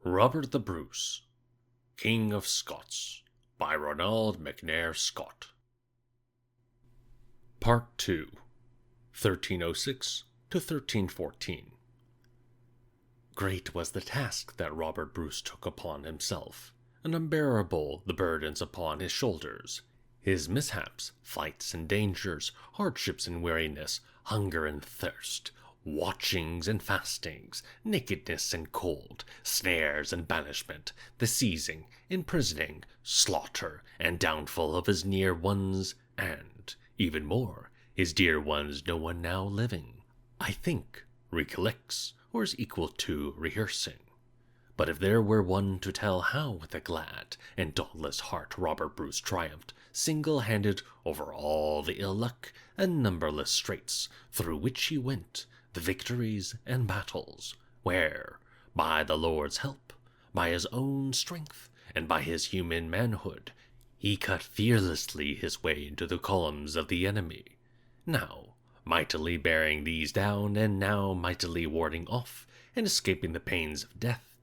Robert the Bruce, King of Scots, by Ronald McNair Scott. Part 2, 1306 to 1314. Great was the task that Robert Bruce took upon himself, and unbearable the burdens upon his shoulders. His mishaps, fights and dangers, hardships and weariness, hunger and thirst, watchings and fastings, nakedness and cold, snares and banishment, the seizing, imprisoning, slaughter, and downfall of his near ones, and, even more, his dear ones no one now living, I think, recollects, or is equal to rehearsing. But if there were one to tell how with a glad and dauntless heart Robert Bruce triumphed, single-handed, over all the ill luck and numberless straits through which he went, the victories and battles, where, by the Lord's help, by his own strength, and by his human manhood, he cut fearlessly his way into the columns of the enemy, now mightily bearing these down, and now mightily warding off and escaping the pains of death,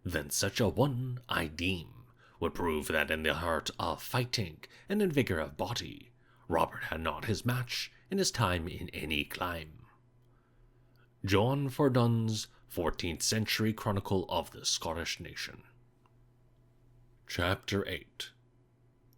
then such a one, I deem, would prove that in the heart of fighting and in vigor of body, Robert had not his match in his time in any clime. John Fordun's 14th Century Chronicle of the Scottish Nation. Chapter 8.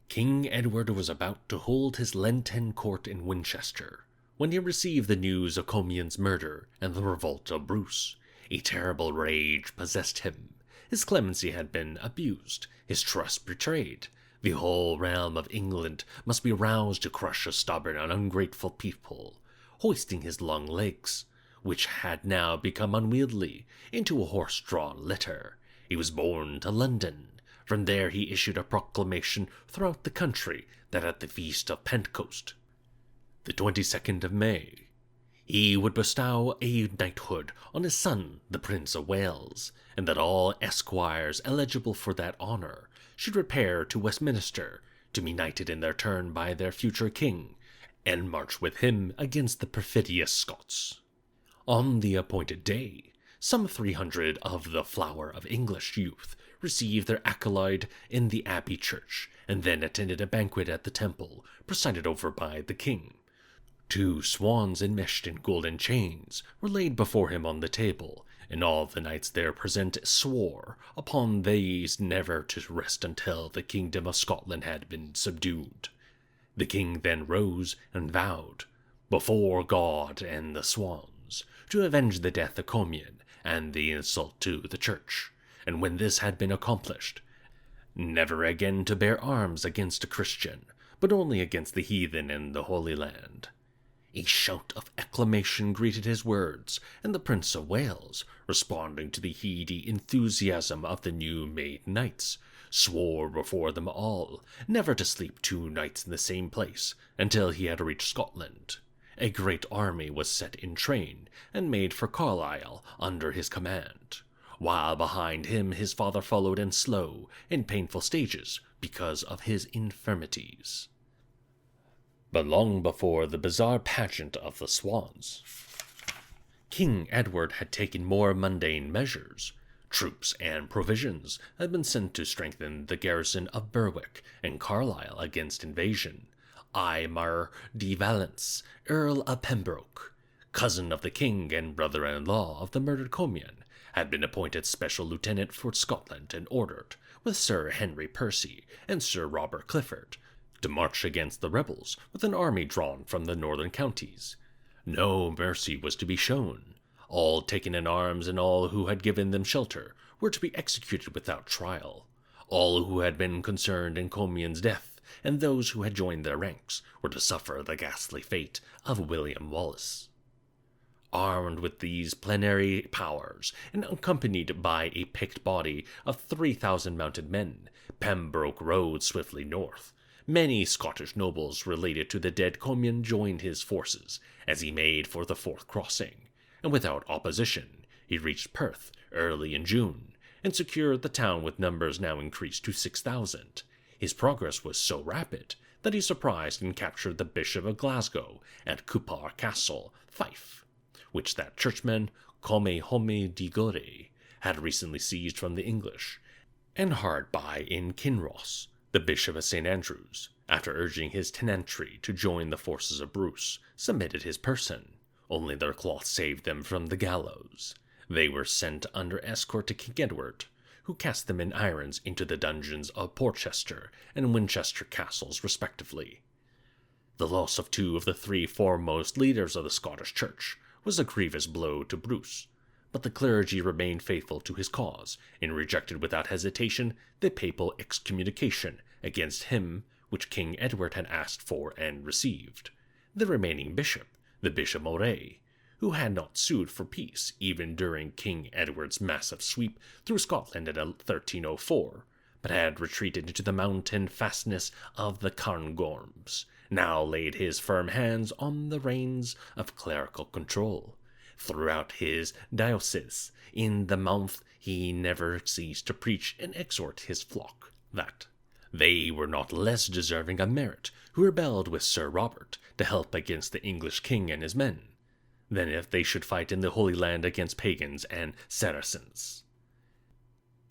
King Edward was about to hold his Lenten court in Winchester, when he received the news of Comyn's murder and the revolt of Bruce. A terrible rage possessed him. His clemency had been abused, his trust betrayed. The whole realm of England must be roused to crush a stubborn and ungrateful people. Hoisting his long legs, which had now become unwieldy, into a horse-drawn litter, he was borne to London. From there he issued a proclamation throughout the country that at the feast of Pentecost, the 22nd of May, he would bestow a knighthood on his son, the Prince of Wales, and that all esquires eligible for that honour should repair to Westminster to be knighted in their turn by their future king, and march with him against the perfidious Scots. On the appointed day, some 300 of the flower of English youth received their accolade in the Abbey Church, and then attended a banquet at the Temple, presided over by the king. 2 swans enmeshed in golden chains were laid before him on the table, and all the knights there present swore upon these never to rest until the kingdom of Scotland had been subdued. The king then rose and vowed, before God and the swans, to avenge the death of Comyn and the insult to the church, and when this had been accomplished, never again to bear arms against a Christian, but only against the heathen in the Holy Land. A shout of acclamation greeted his words, and the Prince of Wales, responding to the heady enthusiasm of the new-made knights, swore before them all never to sleep 2 nights in the same place until he had reached Scotland. A great army was set in train and made for Carlisle under his command, while behind him his father followed in slow and painful stages because of his infirmities. But long before the bizarre pageant of the swans, King Edward had taken more mundane measures. Troops and provisions had been sent to strengthen the garrison of Berwick and Carlisle against invasion. Aymar de Valence, Earl of Pembroke, cousin of the king and brother-in-law of the murdered Comyn, had been appointed special lieutenant for Scotland and ordered, with Sir Henry Percy and Sir Robert Clifford, to march against the rebels with an army drawn from the northern counties. No mercy was to be shown. All taken in arms and all who had given them shelter were to be executed without trial. All who had been concerned in Comyn's death and those who had joined their ranks were to suffer the ghastly fate of William Wallace. Armed with these plenary powers, and accompanied by a picked body of 3,000 mounted men, Pembroke rode swiftly north. Many Scottish nobles related to the dead Comyn joined his forces as he made for the Forth crossing, and without opposition he reached Perth early in June, and secured the town with numbers now increased to 6,000. His progress was so rapid that he surprised and captured the Bishop of Glasgow at Cupar Castle, Fife, which that churchman, Come Home di Gore, had recently seized from the English, and hard by in Kinross, the Bishop of St. Andrews, after urging his tenantry to join the forces of Bruce, submitted his person. Only their cloth saved them from the gallows. They were sent under escort to King Edward, who cast them in irons into the dungeons of Portchester and Winchester castles respectively. The loss of 2 of the 3 foremost leaders of the Scottish Church was a grievous blow to Bruce, but the clergy remained faithful to his cause, and rejected without hesitation the papal excommunication against him which King Edward had asked for and received. The remaining bishop, the Bishop Moray, who had not sued for peace even during King Edward's massive sweep through Scotland in 1304, but had retreated into the mountain fastness of the Cairngorms, now laid his firm hands on the reins of clerical control. Throughout his diocese in the month he never ceased to preach and exhort his flock that they were not less deserving of merit who rebelled with Sir Robert to help against the English king and his men, than if they should fight in the Holy Land against pagans and Saracens.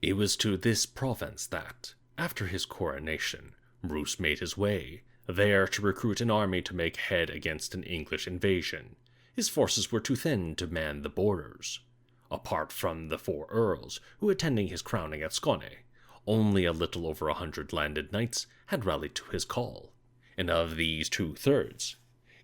It was to this province that, after his coronation, Bruce made his way, there to recruit an army to make head against an English invasion. His forces were too thin to man the borders. Apart from the 4 earls who were attending his crowning at Scone, only a little over 100 landed knights had rallied to his call, and of these 2/3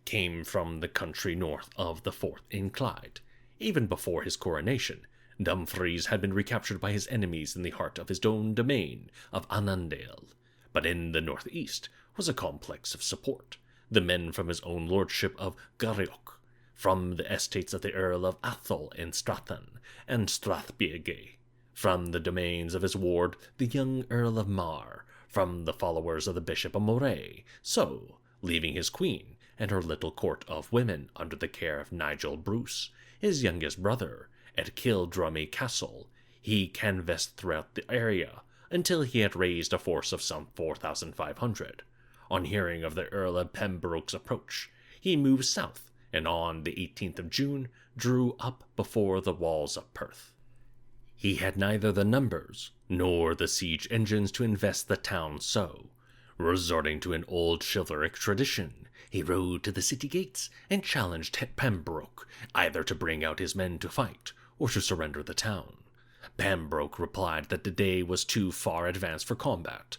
came from the country north of the Forth in Clyde. Even before his coronation, Dumfries had been recaptured by his enemies in the heart of his own domain of Annandale, but in the northeast was a complex of support, the men from his own lordship of Garioch, from the estates of the Earl of Atholl in Stratton and Strathbege, from the domains of his ward, the young Earl of Mar, from the followers of the Bishop of Moray. So, leaving his queen and her little court of women under the care of Nigel Bruce, his youngest brother, at Kildrummy Castle, he canvassed throughout the area until he had raised a force of some 4,500. On hearing of the Earl of Pembroke's approach, he moved south, and on the 18th of June drew up before the walls of Perth. He had neither the numbers nor the siege engines to invest the town, so, resorting to an old chivalric tradition, he rode to the city gates and challenged Pembroke either to bring out his men to fight or to surrender the town. Pembroke replied that the day was too far advanced for combat,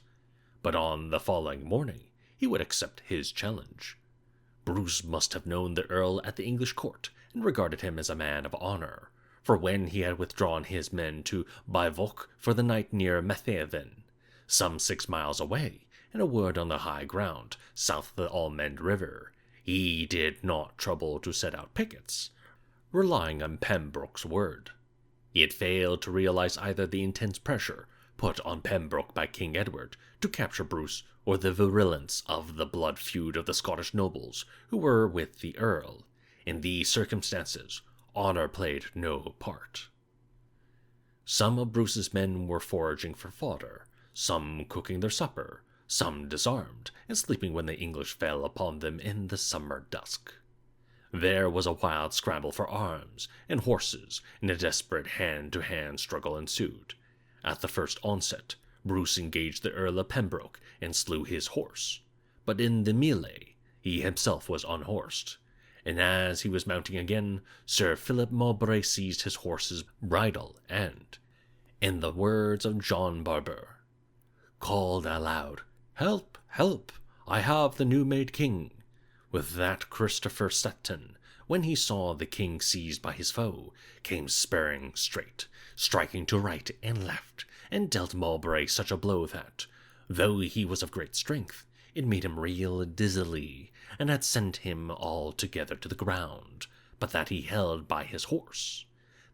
but on the following morning he would accept his challenge. Bruce must have known the Earl at the English court and regarded him as a man of honor, for when he had withdrawn his men to bivouac for the night near Methaven, some 6 miles away, in a wood on the high ground south of the Almond River, he did not trouble to set out pickets, relying on Pembroke's word. He had failed to realize either the intense pressure put on Pembroke by King Edward to capture Bruce or the virulence of the blood feud of the Scottish nobles who were with the Earl. In these circumstances, honor played no part. Some of Bruce's men were foraging for fodder, some cooking their supper, some disarmed and sleeping when the English fell upon them in the summer dusk. There was a wild scramble for arms and horses, and a desperate hand-to-hand struggle ensued. At the first onset, Bruce engaged the Earl of Pembroke and slew his horse, but in the melee he himself was unhorsed, and as he was mounting again, Sir Philip Mowbray seized his horse's bridle and, in the words of John Barber, called aloud, "Help, help, I have the new-made king." With that Christopher Sutton, when he saw the king seized by his foe, came spurring straight, striking to right and left, and dealt Mowbray such a blow that, though he was of great strength, it made him reel dizzily, and had sent him altogether to the ground, but that he held by his horse.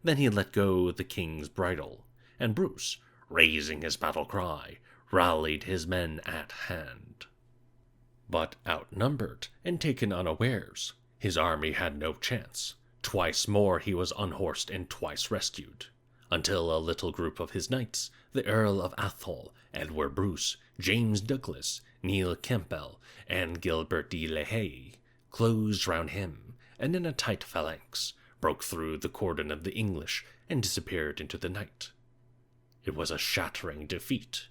Then he let go the king's bridle, and Bruce, raising his battle cry, rallied his men at hand. But outnumbered and taken unawares, his army had no chance. Twice more he was unhorsed and twice rescued, until a little group of his knights, the Earl of Atholl, Edward Bruce, James Douglas, Neil Campbell, and Gilbert de la Haye, closed round him, and in a tight phalanx broke through the cordon of the English and disappeared into the night. It was a shattering defeat.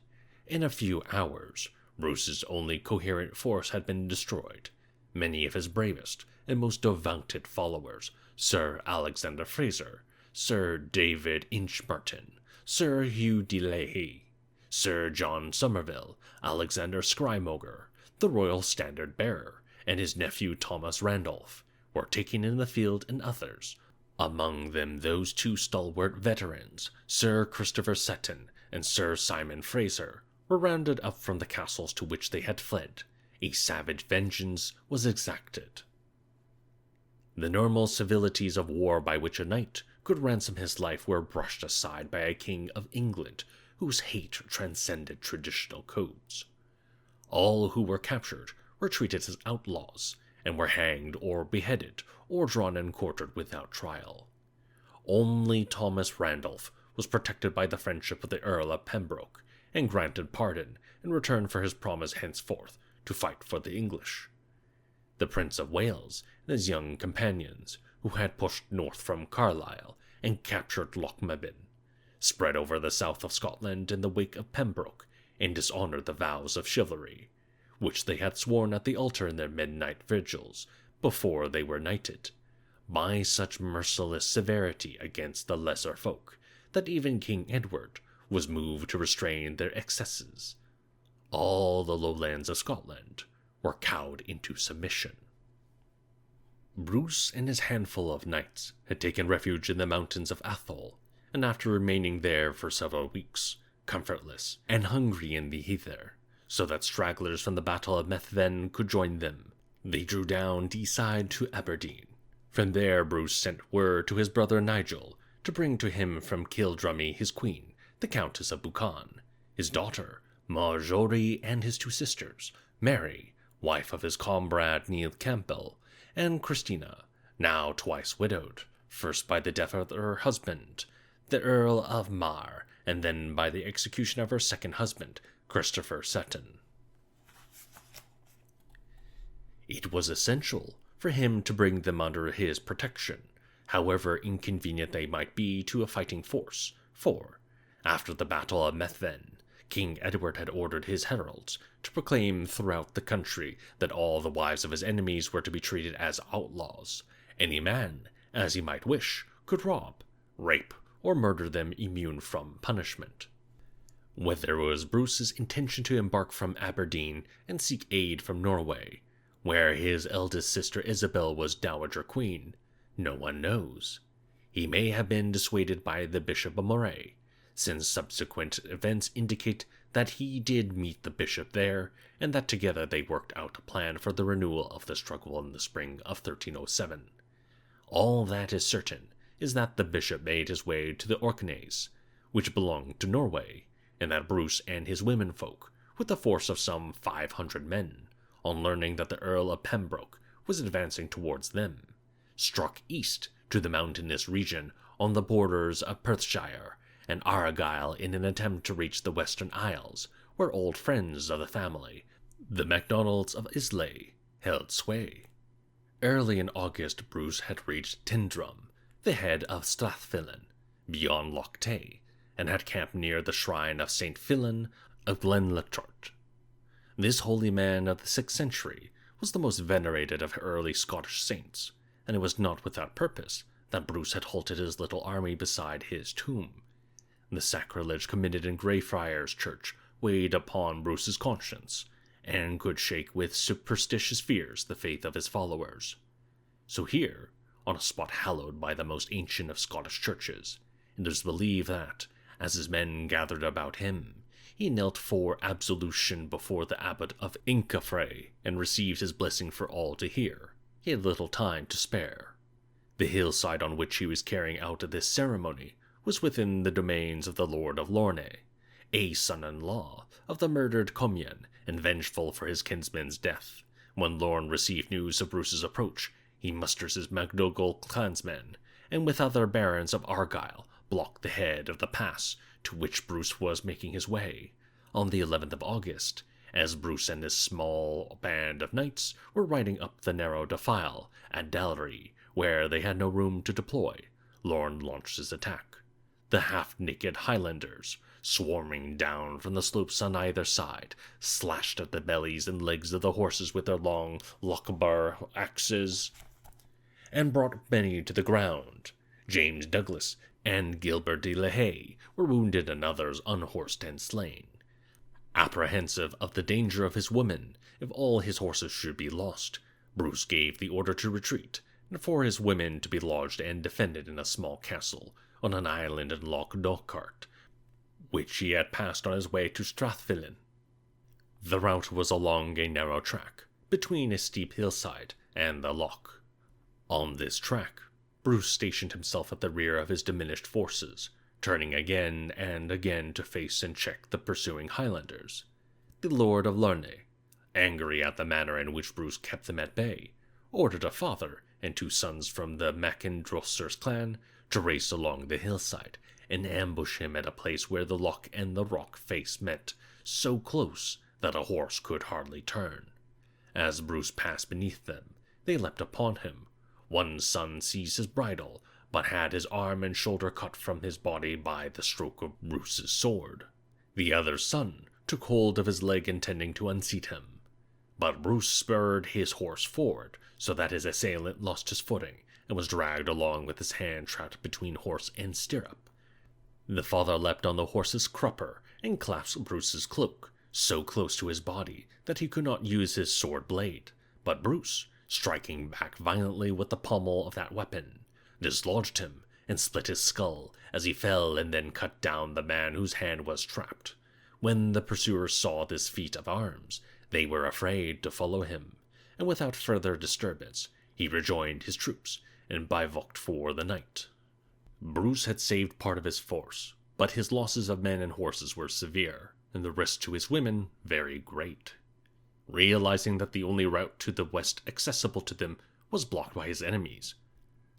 In a few hours, Bruce's only coherent force had been destroyed. Many of his bravest and most devoted followers, Sir Alexander Fraser, Sir David Inchmartin, Sir Hugh de Leahy, Sir John Somerville, Alexander Skrymoger, the royal standard-bearer, and his nephew Thomas Randolph, were taken in the field, and others, among them those two stalwart veterans, Sir Christopher Seton and Sir Simon Fraser, were rounded up from the castles to which they had fled. A savage vengeance was exacted. The normal civilities of war by which a knight could ransom his life were brushed aside by a king of England whose hate transcended traditional codes. All who were captured were treated as outlaws, and were hanged or beheaded or drawn and quartered without trial. Only Thomas Randolph was protected by the friendship of the Earl of Pembroke, and granted pardon in return for his promise henceforth to fight for the English. The Prince of Wales and his young companions, who had pushed north from Carlisle and captured Lochmaben, spread over the south of Scotland in the wake of Pembroke, and dishonored the vows of chivalry, which they had sworn at the altar in their midnight vigils before they were knighted, by such merciless severity against the lesser folk that even King Edward was moved to restrain their excesses. All the lowlands of Scotland were cowed into submission. Bruce and his handful of knights had taken refuge in the mountains of Atholl, and after remaining there for several weeks, comfortless and hungry in the heather, so that stragglers from the Battle of Methven could join them, they drew down Deeside to Aberdeen. From there Bruce sent word to his brother Nigel to bring to him from Kildrummy his queen, the Countess of Buchan, his daughter, Marjorie, and his two sisters, Mary, wife of his comrade Neil Campbell, and Christina, now twice widowed, first by the death of her husband, the Earl of Mar, and then by the execution of her second husband, Christopher Seton. It was essential for him to bring them under his protection, however inconvenient they might be to a fighting force, for, after the Battle of Methven, King Edward had ordered his heralds to proclaim throughout the country that all the wives of his enemies were to be treated as outlaws. Any man, as he might wish, could rob, rape, or murder them immune from punishment. Whether it was Bruce's intention to embark from Aberdeen and seek aid from Norway, where his eldest sister Isabel was Dowager Queen, no one knows. He may have been dissuaded by the Bishop of Moray, since subsequent events indicate that he did meet the bishop there, and that together they worked out a plan for the renewal of the struggle in the spring of 1307. All that is certain is that the bishop made his way to the Orkneys, which belonged to Norway, and that Bruce and his womenfolk, with a force of some 500 men, on learning that the Earl of Pembroke was advancing towards them, struck east to the mountainous region on the borders of Perthshire and Argyll in an attempt to reach the Western Isles, where old friends of the family, the MacDonalds of Islay, held sway. Early in August Bruce had reached Tindrum, the head of Strathfillan, beyond Loch Tay, and had camped near the shrine of St. Fillan of Glenlachart. This holy man of the 6th century was the most venerated of early Scottish saints, and it was not without purpose that Bruce had halted his little army beside his tomb. The sacrilege committed in Greyfriars Church weighed upon Bruce's conscience, and could shake with superstitious fears the faith of his followers. So here, on a spot hallowed by the most ancient of Scottish churches, it is believed that, as his men gathered about him, he knelt for absolution before the abbot of Incheffray and received his blessing for all to hear. He had little time to spare. The hillside on which he was carrying out this ceremony was within the domains of the Lord of Lorne, a son-in-law of the murdered Comyn, and vengeful for his kinsman's death. When Lorne received news of Bruce's approach, he musters his MacDougall clansmen, and with other barons of Argyll, blocked the head of the pass to which Bruce was making his way. On the 11th of August, as Bruce and his small band of knights were riding up the narrow defile at Dalry, where they had no room to deploy, Lorne launched his attack. The half-naked Highlanders, swarming down from the slopes on either side, slashed at the bellies and legs of the horses with their long Lochaber axes, and brought many to the ground. James Douglas and Gilbert de la Haye were wounded and others unhorsed and slain. Apprehensive of the danger of his women, if all his horses should be lost, Bruce gave the order to retreat, and for his women to be lodged and defended in a small castle on an island in Loch Dochart, which he had passed on his way to Strathfillan. The route was along a narrow track, between a steep hillside and the loch. On this track, Bruce stationed himself at the rear of his diminished forces, turning again and again to face and check the pursuing Highlanders. The Lord of Lorne, angry at the manner in which Bruce kept them at bay, ordered a father and 2 sons from the MacIndrosser's clan to race along the hillside and ambush him at a place where the loch and the rock face met so close that a horse could hardly turn. As Bruce passed beneath them, they leapt upon him. One son seized his bridle, but had his arm and shoulder cut from his body by the stroke of Bruce's sword. The other son took hold of his leg intending to unseat him, but Bruce spurred his horse forward so that his assailant lost his footing and was dragged along with his hand trapped between horse and stirrup. The father leapt on the horse's crupper and clasped Bruce's cloak so close to his body that he could not use his sword blade, but Bruce, striking back violently with the pommel of that weapon, dislodged him and split his skull as he fell, and then cut down the man whose hand was trapped. When the pursuers saw this feat of arms, they were afraid to follow him, and without further disturbance, he rejoined his troops and bivouacked for the night. Bruce had saved part of his force, but his losses of men and horses were severe, and the risk to his women very great. Realizing that the only route to the west accessible to them was blocked by his enemies,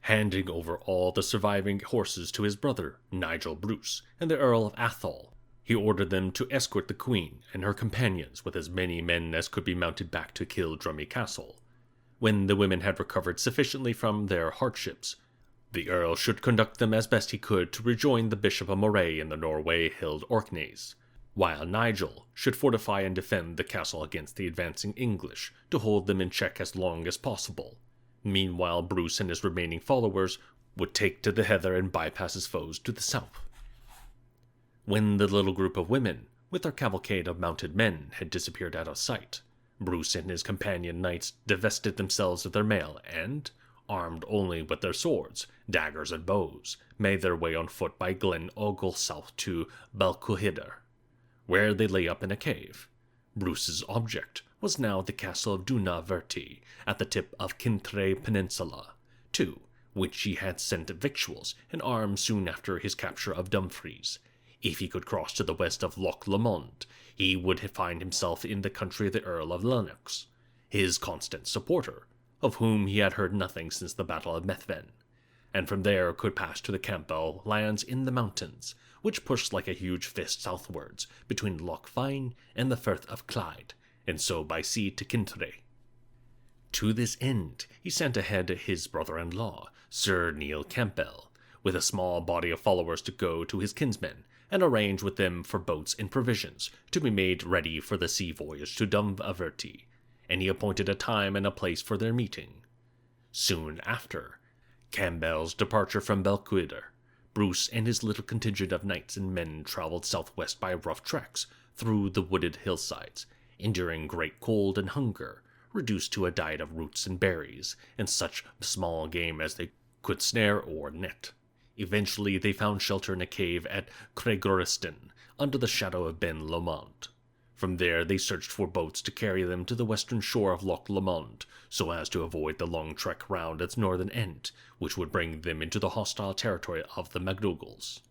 handing over all the surviving horses to his brother, Nigel Bruce, and the Earl of Atholl, he ordered them to escort the Queen and her companions with as many men as could be mounted back to Kildrummy Castle. When the women had recovered sufficiently from their hardships, the Earl should conduct them as best he could to rejoin the Bishop of Moray in the Norway-held Orkneys, while Nigel should fortify and defend the castle against the advancing English to hold them in check as long as possible. Meanwhile, Bruce and his remaining followers would take to the heather and bypass his foes to the south. When the little group of women, with their cavalcade of mounted men, had disappeared out of sight, Bruce and his companion knights divested themselves of their mail and, armed only with their swords, daggers, and bows, made their way on foot by Glen Ogle south to Balquhidder, where they lay up in a cave. Bruce's object was now the castle of Dunaverty, at the tip of Kintrae Peninsula, to which he had sent victuals and arms soon after his capture of Dumfries. If he could cross to the west of Loch Lomond, he would find himself in the country of the Earl of Lennox, his constant supporter, of whom he had heard nothing since the Battle of Methven, and from there could pass to the Campbell lands in the mountains, which pushed like a huge fist southwards between Loch Fyne and the Firth of Clyde, and so by sea to Kintrae. To this end, he sent ahead his brother-in-law, Sir Neil Campbell, with a small body of followers to go to his kinsmen, and arrange with them for boats and provisions to be made ready for the sea voyage to Dunaverty, and he appointed a time and a place for their meeting. Soon after Campbell's departure from Balquhidder, Bruce and his little contingent of knights and men traveled southwest by rough tracks through the wooded hillsides, enduring great cold and hunger, reduced to a diet of roots and berries, and such small game as they could snare or net. Eventually they found shelter in a cave at Craigoriston, under the shadow of Ben Lomond. From there they searched for boats to carry them to the western shore of Loch Lomond, so as to avoid the long trek round its northern end, which would bring them into the hostile territory of the MacDougals.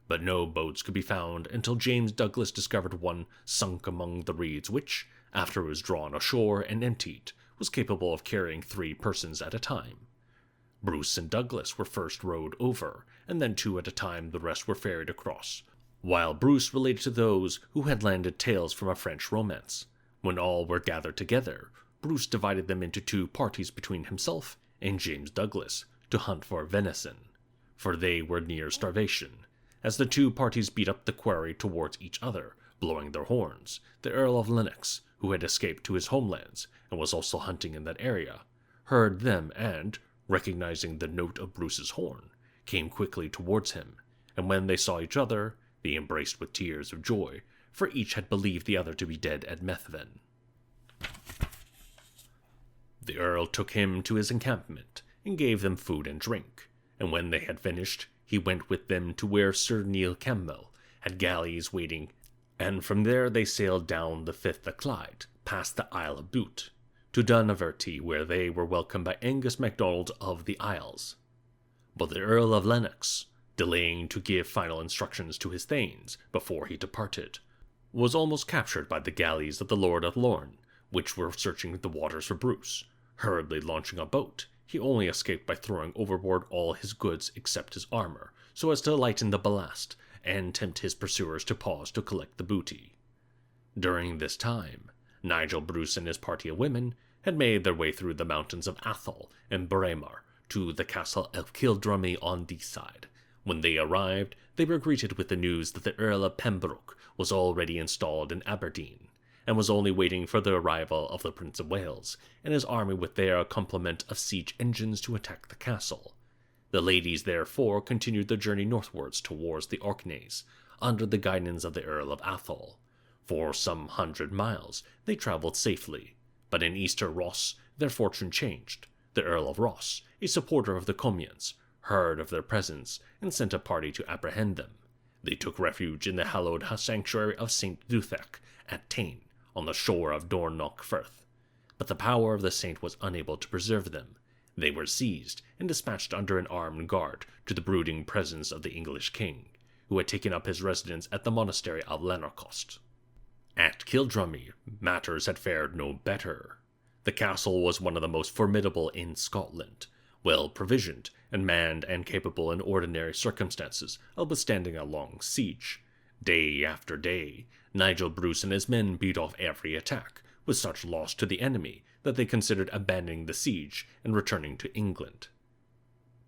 But no boats could be found until James Douglas discovered one sunk among the reeds which, after it was drawn ashore and emptied, was capable of carrying 3 persons at a time. Bruce and Douglas were first rowed over, and then 2 at a time the rest were ferried across, while Bruce related to those who had landed tales from a French romance. When all were gathered together, Bruce divided them into 2 parties between himself and James Douglas to hunt for venison, for they were near starvation, as the two parties beat up the quarry towards each other, blowing their horns. The Earl of Lennox, who had escaped to his homelands and was also hunting in that area, heard them and, recognizing the note of Bruce's horn, came quickly towards him, and when they saw each other, they embraced with tears of joy, for each had believed the other to be dead at Methven. The Earl took him to his encampment, and gave them food and drink, and when they had finished, he went with them to where Sir Neil Campbell had galleys waiting, and from there they sailed down the Firth of Clyde, past the Isle of Bute, to Dunaverty, where they were welcomed by Angus MacDonald of the Isles. But the Earl of Lennox, delaying to give final instructions to his thanes before he departed, was almost captured by the galleys of the Lord of Lorne, which were searching the waters for Bruce. Hurriedly launching a boat, he only escaped by throwing overboard all his goods except his armor, so as to lighten the ballast and tempt his pursuers to pause to collect the booty. During this time, Nigel Bruce and his party of women had made their way through the mountains of Athol and Braemar to the castle of Kildrummy on the side. When they arrived, they were greeted with the news that the Earl of Pembroke was already installed in Aberdeen, and was only waiting for the arrival of the Prince of Wales and his army with their complement of siege engines to attack the castle. The ladies therefore continued their journey northwards towards the Orkneys, under the guidance of the Earl of Athol. For some 100 miles they travelled safely, but in Easter Ross their fortune changed. The Earl of Ross, a supporter of the Comyns, heard of their presence and sent a party to apprehend them. They took refuge in the hallowed sanctuary of St. Duthac at Tain, on the shore of Dornoch Firth, but the power of the saint was unable to preserve them. They were seized and dispatched under an armed guard to the brooding presence of the English king, who had taken up his residence at the monastery of Lanercost. At Kildrummy, matters had fared no better. The castle was one of the most formidable in Scotland, well provisioned and manned and capable in ordinary circumstances of withstanding a long siege. Day after day, Nigel Bruce and his men beat off every attack, with such loss to the enemy that they considered abandoning the siege and returning to England.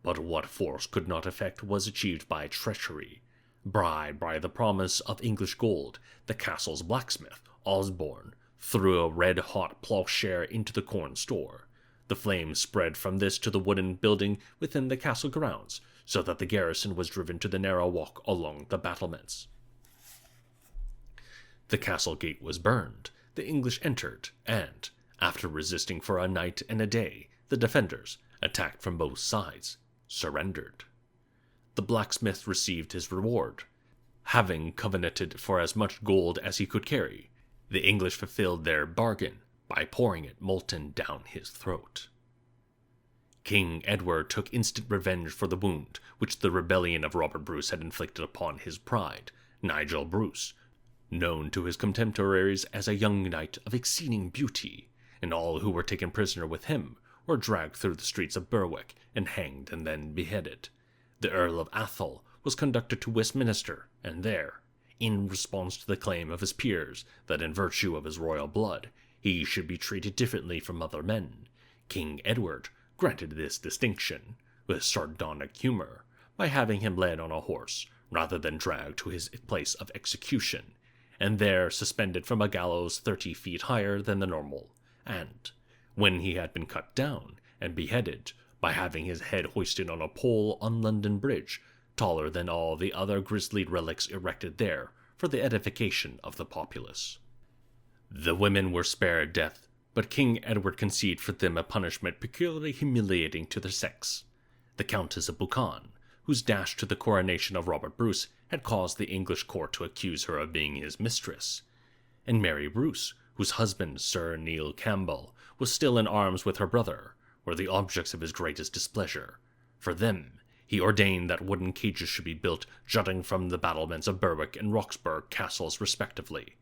But what force could not effect was achieved by treachery. Bribed by the promise of English gold, the castle's blacksmith, Osborne, threw a red-hot plowshare into the corn store. The flames spread from this to the wooden building within the castle grounds, so that the garrison was driven to the narrow walk along the battlements. The castle gate was burned, the English entered, and, after resisting for a night and a day, the defenders, attacked from both sides, surrendered. The blacksmith received his reward. Having covenanted for as much gold as he could carry, the English fulfilled their bargain by pouring it molten down his throat. King Edward took instant revenge for the wound which the rebellion of Robert Bruce had inflicted upon his pride. Nigel Bruce, known to his contemporaries as a young knight of exceeding beauty, and all who were taken prisoner with him were dragged through the streets of Berwick and hanged and then beheaded. The Earl of Athol was conducted to Westminster, and there, in response to the claim of his peers that in virtue of his royal blood he should be treated differently from other men, King Edward granted this distinction, with sardonic humor, by having him led on a horse rather than dragged to his place of execution, and there suspended from a gallows 30 feet higher than the normal, and, when he had been cut down and beheaded, by having his head hoisted on a pole on London Bridge, taller than all the other grisly relics erected there for the edification of the populace. The women were spared death, but King Edward conceived for them a punishment peculiarly humiliating to their sex. The Countess of Buchan, whose dash to the coronation of Robert Bruce had caused the English court to accuse her of being his mistress, and Mary Bruce, whose husband, Sir Neil Campbell, was still in arms with her brother, were the objects of his greatest displeasure. For them, he ordained that wooden cages should be built jutting from the battlements of Berwick and Roxburgh castles respectively,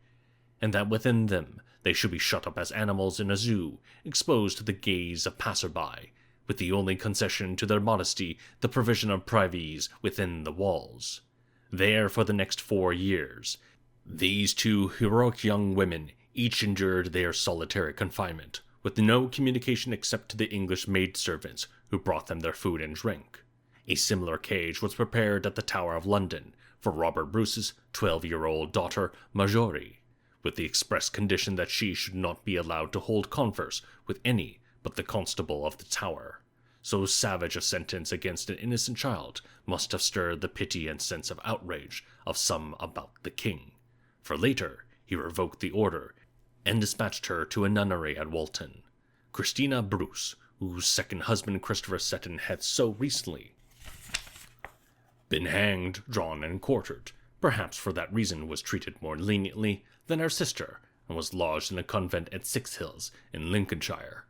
and that within them they should be shut up as animals in a zoo, exposed to the gaze of passer-by, with the only concession to their modesty the provision of privies within the walls. There, for the next 4 years, these two heroic young women each endured their solitary confinement, with no communication except to the English maidservants who brought them their food and drink. A similar cage was prepared at the Tower of London for Robert Bruce's 12-year-old daughter Marjorie, with the express condition that she should not be allowed to hold converse with any but the constable of the Tower. So savage a sentence against an innocent child must have stirred the pity and sense of outrage of some about the king, for later he revoked the order and dispatched her to a nunnery at Walton. Christina Bruce, whose second husband Christopher Seton had so recently been hanged, drawn, and quartered, perhaps for that reason was treated more leniently than her sister, and was lodged in a convent at Six Hills in Lincolnshire.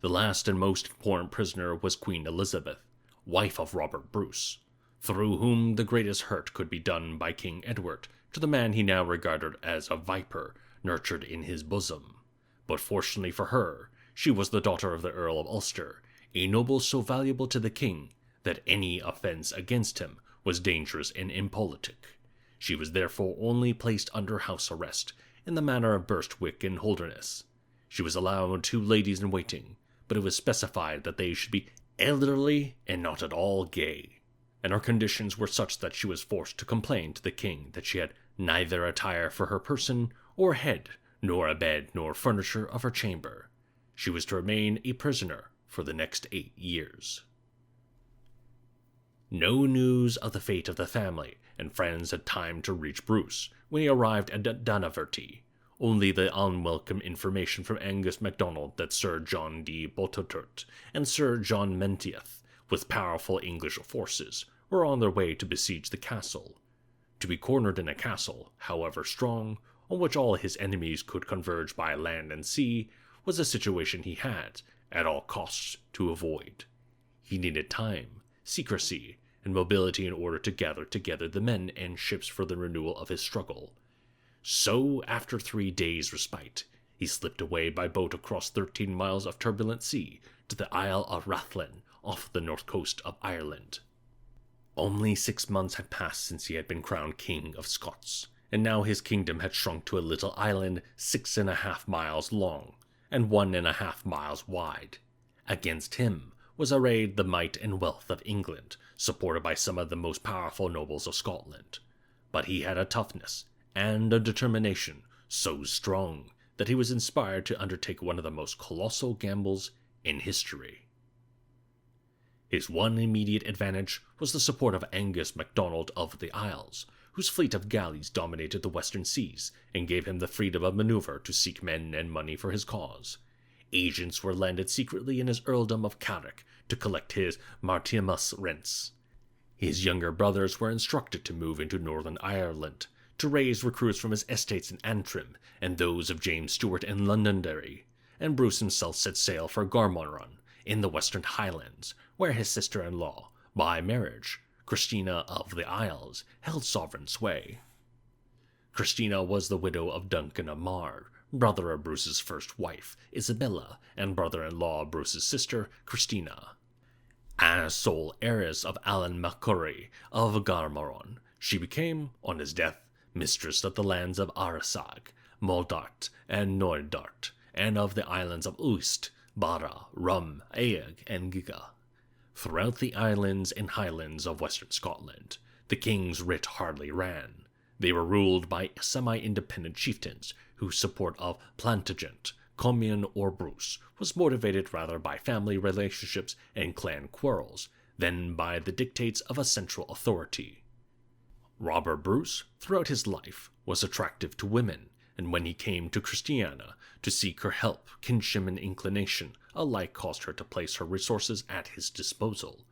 The last and most important prisoner was Queen Elizabeth, wife of Robert Bruce, through whom the greatest hurt could be done by King Edward to the man he now regarded as a viper nurtured in his bosom. But fortunately for her, she was the daughter of the Earl of Ulster, a noble so valuable to the king that any offense against him was dangerous and impolitic. She was therefore only placed under house arrest, in the manner of Burstwick and Holderness. She was allowed 2 ladies in waiting, but it was specified that they should be elderly and not at all gay, and her conditions were such that she was forced to complain to the king that she had neither attire for her person or head, nor a bed nor furniture of her chamber. She was to remain a prisoner for the next 8 years. No news of the fate of the family and friends had time to reach Bruce when he arrived at Dunaverty. Only the unwelcome information from Angus MacDonald that Sir John de Bottetourt and Sir John Menteith, with powerful English forces, were on their way to besiege the castle. To be cornered in a castle, however strong, on which all his enemies could converge by land and sea, was a situation he had, at all costs, to avoid. He needed time, secrecy, and mobility in order to gather together the men and ships for the renewal of his struggle. So, after 3 days' respite, he slipped away by boat across 13 miles of turbulent sea to the Isle of Rathlin off the north coast of Ireland. Only 6 months had passed since he had been crowned King of Scots, and now his kingdom had shrunk to a little island 6.5 miles long and 1.5 miles wide. Against him was arrayed the might and wealth of England, supported by some of the most powerful nobles of Scotland. But he had a toughness and a determination so strong that he was inspired to undertake one of the most colossal gambles in history. His one immediate advantage was the support of Angus MacDonald of the Isles, whose fleet of galleys dominated the western seas and gave him the freedom of maneuver to seek men and money for his cause. Agents were landed secretly in his earldom of Carrick to collect his Martimas rents. His younger brothers were instructed to move into Northern Ireland, to raise recruits from his estates in Antrim and those of James Stewart in Londonderry, and Bruce himself set sail for Garmonron in the Western Highlands, where his sister-in-law, by marriage, Christina of the Isles, held sovereign sway. Christina was the widow of Duncan of Mar, brother of Bruce's first wife, Isabella, and brother-in-law of Bruce's sister, Christina. As sole heiress of Alan MacCurry of Garmoron, she became, on his death, mistress of the lands of Arasag, Moldart, and Noordart, and of the islands of Uist, Barra, Rum, Aeg, and Giga. Throughout the islands and highlands of western Scotland, the king's writ hardly ran. They were ruled by semi-independent chieftains whose support of Plantagenet, Comyn, or Bruce was motivated rather by family relationships and clan quarrels than by the dictates of a central authority. Robert Bruce, throughout his life, was attractive to women, and when he came to Christiana to seek her help, kinship and inclination alike caused her to place her resources at his disposal.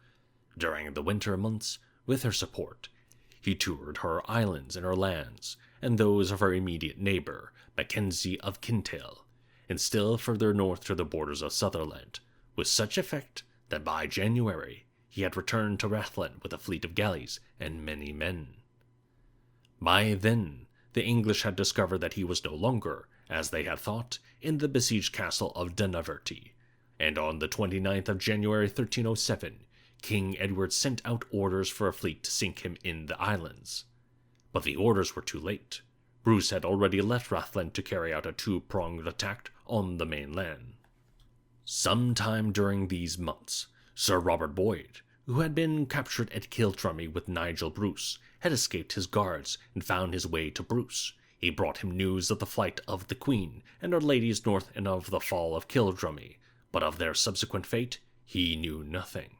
During the winter months, with her support, he toured her islands and her lands, and those of her immediate neighbour, Mackenzie of Kintail, and still further north to the borders of Sutherland, with such effect that by January he had returned to Rathlin with a fleet of galleys and many men. By then, the English had discovered that he was no longer, as they had thought, in the besieged castle of Dunaverty, and on the 29th of January 1307, King Edward sent out orders for a fleet to sink him in the islands. But the orders were too late. Bruce had already left Rathlin to carry out a 2-pronged attack on the mainland. Sometime during these months, Sir Robert Boyd, who had been captured at Kiltrumy with Nigel Bruce, had escaped his guards and found his way to Bruce. He brought him news of the flight of the Queen and her ladies north and of the fall of Kildrummy, but of their subsequent fate he knew nothing.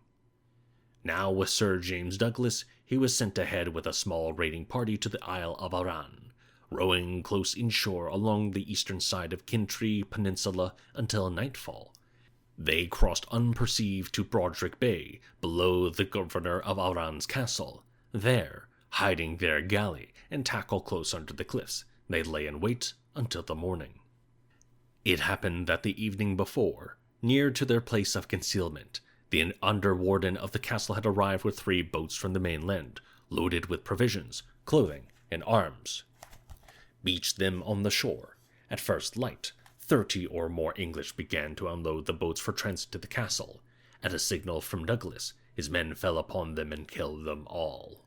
Now with Sir James Douglas, he was sent ahead with a small raiding party to the Isle of Arran, rowing close inshore along the eastern side of Kintry Peninsula until nightfall. They crossed unperceived to Broderick Bay, below the governor of Arran's castle. There, hiding their galley and tackle close under the cliffs, they lay in wait until the morning. It happened that the evening before, near to their place of concealment, the under-warden of the castle had arrived with 3 boats from the mainland, loaded with provisions, clothing, and arms. Beached them on the shore. At first light, 30 or more English began to unload the boats for transit to the castle. At a signal from Douglas, his men fell upon them and killed them all.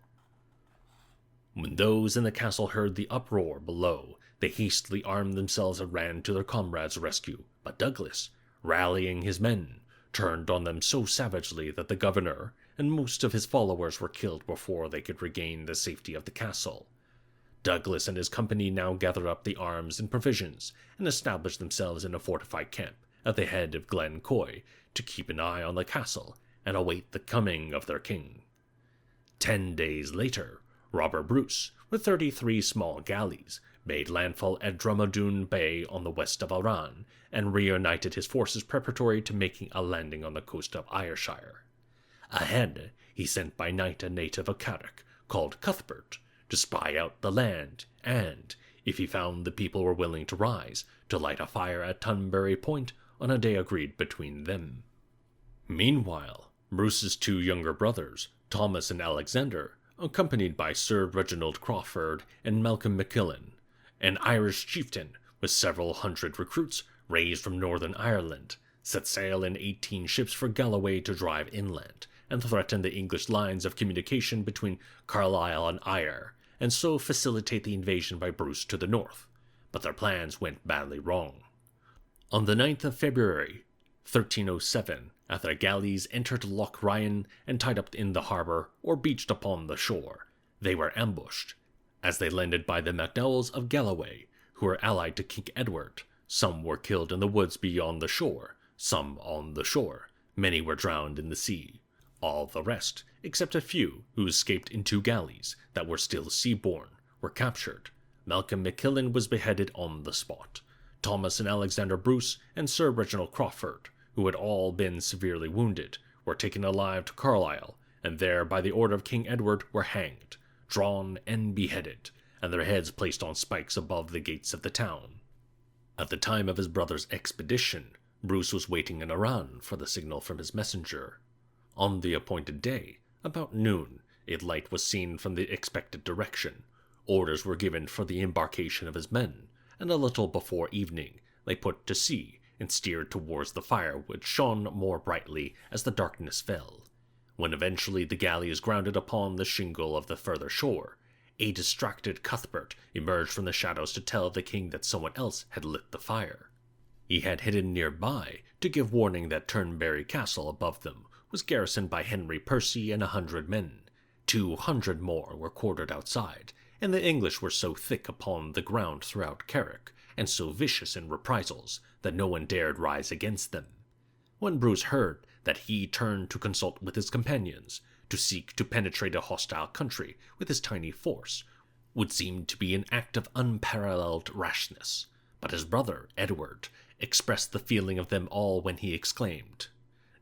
When those in the castle heard the uproar below, they hastily armed themselves and ran to their comrades' rescue, but Douglas, rallying his men, turned on them so savagely that the governor and most of his followers were killed before they could regain the safety of the castle. Douglas and his company now gathered up the arms and provisions and established themselves in a fortified camp at the head of Glen Coy to keep an eye on the castle and await the coming of their king. 10 days later, Robert Bruce, with 33 small galleys, made landfall at Drummondune Bay on the west of Arran, and reunited his forces preparatory to making a landing on the coast of Ayrshire. Ahead, he sent by night a native of Carrick, called Cuthbert, to spy out the land, and, if he found the people were willing to rise, to light a fire at Tunbury Point on a day agreed between them. Meanwhile, Bruce's 2 younger brothers, Thomas and Alexander, accompanied by Sir Reginald Crawford and Malcolm MacKillen, an Irish chieftain with several hundred recruits raised from Northern Ireland, set sail in 18 ships for Galloway to drive inland, and threaten the English lines of communication between Carlisle and Ayr, and so facilitate the invasion by Bruce to the north. But their plans went badly wrong. On the 9th of February, 1307, as their galleys entered Loch Ryan and tied up in the harbour or beached upon the shore, they were ambushed. As they landed by the MacDowells of Galloway, who were allied to King Edward, some were killed in the woods beyond the shore, some on the shore. Many were drowned in the sea. All the rest, except a few who escaped in 2 galleys that were still seaborne, were captured. Malcolm MacKillen was beheaded on the spot. Thomas and Alexander Bruce and Sir Reginald Crawford, who had all been severely wounded, were taken alive to Carlisle, and there by the order of King Edward were hanged, drawn and beheaded, and their heads placed on spikes above the gates of the town. At the time of his brother's expedition, Bruce was waiting in Arran for the signal from his messenger. On the appointed day, about noon, a light was seen from the expected direction. Orders were given for the embarkation of his men, and a little before evening they put to sea and steered towards the fire which shone more brightly as the darkness fell. When eventually the galleys grounded upon the shingle of the further shore, a distracted Cuthbert emerged from the shadows to tell the king that someone else had lit the fire. He had hidden nearby to give warning that Turnberry Castle above them was garrisoned by Henry Percy and 100 men. 200 more were quartered outside, and the English were so thick upon the ground throughout Carrick, and so vicious in reprisals, that no one dared rise against them. When Bruce heard that, he turned to consult with his companions. To seek to penetrate a hostile country with his tiny force would seem to be an act of unparalleled rashness, but his brother, Edward, expressed the feeling of them all when he exclaimed,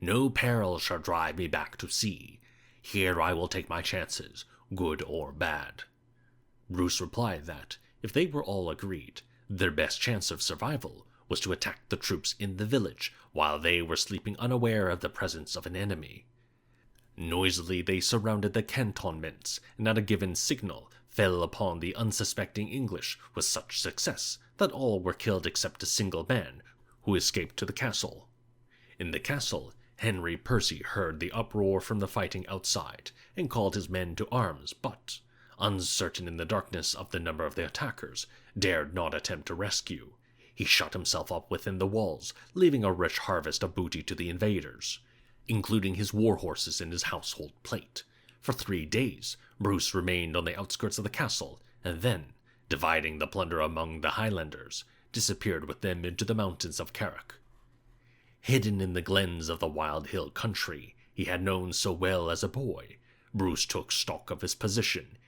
"No peril shall drive me back to sea. Here I will take my chances, good or bad." Bruce replied that, if they were all agreed, their best chance of survival was to attack the troops in the village while they were sleeping unaware of the presence of an enemy. Noisily they surrounded the cantonments, and at a given signal fell upon the unsuspecting English with such success that all were killed except a single man, who escaped to the castle. In the castle, Henry Percy heard the uproar from the fighting outside, and called his men to arms, but, uncertain in the darkness of the number of the attackers, dared not attempt to rescue. He shut himself up within the walls, leaving a rich harvest of booty to the invaders, including his war horses and his household plate. For 3 days, Bruce remained on the outskirts of the castle, and then, dividing the plunder among the Highlanders, disappeared with them into the mountains of Carrick. Hidden in the glens of the wild hill country he had known so well as a boy, Bruce took stock of his position.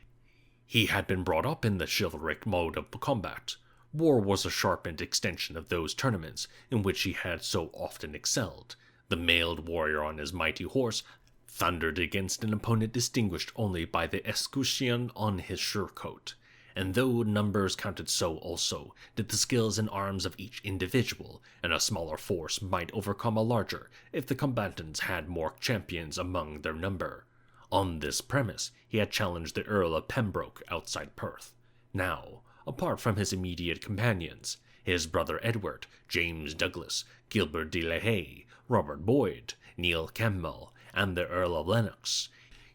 He had been brought up in the chivalric mode of combat. War was a sharpened extension of those tournaments in which he had so often excelled. The mailed warrior on his mighty horse thundered against an opponent distinguished only by the escutcheon on his surcoat, and though numbers counted, so also did the skills and arms of each individual, and a smaller force might overcome a larger if the combatants had more champions among their number. On this premise he had challenged the Earl of Pembroke outside Perth. Now, apart from his immediate companions, his brother Edward, James Douglas, Gilbert de la Haye, Robert Boyd, Neil Campbell, and the Earl of Lennox,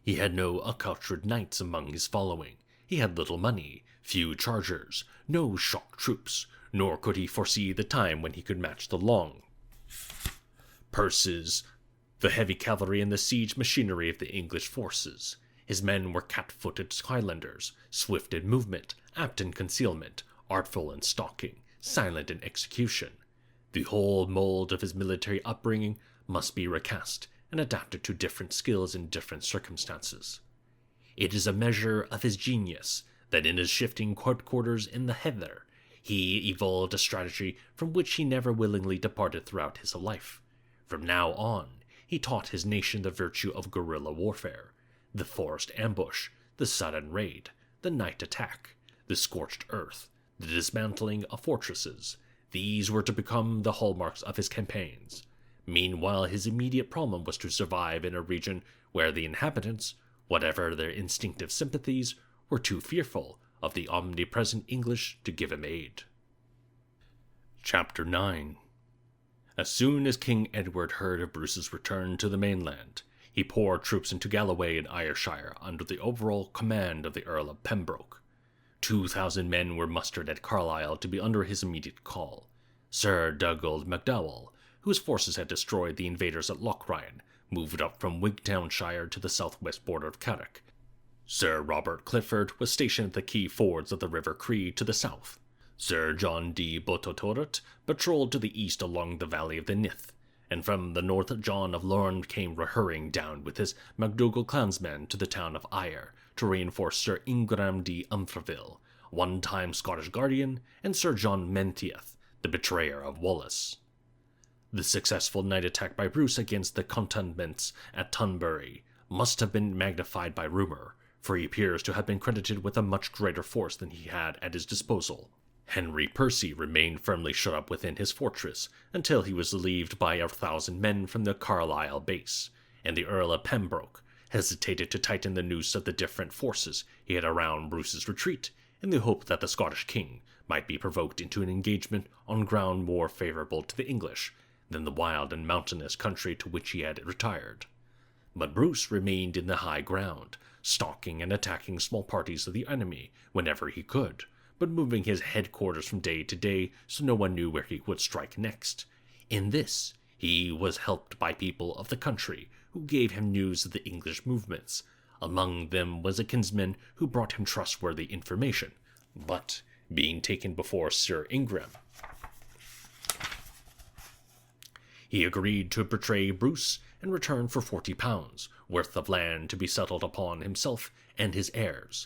he had no acculturated knights among his following. He had little money, few chargers, no shock troops, nor could he foresee the time when he could match the long purses, the heavy cavalry, and the siege machinery of the English forces. His men were cat-footed Highlanders, swift in movement, apt in concealment, artful in stalking, silent in execution. The whole mold of his military upbringing must be recast and adapted to different skills in different circumstances. It is a measure of his genius that in his shifting quarters in the heather he evolved a strategy from which he never willingly departed throughout his life. From now on, he taught his nation the virtue of guerrilla warfare, the forest ambush, the sudden raid, the night attack, the scorched earth, the dismantling of fortresses. These were to become the hallmarks of his campaigns. Meanwhile, his immediate problem was to survive in a region where the inhabitants, whatever their instinctive sympathies, were too fearful of the omnipresent English to give him aid. Chapter 9. As soon as King Edward heard of Bruce's return to the mainland, he poured troops into Galloway and Ayrshire under the overall command of the Earl of Pembroke. 2,000 men were mustered at Carlisle to be under his immediate call. Sir Dugald MacDowell, whose forces had destroyed the invaders at Lochrian, moved up from Wigtownshire to the southwest border of Carrick. Sir Robert Clifford was stationed at the key fords of the River Cree to the south. Sir John de Bototoret patrolled to the east along the valley of the Nith, and from the north John of Lorne came hurrying down with his MacDougall clansmen to the town of Ayr to reinforce Sir Ingram de Umfraville, one-time Scottish guardian, and Sir John Menteith, the betrayer of Wallace. The successful night attack by Bruce against the cantonments at Tunbury must have been magnified by rumor, for he appears to have been credited with a much greater force than he had at his disposal. Henry Percy remained firmly shut up within his fortress until he was relieved by 1,000 men from the Carlisle base, and the Earl of Pembroke hesitated to tighten the noose of the different forces he had around Bruce's retreat, in the hope that the Scottish king might be provoked into an engagement on ground more favorable to the English than the wild and mountainous country to which he had retired. But Bruce remained in the high ground, stalking and attacking small parties of the enemy whenever he could, but moving his headquarters from day to day so no one knew where he would strike next. In this, he was helped by people of the country who gave him news of the English movements. Among them was a kinsman who brought him trustworthy information, but, being taken before Sir Ingram, he agreed to betray Bruce in return for £40 worth of land to be settled upon himself and his heirs.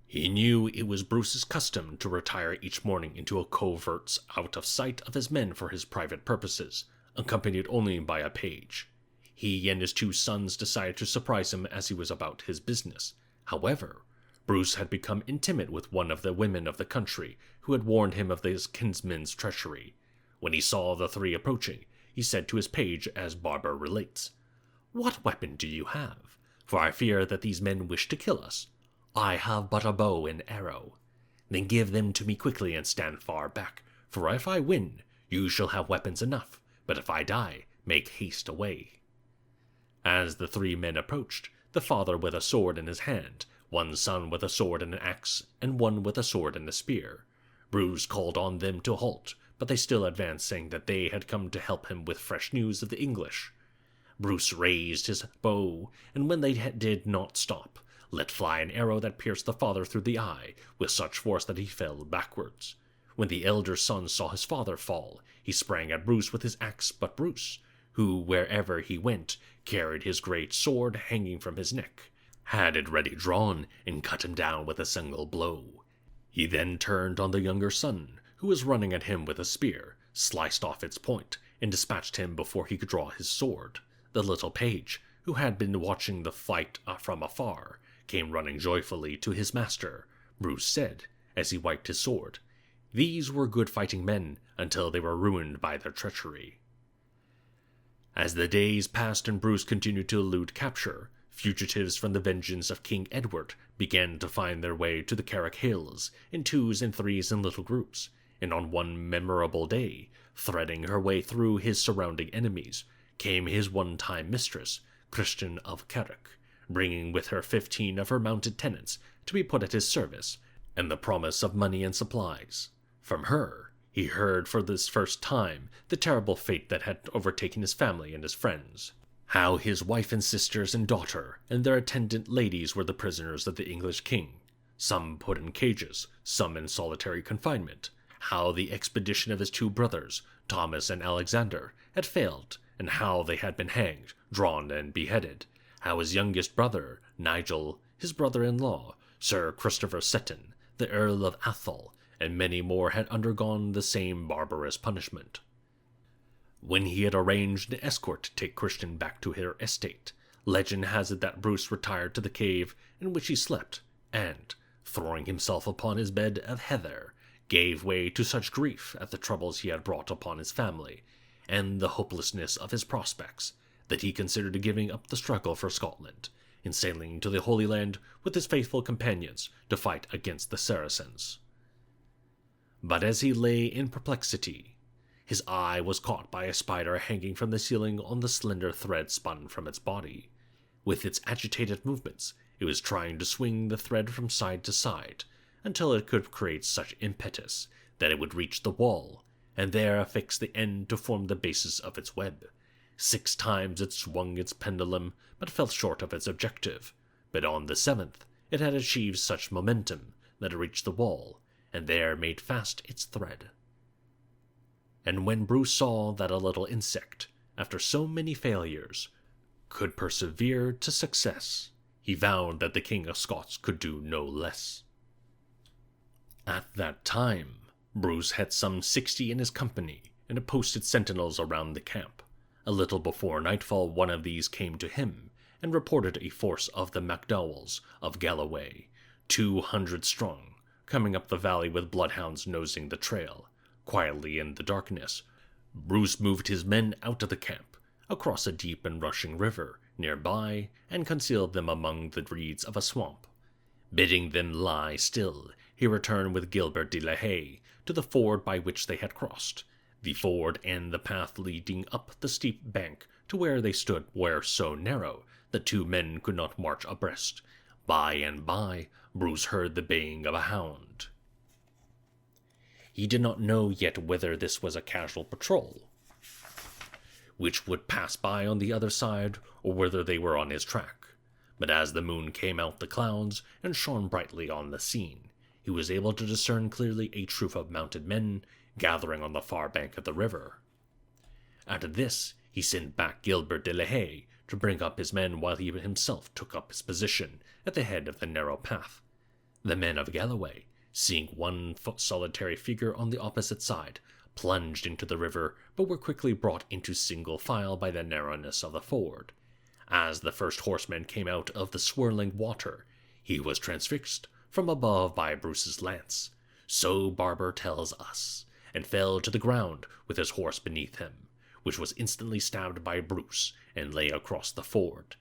He knew it was Bruce's custom to retire each morning into a covert out of sight of his men for his private purposes, accompanied only by a page. He and his 2 sons decided to surprise him as he was about his business. However, Bruce had become intimate with one of the women of the country who had warned him of his kinsman's treachery. When he saw the 3 approaching, he said to his page, as Barber relates, "What weapon do you have? For I fear that these men wish to kill us." "I have but a bow and arrow." "Then give them to me quickly and stand far back, for if I win, you shall have weapons enough, but if I die, make haste away." As the 3 men approached, the father with a sword in his hand, one son with a sword and an axe, and one with a sword and a spear, Bruce called on them to halt, but they still advanced, saying that they had come to help him with fresh news of the English. Bruce raised his bow, and when they did not stop, let fly an arrow that pierced the father through the eye with such force that he fell backwards. When the elder son saw his father fall, he sprang at Bruce with his axe, but Bruce, who wherever he went carried his great sword hanging from his neck, had it ready drawn and cut him down with a single blow. He then turned on the younger son, who was running at him with a spear, sliced off its point, and dispatched him before he could draw his sword. The little page, who had been watching the fight from afar, came running joyfully to his master. Bruce said, as he wiped his sword, "These were good fighting men until they were ruined by their treachery." As the days passed and Bruce continued to elude capture, fugitives from the vengeance of King Edward began to find their way to the Carrick Hills in twos and threes and little groups, and on one memorable day, threading her way through his surrounding enemies, came his one-time mistress, Christian of Carrick, bringing with her 15 of her mounted tenants to be put at his service, and the promise of money and supplies. From her, he heard for this first time the terrible fate that had overtaken his family and his friends. How his wife and sisters and daughter and their attendant ladies were the prisoners of the English king, some put in cages, some in solitary confinement. How the expedition of his 2 brothers, Thomas and Alexander, had failed, and how they had been hanged, drawn, and beheaded. How his youngest brother, Nigel, his brother-in-law, Sir Christopher Seton, the Earl of Athol, and many more had undergone the same barbarous punishment. When he had arranged an escort to take Christian back to her estate, legend has it that Bruce retired to the cave in which he slept, and, throwing himself upon his bed of heather, gave way to such grief at the troubles he had brought upon his family, and the hopelessness of his prospects, that he considered giving up the struggle for Scotland, and sailing to the Holy Land with his faithful companions to fight against the Saracens. But as he lay in perplexity, his eye was caught by a spider hanging from the ceiling on the slender thread spun from its body. With its agitated movements, it was trying to swing the thread from side to side, until it could create such impetus that it would reach the wall, and there affix the end to form the basis of its web. 6 times it swung its pendulum, but fell short of its objective. But on the 7th, it had achieved such momentum that it reached the wall, and there made fast its thread. And when Bruce saw that a little insect, after so many failures, could persevere to success, he vowed that the King of Scots could do no less. At that time, Bruce had some 60 in his company, and posted sentinels around the camp. A little before nightfall one of these came to him, and reported a force of the MacDowells of Galloway, 200 strong, coming up the valley with bloodhounds nosing the trail. Quietly in the darkness, Bruce moved his men out of the camp, across a deep and rushing river nearby, and concealed them among the reeds of a swamp. Bidding them lie still, he returned with Gilbert de la Haye to the ford by which they had crossed. The ford and the path leading up the steep bank to where they stood were so narrow that 2 men could not march abreast. By and by, Bruce heard the baying of a hound. He did not know yet whether this was a casual patrol, which would pass by on the other side, or whether they were on his track. But as the moon came out the clouds and shone brightly on the scene, he was able to discern clearly a troop of mounted men gathering on the far bank of the river. At this, he sent back Gilbert de la Haye to bring up his men while he himself took up his position at the head of the narrow path. The men of Galloway, seeing one solitary figure on the opposite side, plunged into the river, but were quickly brought into single file by the narrowness of the ford. As the first horseman came out of the swirling water, he was transfixed from above by Bruce's lance, so Barber tells us, and fell to the ground with his horse beneath him, which was instantly stabbed by Bruce and lay across the ford.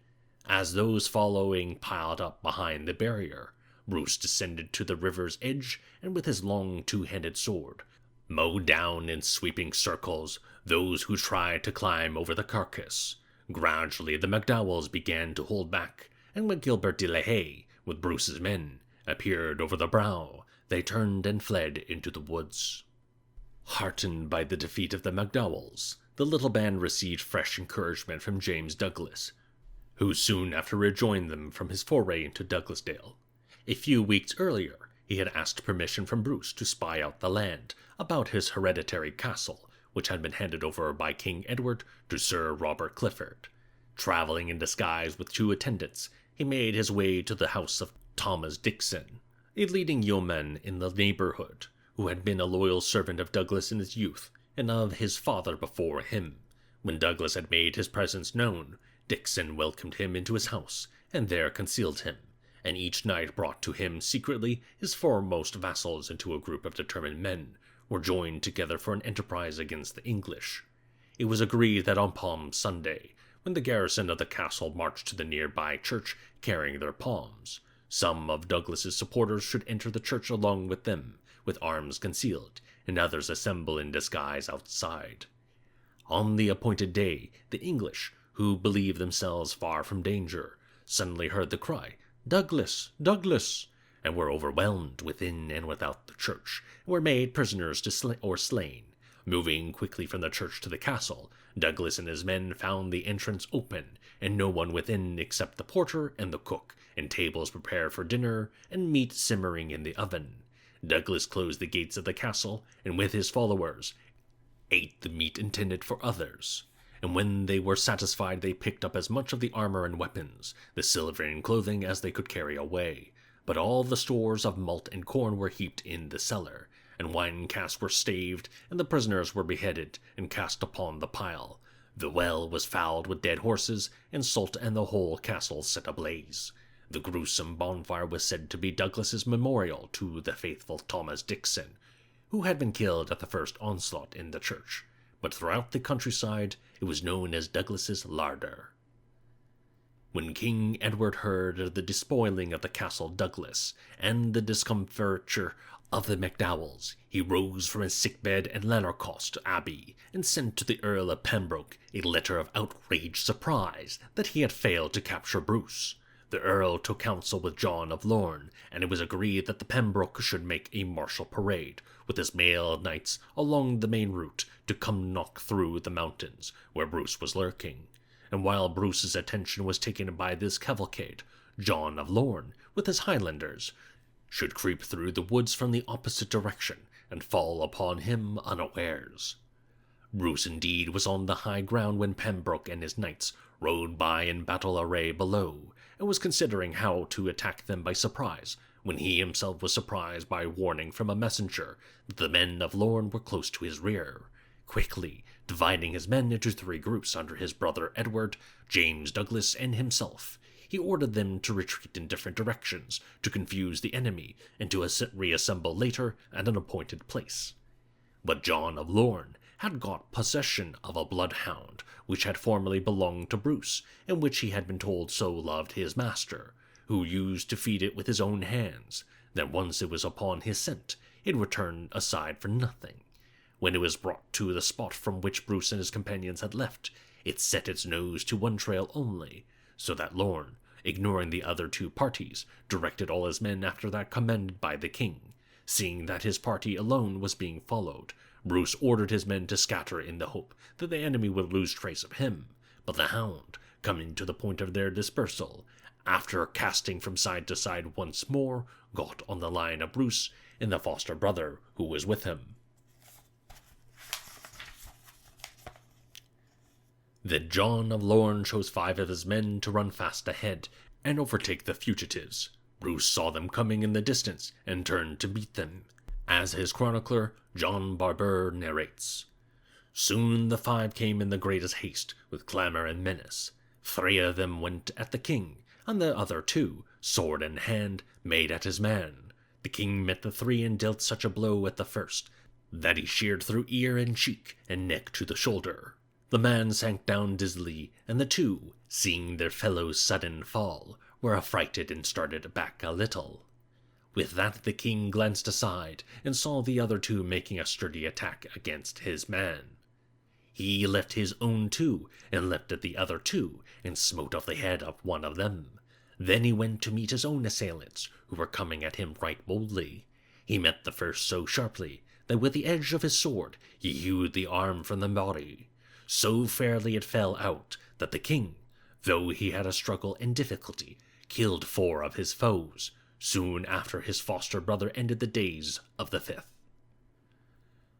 As those following piled up behind the barrier, Bruce descended to the river's edge, and with his long 2-handed sword, mowed down in sweeping circles those who tried to climb over the carcass. Gradually the MacDowells began to hold back, and when Gilbert de la Haye, with Bruce's men, appeared over the brow, they turned and fled into the woods. Heartened by the defeat of the MacDowells, the little band received fresh encouragement from James Douglas, who soon after rejoined them from his foray into Douglasdale. A few weeks earlier, he had asked permission from Bruce to spy out the land about his hereditary castle, which had been handed over by King Edward to Sir Robert Clifford. Traveling in disguise with 2 attendants, he made his way to the house of Thomas Dickson, a leading yeoman in the neighborhood, who had been a loyal servant of Douglas in his youth and of his father before him. When Douglas had made his presence known, Dickson welcomed him into his house, and there concealed him, and each night brought to him secretly his foremost vassals into a group of determined men, were joined together for an enterprise against the English. It was agreed that on Palm Sunday, when the garrison of the castle marched to the nearby church carrying their palms, some of Douglas's supporters should enter the church along with them, with arms concealed, and others assemble in disguise outside. On the appointed day, the English, who believed themselves far from danger, suddenly heard the cry, "Douglas! Douglas!" and were overwhelmed within and without the church, and were made prisoners or slain. Moving quickly from the church to the castle, Douglas and his men found the entrance open, and no one within except the porter and the cook, and tables prepared for dinner, and meat simmering in the oven. Douglas closed the gates of the castle, and with his followers ate the meat intended for others. And when they were satisfied, they picked up as much of the armor and weapons, the silver and clothing as they could carry away. But all the stores of malt and corn were heaped in the cellar, and wine casks were staved, and the prisoners were beheaded and cast upon the pile. The well was fouled with dead horses, and salt and the whole castle set ablaze. The gruesome bonfire was said to be Douglas's memorial to the faithful Thomas Dickson, who had been killed at the first onslaught in the church, but throughout the countryside it was known as Douglas's larder. When King Edward heard of the despoiling of the Castle Douglas and the discomfiture of the MacDowells, he rose from his sickbed at Lanercost Abbey and sent to the Earl of Pembroke a letter of outraged surprise that he had failed to capture Bruce. The Earl took counsel with John of Lorne, and it was agreed that the Pembroke should make a martial parade with his mailed knights along the main route to come knock through the mountains where Bruce was lurking. And while Bruce's attention was taken by this cavalcade, John of Lorne, with his Highlanders, should creep through the woods from the opposite direction and fall upon him unawares. Bruce indeed was on the high ground when Pembroke and his knights rode by in battle array below, and was considering how to attack them by surprise, when he himself was surprised by warning from a messenger that the men of Lorne were close to his rear. Quickly dividing his men into 3 groups under his brother Edward, James Douglas, and himself, he ordered them to retreat in different directions to confuse the enemy and to reassemble later at an appointed place. But John of Lorne had got possession of a bloodhound which had formerly belonged to Bruce, and which he had been told so loved his master, who used to feed it with his own hands, that once it was upon his scent, it would turn aside for nothing. When it was brought to the spot from which Bruce and his companions had left, it set its nose to one trail only, so that Lorne, ignoring the other 2 parties, directed all his men after that commanded by the king. Seeing that his party alone was being followed, Bruce ordered his men to scatter in the hope that the enemy would lose trace of him, but the hound, coming to the point of their dispersal, after casting from side to side once more, got on the line of Bruce and the foster brother who was with him. Then John of Lorne chose 5 of his men to run fast ahead and overtake the fugitives. Bruce saw them coming in the distance and turned to meet them. As his chronicler, John Barber, narrates, "Soon the 5 came in the greatest haste, with clamour and menace. 3 of them went at the king, and the other 2, sword in hand, made at his man. The king met the 3 and dealt such a blow at the first, that he sheared through ear and cheek and neck to the shoulder. The man sank down dizzily, and the 2, seeing their fellow's sudden fall, were affrighted and started back a little. With that the king glanced aside, and saw the other 2 making a sturdy attack against his man. He left his own 2, and leapt at the other 2, and smote off the head of one of them. Then he went to meet his own assailants, who were coming at him right boldly. He met the first so sharply, that with the edge of his sword he hewed the arm from the body. So fairly it fell out that the king, though he had a struggle and difficulty, killed 4 of his foes, soon after his foster brother ended the days of the 5th.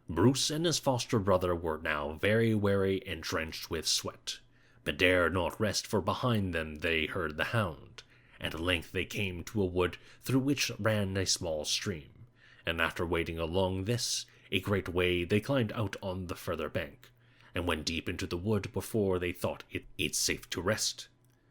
Bruce and his foster brother were now very weary and drenched with sweat, but dared not rest, for behind them they heard the hound, and at length they came to a wood through which ran a small stream, and after wading along this a great way they climbed out on the further bank, and went deep into the wood before they thought it safe to rest.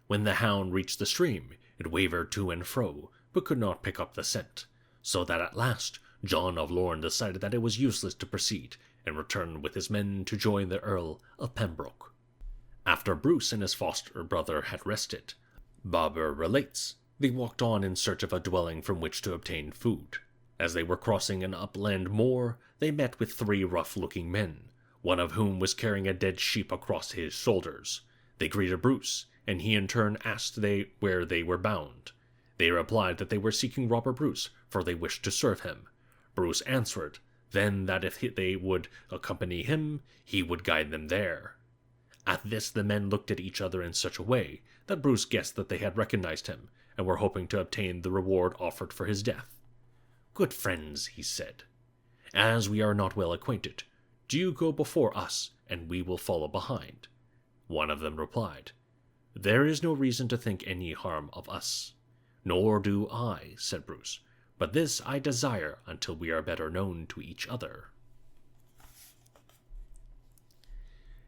When the hound reached the stream, it wavered to and fro, but could not pick up the scent, so that at last John of Lorne decided that it was useless to proceed, and returned with his men to join the Earl of Pembroke. After Bruce and his foster brother had rested, Bobber relates, they walked on in search of a dwelling from which to obtain food. As they were crossing an upland moor, they met with 3 rough-looking men, one of whom was carrying a dead sheep across his shoulders. They greeted Bruce, and he in turn asked where they were bound. They replied that they were seeking Robert Bruce, for they wished to serve him. Bruce answered then that if they would accompany him, he would guide them there. At this the men looked at each other in such a way that Bruce guessed that they had recognized him, and were hoping to obtain the reward offered for his death. "Good friends," he said, "as we are not well acquainted, do you go before us, and we will follow behind." One of them replied, "There is no reason to think any harm of us." "Nor do I," said Bruce, "but this I desire until we are better known to each other."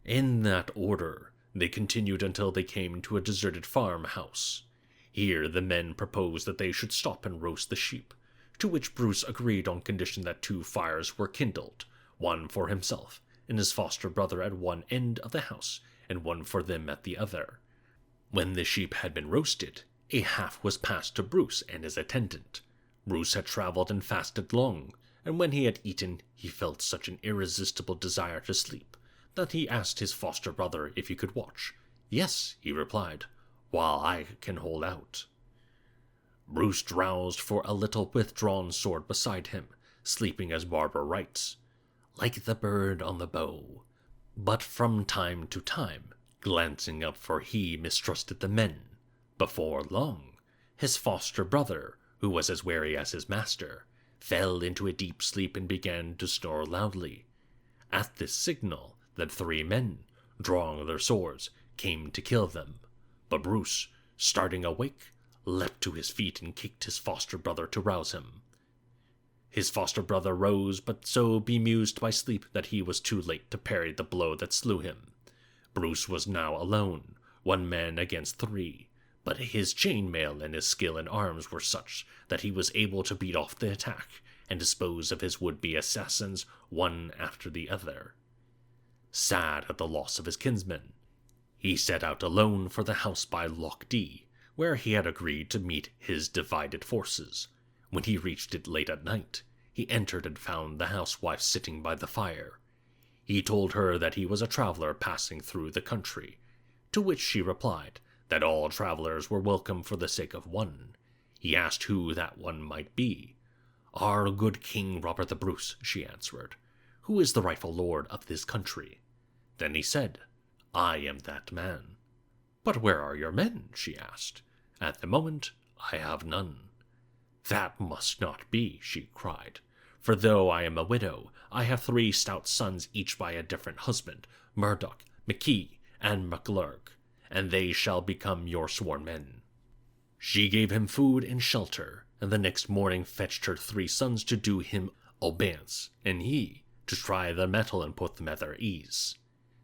In that order, they continued until they came to a deserted farmhouse. Here the men proposed that they should stop and roast the sheep, to which Bruce agreed on condition that 2 fires were kindled, one for himself and his foster brother at one end of the house, and one for them at the other. When the sheep had been roasted, a half was passed to Bruce and his attendant. Bruce had traveled and fasted long, and when he had eaten, he felt such an irresistible desire to sleep that he asked his foster brother if he could watch. "Yes," he replied, "while I can hold out." Bruce drowsed for a little with drawn sword beside him, sleeping as Barbara writes, "like the bird on the bough," but from time to time glancing up, for he mistrusted the men. Before long, his foster brother, who was as wary as his master, fell into a deep sleep and began to snore loudly. At this signal, the 3 men, drawing their swords, came to kill them, but Bruce, starting awake, leapt to his feet and kicked his foster brother to rouse him. His foster brother rose, but so bemused by sleep that he was too late to parry the blow that slew him. Bruce was now alone, 1 man against 3, but his chainmail and his skill in arms were such that he was able to beat off the attack and dispose of his would-be assassins one after the other. Sad at the loss of his kinsmen, he set out alone for the house by Loch Dee, where he had agreed to meet his divided forces. When he reached it late at night, he entered and found the housewife sitting by the fire. He told her that he was a traveler passing through the country, to which she replied that all travelers were welcome for the sake of one. He asked who that one might be. "Our good King Robert the Bruce," she answered, "who is the rightful lord of this country." Then he said, "I am that man." "But where are your men?" she asked. "At the moment, I have none." "That must not be," she cried, "for though I am a widow, I have 3 stout sons, each by a different husband, Murdoch, McKee, and McLurg, and they shall become your sworn men." She gave him food and shelter, and the next morning fetched her 3 sons to do him obeisance, and he, to try their mettle and put them at their ease,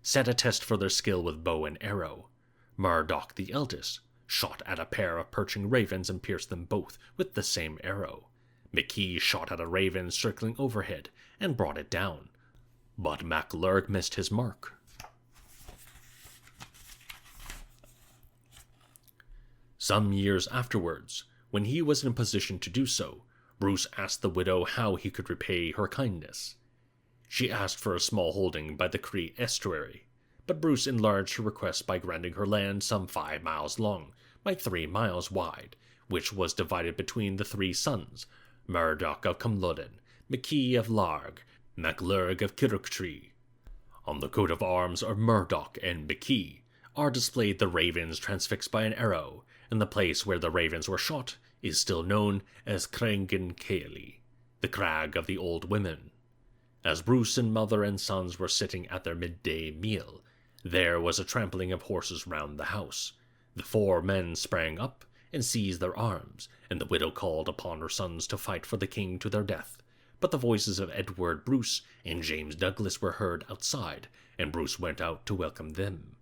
set a test for their skill with bow and arrow. Murdoch, the eldest, shot at a pair of perching ravens and pierced them both with the same arrow. McKee shot at a raven circling overhead and brought it down, but MacLurg missed his mark. Some years afterwards, when he was in a position to do so, Bruce asked the widow how he could repay her kindness. She asked for a small holding by the Cree estuary, but Bruce enlarged her request by granting her land some 5 miles long by 3 miles wide, which was divided between the 3 sons, Murdoch of Cumloden, McKee of Larg, MacLurg of Kirktree. On the coat of arms of Murdoch and Becky are displayed the ravens transfixed by an arrow, and the place where the ravens were shot is still known as Crangan Caeli, the Crag of the Old Women. As Bruce and mother and sons were sitting at their midday meal, there was a trampling of horses round the house. The 4 men sprang up and seized their arms, and the widow called upon her sons to fight for the king to their death. But the voices of Edward Bruce and James Douglas were heard outside, and Bruce went out to welcome them.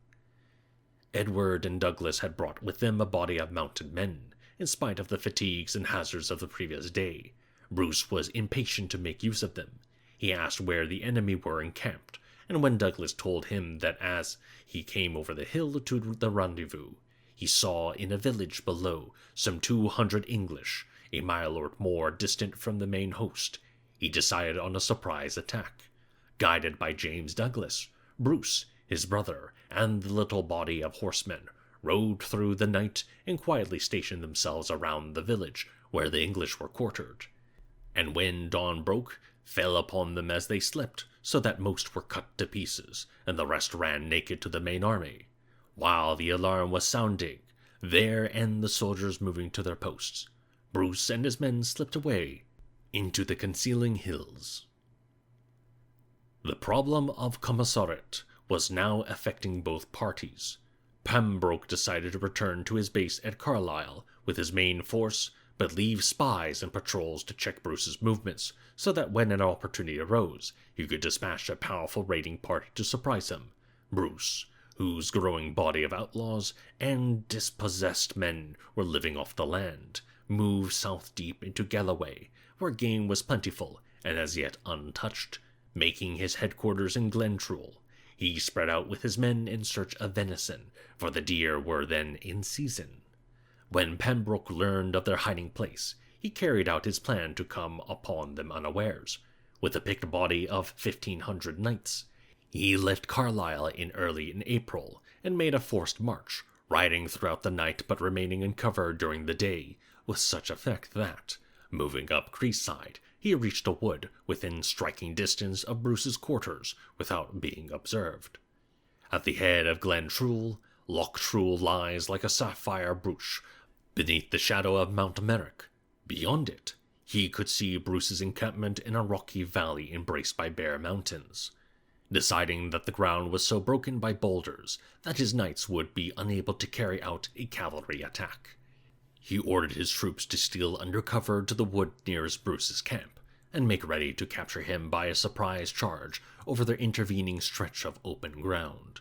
Edward and Douglas had brought with them a body of mounted men, in spite of the fatigues and hazards of the previous day. Bruce was impatient to make use of them. He asked where the enemy were encamped, and when Douglas told him that as he came over the hill to the rendezvous, he saw in a village below some 200 English, a mile or more distant from the main host, he decided on a surprise attack. Guided by James Douglas, Bruce, his brother, and the little body of horsemen rode through the night and quietly stationed themselves around the village where the English were quartered, and when dawn broke, fell upon them as they slept, so that most were cut to pieces, and the rest ran naked to the main army. While the alarm was sounding, there and the soldiers moving to their posts, Bruce and his men slipped away into the concealing hills. The problem of commissariat was now affecting both parties. Pembroke decided to return to his base at Carlisle with his main force, but leave spies and patrols to check Bruce's movements, so that when an opportunity arose, he could dispatch a powerful raiding party to surprise him. Bruce, whose growing body of outlaws and dispossessed men were living off the land, moved south deep into Galloway, where game was plentiful and as yet untouched. Making his headquarters in Glentrool, he spread out with his men in search of venison, for the deer were then in season. When Pembroke learned of their hiding place, he carried out his plan to come upon them unawares. With a picked body of 1,500 knights, he left Carlisle early in April and made a forced march, riding throughout the night but remaining in cover during the day, with such effect that, moving up Creeside, he reached a wood within striking distance of Bruce's quarters without being observed. At the head of Glen Trool, Loch Trool lies like a sapphire brooch beneath the shadow of Mount Merrick. Beyond it, he could see Bruce's encampment in a rocky valley embraced by bare mountains. Deciding that the ground was so broken by boulders that his knights would be unable to carry out a cavalry attack, he ordered his troops to steal under cover to the wood nearest Bruce's camp, and make ready to capture him by a surprise charge over the intervening stretch of open ground.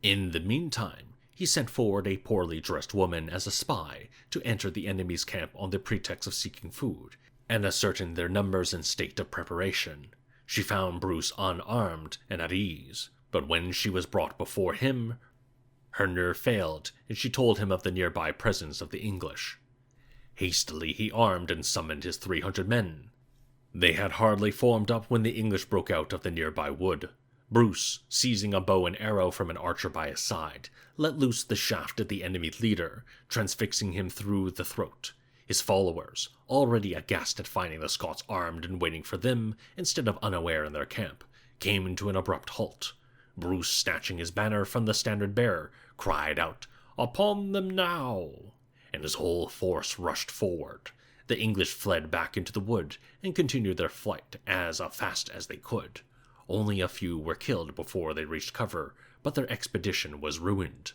In the meantime, he sent forward a poorly dressed woman as a spy to enter the enemy's camp on the pretext of seeking food, and ascertain their numbers and state of preparation. She found Bruce unarmed and at ease, but when she was brought before him, her nerve failed, and she told him of the nearby presence of the English. Hastily he armed and summoned his 300 men. They had hardly formed up when the English broke out of the nearby wood. Bruce, seizing a bow and arrow from an archer by his side, let loose the shaft at the enemy leader, transfixing him through the throat. His followers, already aghast at finding the Scots armed and waiting for them instead of unaware in their camp, came to an abrupt halt. Bruce, snatching his banner from the standard-bearer, cried out, "Upon them now!" and his whole force rushed forward. The English fled back into the wood and continued their flight as fast as they could. Only a few were killed before they reached cover, but their expedition was ruined.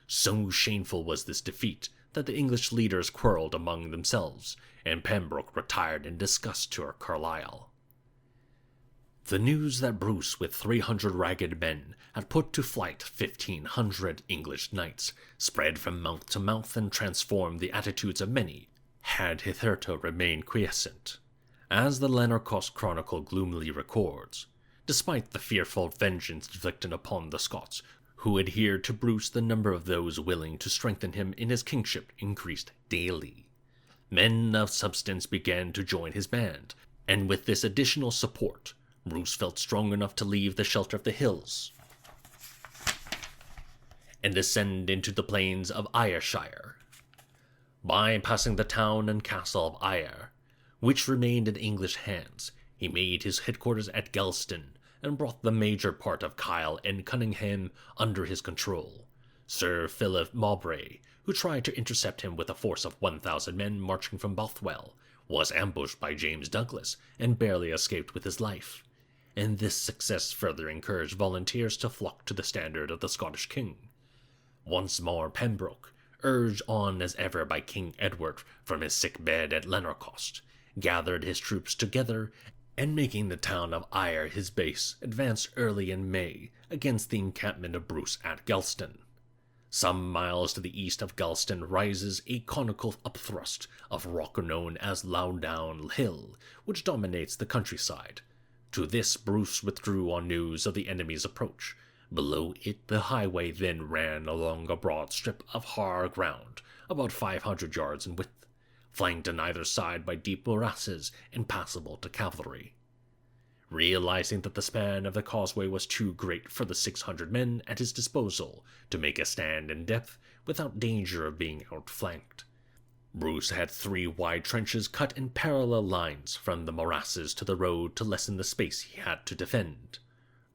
So shameful was this defeat that the English leaders quarreled among themselves, and Pembroke retired in disgust to Carlisle. The news that Bruce with 300 ragged men had put to flight 1,500 English knights spread from mouth to mouth and transformed the attitudes of many, had hitherto remained quiescent. As the Lanercost Chronicle gloomily records, despite the fearful vengeance inflicted upon the Scots who adhered to Bruce, the number of those willing to strengthen him in his kingship increased daily. Men of substance began to join his band, and with this additional support, Bruce felt strong enough to leave the shelter of the hills and descend into the plains of Ayrshire. Bypassing the town and castle of Ayr, which remained in English hands, he made his headquarters at Gelston, and brought the major part of Kyle and Cunningham under his control. Sir Philip Mowbray, who tried to intercept him with a force of 1,000 men marching from Bothwell, was ambushed by James Douglas and barely escaped with his life. And this success further encouraged volunteers to flock to the standard of the Scottish king. Once more Pembroke, urged on as ever by King Edward from his sick bed at Lennorcost, gathered his troops together, and making the town of Ayr his base, advanced early in May against the encampment of Bruce at Gelston. Some miles to the east of Gelston rises a conical upthrust of rock known as Loudoun Hill, which dominates the countryside. To this Bruce withdrew on news of the enemy's approach. Below it the highway then ran along a broad strip of hard ground, about 500 yards in width, flanked on either side by deep morasses impassable to cavalry. Realizing that the span of the causeway was too great for the 600 men at his disposal to make a stand in depth without danger of being outflanked, Bruce had 3 wide trenches cut in parallel lines from the morasses to the road to lessen the space he had to defend.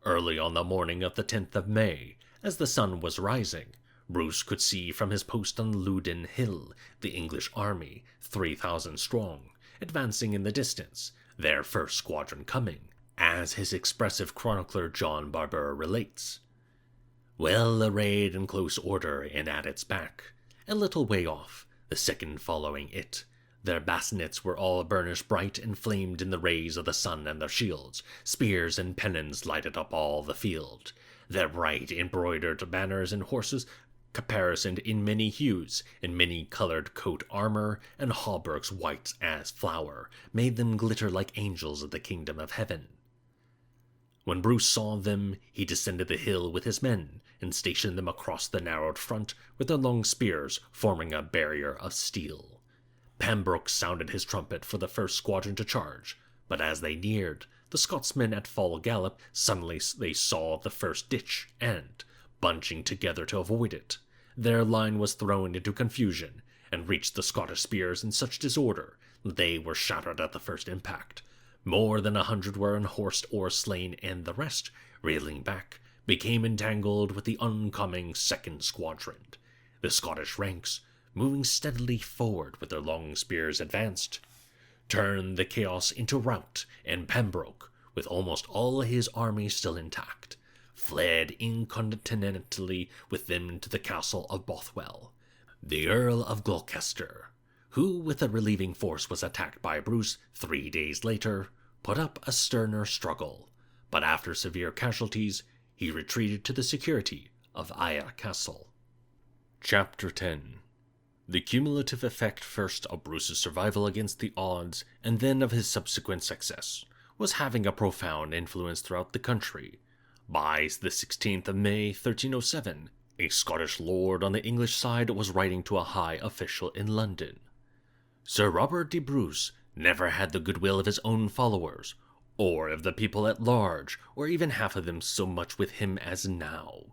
Early on the morning of the 10th of May, as the sun was rising, Bruce could see from his post on Loudon Hill the English army, 3,000 strong, advancing in the distance, their first squadron coming, as his expressive chronicler John Barber relates. Well arrayed in close order and at its back, a little way off, the second following it. Their bassinets were all burnished bright and flamed in the rays of the sun, and their shields, spears, and pennons lighted up all the field. Their bright embroidered banners and horses, caparisoned in many hues, and many-colored coat armor, and hauberks white as flour, made them glitter like angels of the kingdom of heaven. When Bruce saw them, he descended the hill with his men, and stationed them across the narrowed front, with their long spears forming a barrier of steel. Pembroke sounded his trumpet for the first squadron to charge, but as they neared, the Scotsmen at full gallop suddenly they saw the first ditch, and, bunching together to avoid it, their line was thrown into confusion, and reached the Scottish spears in such disorder that they were shattered at the first impact. More than 100 were unhorsed or slain, and the rest, reeling back, became entangled with the oncoming second squadron. The Scottish ranks, moving steadily forward with their long spears advanced, turned the chaos into rout, and Pembroke, with almost all his army still intact, fled incontinently with them to the castle of Bothwell. The Earl of Gloucester, who with a relieving force was attacked by Bruce 3 days later, put up a sterner struggle, but after severe casualties, he retreated to the security of Ayr Castle. Chapter 10. The cumulative effect first of Bruce's survival against the odds, and then of his subsequent success, was having a profound influence throughout the country. By the 16th of May, 1307, a Scottish lord on the English side was writing to a high official in London. Sir Robert de Bruce never had the goodwill of his own followers, or of the people at large, or even half of them so much with him as now,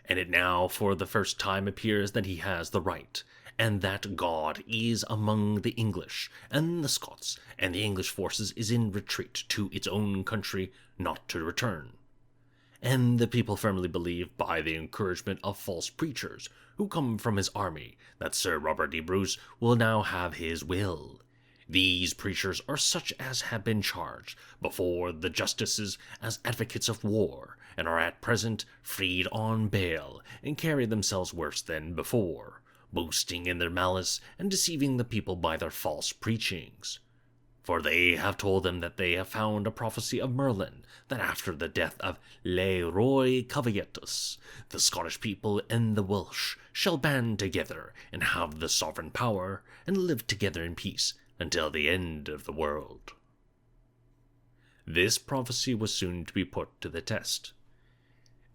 and it now for the first time appears that he has the right, and that God is among the English and the Scots, and the English forces is in retreat to its own country, not to return. And the people firmly believe, by the encouragement of false preachers who come from his army, that Sir Robert de Bruce will now have his will. These preachers are such as have been charged before the justices as advocates of war, and are at present freed on bail, and carry themselves worse than before, boasting in their malice and deceiving the people by their false preachings. For they have told them that they have found a prophecy of Merlin, that after the death of Le Roy Caveatus, the Scottish people and the Welsh shall band together and have the sovereign power, and live together in peace until the end of the world. This prophecy was soon to be put to the test.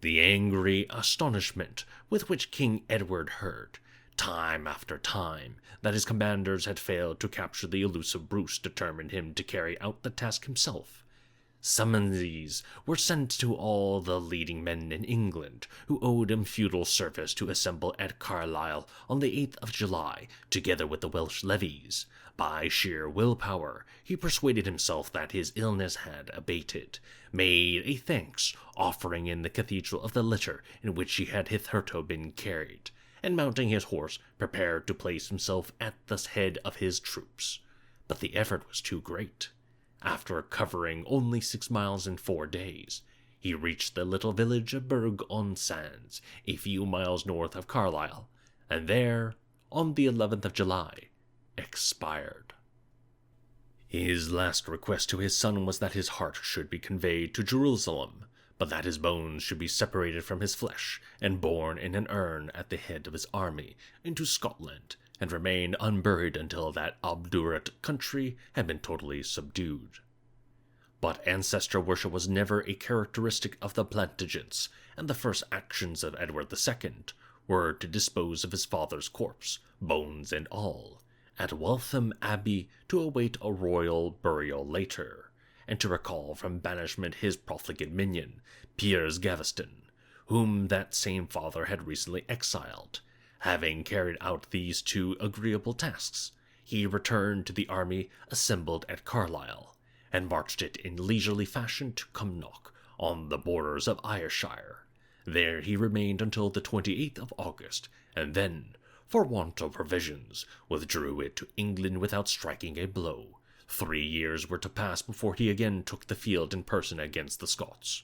The angry astonishment with which King Edward heard, time after time, that his commanders had failed to capture the elusive Bruce determined him to carry out the task himself. Summonses were sent to all the leading men in England who owed him feudal service to assemble at Carlisle on the 8th of July, together with the Welsh levies. By sheer willpower, he persuaded himself that his illness had abated, made a thanks offering in the cathedral of the litter in which he had hitherto been carried, and mounting his horse, prepared to place himself at the head of his troops. But the effort was too great. After covering only 6 miles in 4 days, he reached the little village of Burgh-on-Sands, a few miles north of Carlisle, and there, on the 11th of July, expired. His last request to his son was that his heart should be conveyed to Jerusalem, but that his bones should be separated from his flesh and borne in an urn at the head of his army into Scotland, and remain unburied until that obdurate country had been totally subdued. But ancestor worship was never a characteristic of the Plantagenets, and the first actions of Edward II were to dispose of his father's corpse, bones and all, at Waltham Abbey to await a royal burial later, and to recall from banishment his profligate minion, Piers Gaveston, whom that same father had recently exiled. Having carried out these 2 agreeable tasks, he returned to the army assembled at Carlisle, and marched it in leisurely fashion to Cumnock, on the borders of Ayrshire. There he remained until the 28th of August, and then, for want of provisions, withdrew it to England without striking a blow. 3 years were to pass before he again took the field in person against the Scots.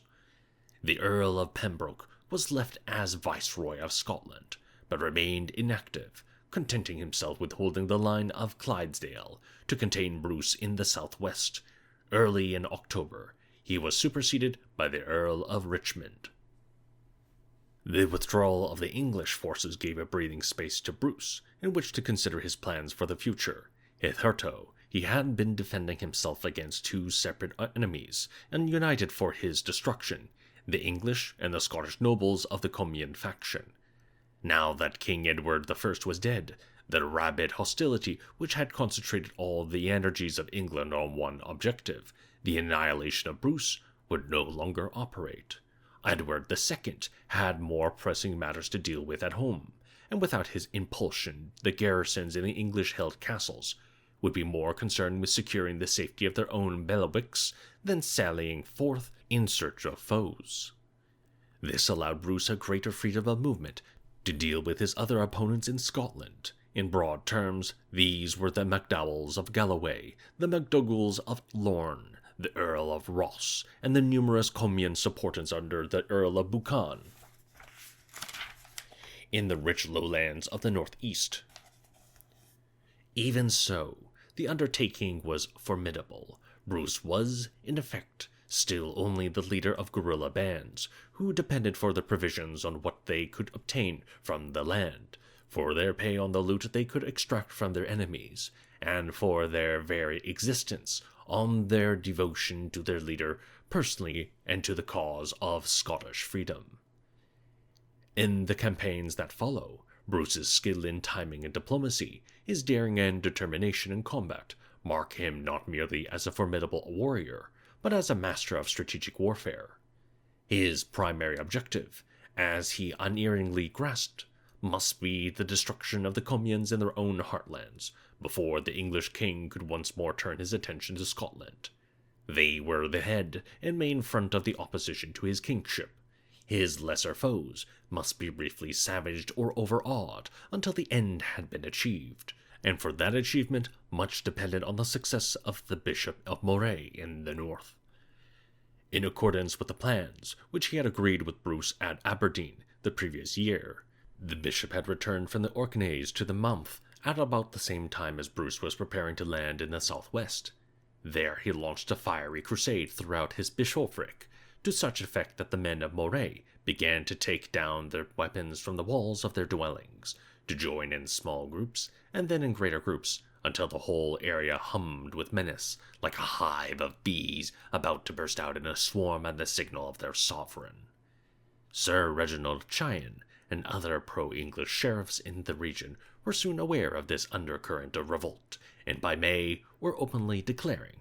The Earl of Pembroke was left as Viceroy of Scotland, but remained inactive, contenting himself with holding the line of Clydesdale to contain Bruce in the southwest. Early in October, he was superseded by the Earl of Richmond. The withdrawal of the English forces gave a breathing space to Bruce, in which to consider his plans for the future. Hitherto, he had been defending himself against 2 separate enemies, and united for his destruction, the English and the Scottish nobles of the Comyn faction. Now that King Edward I was dead, the rabid hostility which had concentrated all the energies of England on one objective, the annihilation of Bruce, would no longer operate. Edward II had more pressing matters to deal with at home, and without his impulsion the garrisons in the English-held castles would be more concerned with securing the safety of their own bailiwicks than sallying forth in search of foes. This allowed Bruce a greater freedom of movement to deal with his other opponents in Scotland. In broad terms, these were the MacDowells of Galloway, the MacDougals of Lorne, the Earl of Ross, and the numerous Comyn supporters under the Earl of Buchan in the rich lowlands of the northeast. Even so, the undertaking was formidable. Bruce was, in effect, still only the leader of guerrilla bands, who depended for the provisions on what they could obtain from the land, for their pay on the loot they could extract from their enemies, and for their very existence on their devotion to their leader personally and to the cause of Scottish freedom. In the campaigns that follow, Bruce's skill in timing and diplomacy, his daring and determination in combat, mark him not merely as a formidable warrior, but as a master of strategic warfare. His primary objective, as he unerringly grasped, must be the destruction of the Comyns in their own heartlands, before the English king could once more turn his attention to Scotland. They were the head and main front of the opposition to his kingship. His lesser foes must be briefly savaged or overawed until the end had been achieved, and for that achievement much depended on the success of the Bishop of Moray in the north. In accordance with the plans which he had agreed with Bruce at Aberdeen the previous year, the bishop had returned from the Orkneys to the Month at about the same time as Bruce was preparing to land in the southwest. There he launched a fiery crusade throughout his bishopric, to such effect that the men of Moray began to take down their weapons from the walls of their dwellings, to join in small groups, and then in greater groups, until the whole area hummed with menace, like a hive of bees about to burst out in a swarm at the signal of their sovereign. Sir Reginald Cheyne and other pro-English sheriffs in the region were soon aware of this undercurrent of revolt, and by May were openly declaring,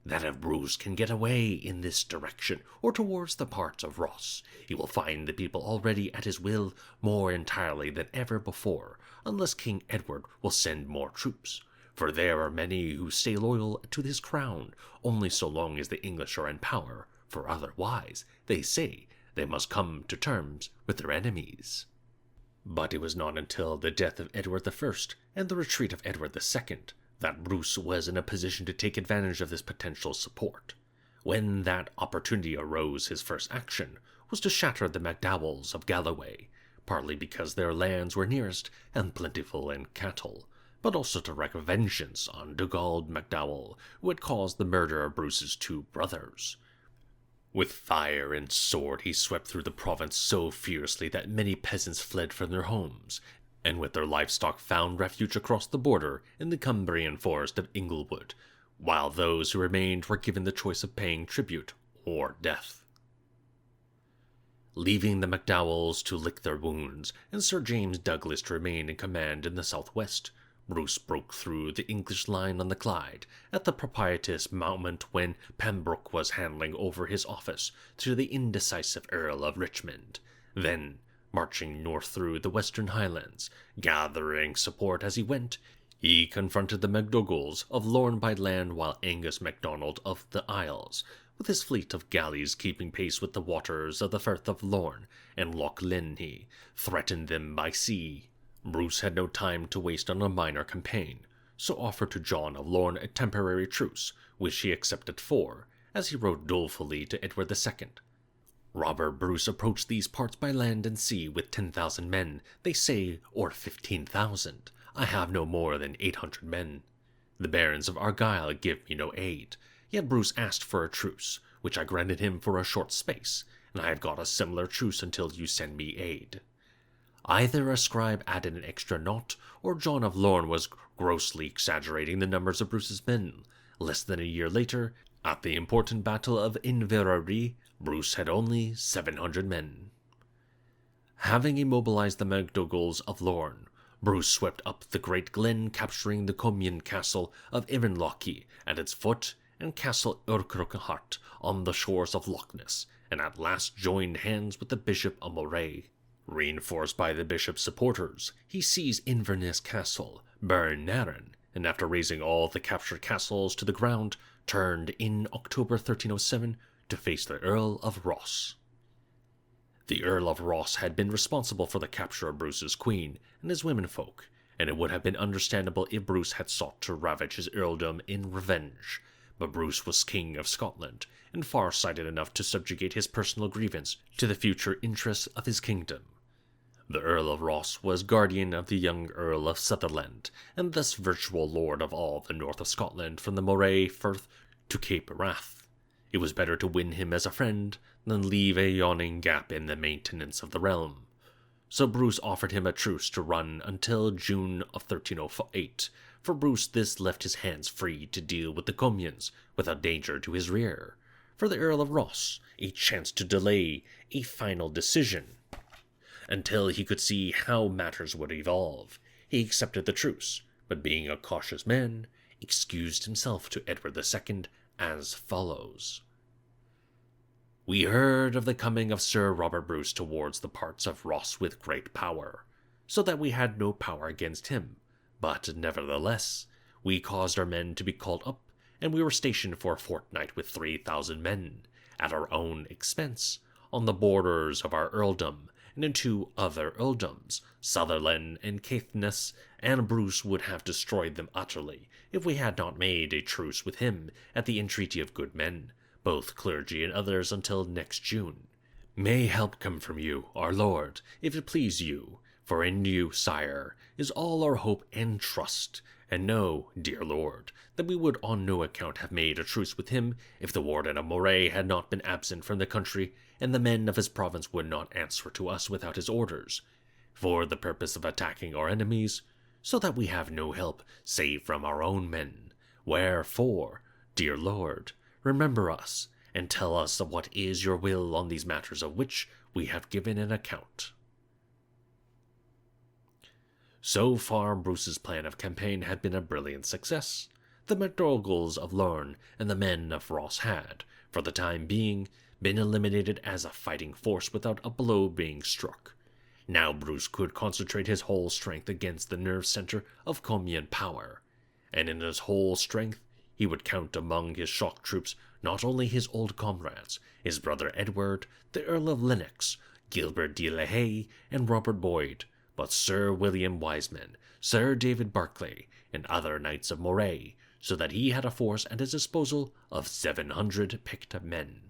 that if Bruce can get away in this direction or towards the parts of Ross, he will find the people already at his will more entirely than ever before, unless King Edward will send more troops. For there are many who stay loyal to his crown only so long as the English are in power, for otherwise, they say, they must come to terms with their enemies. But it was not until the death of Edward I and the retreat of Edward II that Bruce was in a position to take advantage of this potential support. When that opportunity arose, his first action was to shatter the MacDowells of Galloway, partly because their lands were nearest and plentiful in cattle, but also to wreak vengeance on Dugald MacDowell, who had caused the murder of Bruce's two brothers. With fire and sword he swept through the province so fiercely that many peasants fled from their homes, and with their livestock found refuge across the border in the Cumbrian forest of Inglewood, while those who remained were given the choice of paying tribute or death. Leaving the MacDowells to lick their wounds, and Sir James Douglas to remain in command in the southwest, Bruce broke through the English line on the Clyde at the propitious moment when Pembroke was handing over his office to the indecisive Earl of Richmond. Then, marching north through the western Highlands, gathering support as he went, he confronted the MacDougals of Lorne by land, while Angus MacDonald of the Isles, with his fleet of galleys keeping pace with the waters of the Firth of Lorne and Loch Linnhe, threatened them by sea. Bruce had no time to waste on a minor campaign, so offered to John of Lorne a temporary truce, which he accepted as he wrote dolefully to Edward II. Robert Bruce approached these parts by land and sea with 10,000 men, they say, or 15,000. I have no more than 800 men. The barons of Argyle give me no aid, yet Bruce asked for a truce, which I granted him for a short space, and I have got a similar truce until you send me aid. Either a scribe added an extra knot, or John of Lorne was grossly exaggerating the numbers of Bruce's men. Less than a year later, at the important battle of Inverary, Bruce had only 700 men. Having immobilized the MacDougals of Lorne, Bruce swept up the Great Glen, capturing the Comyn castle of Ivanlochie at its foot and Castle Urquhart on the shores of Loch Ness, and at last joined hands with the Bishop of Moray. Reinforced by the bishop's supporters, he seized Inverness Castle, Bernarren, and after razing all the captured castles to the ground, turned in October 1307 to face the Earl of Ross. The Earl of Ross had been responsible for the capture of Bruce's queen and his womenfolk, and it would have been understandable if Bruce had sought to ravage his earldom in revenge. But Bruce was King of Scotland, and far-sighted enough to subjugate his personal grievance to the future interests of his kingdom. The Earl of Ross was guardian of the young Earl of Sutherland, and thus virtual lord of all the north of Scotland from the Moray Firth to Cape Wrath. It was better to win him as a friend than leave a yawning gap in the maintenance of the realm. So Bruce offered him a truce to run until June of 1308. For Bruce this left his hands free to deal with the Comyns without danger to his rear. For the Earl of Ross, a chance to delay a final decision until he could see how matters would evolve. He accepted the truce, but being a cautious man, excused himself to Edward II as follows. We heard of the coming of Sir Robert Bruce towards the parts of Ross with great power, so that we had no power against him, but nevertheless, we caused our men to be called up, and we were stationed for a fortnight with 3,000 men, at our own expense, on the borders of our earldom, and in 2 other earldoms, Sutherland and Caithness, and Bruce would have destroyed them utterly if we had not made a truce with him at the entreaty of good men, both clergy and others, until next June. May help come from you, our Lord, if it please you, for in you, sire, is all our hope and trust, and know, dear Lord, that we would on no account have made a truce with him if the Warden of Moray had not been absent from the country, and the men of his province would not answer to us without his orders, for the purpose of attacking our enemies, so that we have no help save from our own men. Wherefore, dear Lord, remember us, and tell us what is your will on these matters of which we have given an account. So far, Bruce's plan of campaign had been a brilliant success. the MacDougals of Lorne and the men of Ross had, for the time being, been eliminated as a fighting force without a blow being struck. Now Bruce could concentrate his whole strength against the nerve center of Comyn power, and in his whole strength he would count among his shock troops not only his old comrades, his brother Edward, the Earl of Lennox, Gilbert de la Haye, and Robert Boyd, but Sir William Wiseman, Sir David Berkeley, and other knights of Moray, so that he had a force at his disposal of 700 picked men.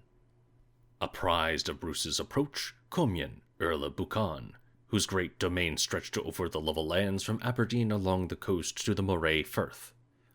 Apprised of Bruce's approach, Comyn, Earl of Buchan, whose great domain stretched over the level lands from Aberdeen along the coast to the Moray Firth,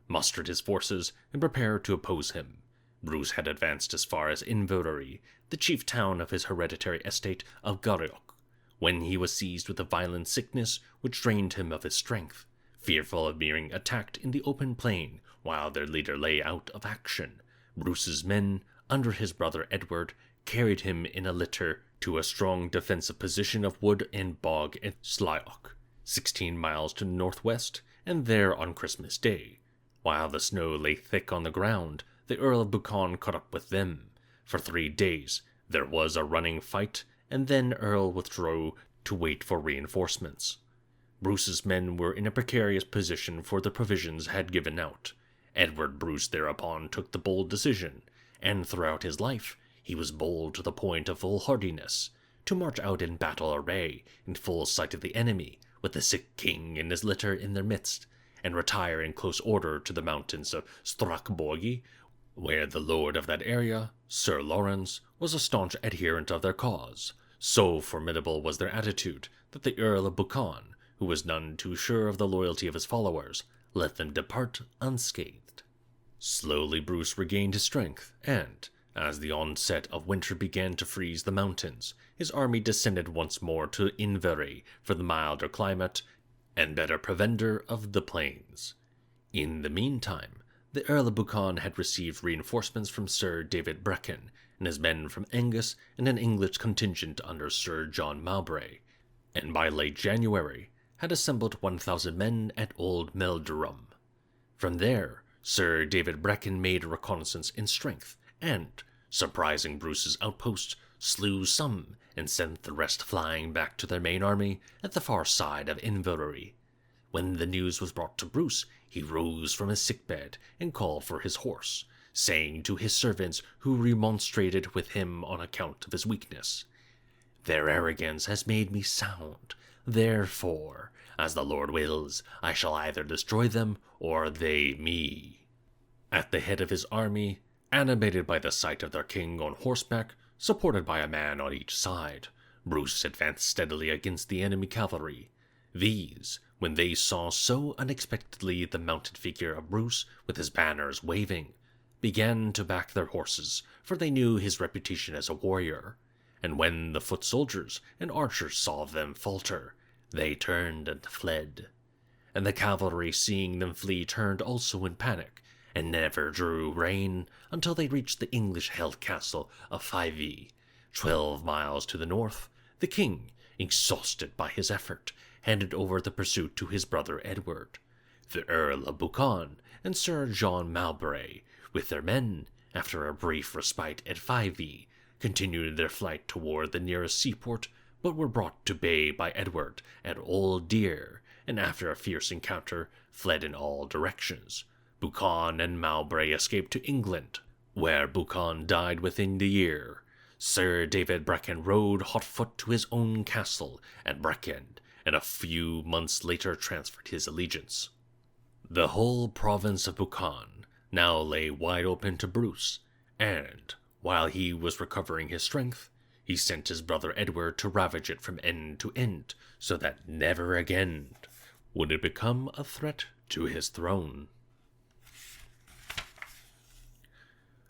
mustered his forces and prepared to oppose him. Bruce had advanced as far as Inverary, the chief town of his hereditary estate of Garioch, when he was seized with a violent sickness which drained him of his strength. Fearful of being attacked in the open plain while their leader lay out of action, Bruce's men, under his brother Edward, carried him in a litter to a strong defensive position of wood and bog at Slyoch, 16 miles to the northwest, and there on Christmas Day, while the snow lay thick on the ground, the Earl of Buchan caught up with them. For 3 days there was a running fight, and then Earl withdrew to wait for reinforcements. Bruce's men were in a precarious position, for the provisions had given out. Edward Bruce thereupon took the bold decision, and throughout his life he was bold to the point of foolhardiness, to march out in battle array in full sight of the enemy, with the sick king and his litter in their midst, and retire in close order to the mountains of Strathbogie, where the lord of that area, Sir Lawrence, was a staunch adherent of their cause. So formidable was their attitude that the Earl of Buchan, who was none too sure of the loyalty of his followers, let them depart unscathed. Slowly Bruce regained his strength, and, as the onset of winter began to freeze the mountains, his army descended once more to Inverary for the milder climate and better provender of the plains. In the meantime, the Earl of Buchan had received reinforcements from Sir David Brecon and his men from Angus and an English contingent under Sir John Mowbray, and by late January had assembled 1,000 men at Old Meldrum. From there, Sir David Brecon made a reconnaissance in strength, and, surprising Bruce's outposts, slew some and sent the rest flying back to their main army at the far side of Inverary. When the news was brought to Bruce, he rose from his sickbed and called for his horse, saying to his servants who remonstrated with him on account of his weakness, "Their arrogance has made me sound. Therefore, as the Lord wills, I shall either destroy them or they me." At the head of his army, animated by the sight of their king on horseback, supported by a man on each side, Bruce advanced steadily against the enemy cavalry. These, when they saw so unexpectedly the mounted figure of Bruce with his banners waving, began to back their horses, for they knew his reputation as a warrior. And when the foot soldiers and archers saw them falter, they turned and fled. And the cavalry, seeing them flee, turned also in panic, and never drew rein until they reached the English-held castle of Fyvie. 12 miles to the north, the king, exhausted by his effort, handed over the pursuit to his brother Edward. The Earl of Buchan and Sir John Mowbray, with their men, after a brief respite at Fyvie, continued their flight toward the nearest seaport, but were brought to bay by Edward at Old Deer, and after a fierce encounter, fled in all directions. Buchan and Mowbray escaped to England, where Buchan died within the year. Sir David Brecon rode hot-foot to his own castle at Brecon, and a few months later transferred his allegiance. The whole province of Buchan now lay wide open to Bruce, and, while he was recovering his strength, he sent his brother Edward to ravage it from end to end, so that never again would it become a threat to his throne.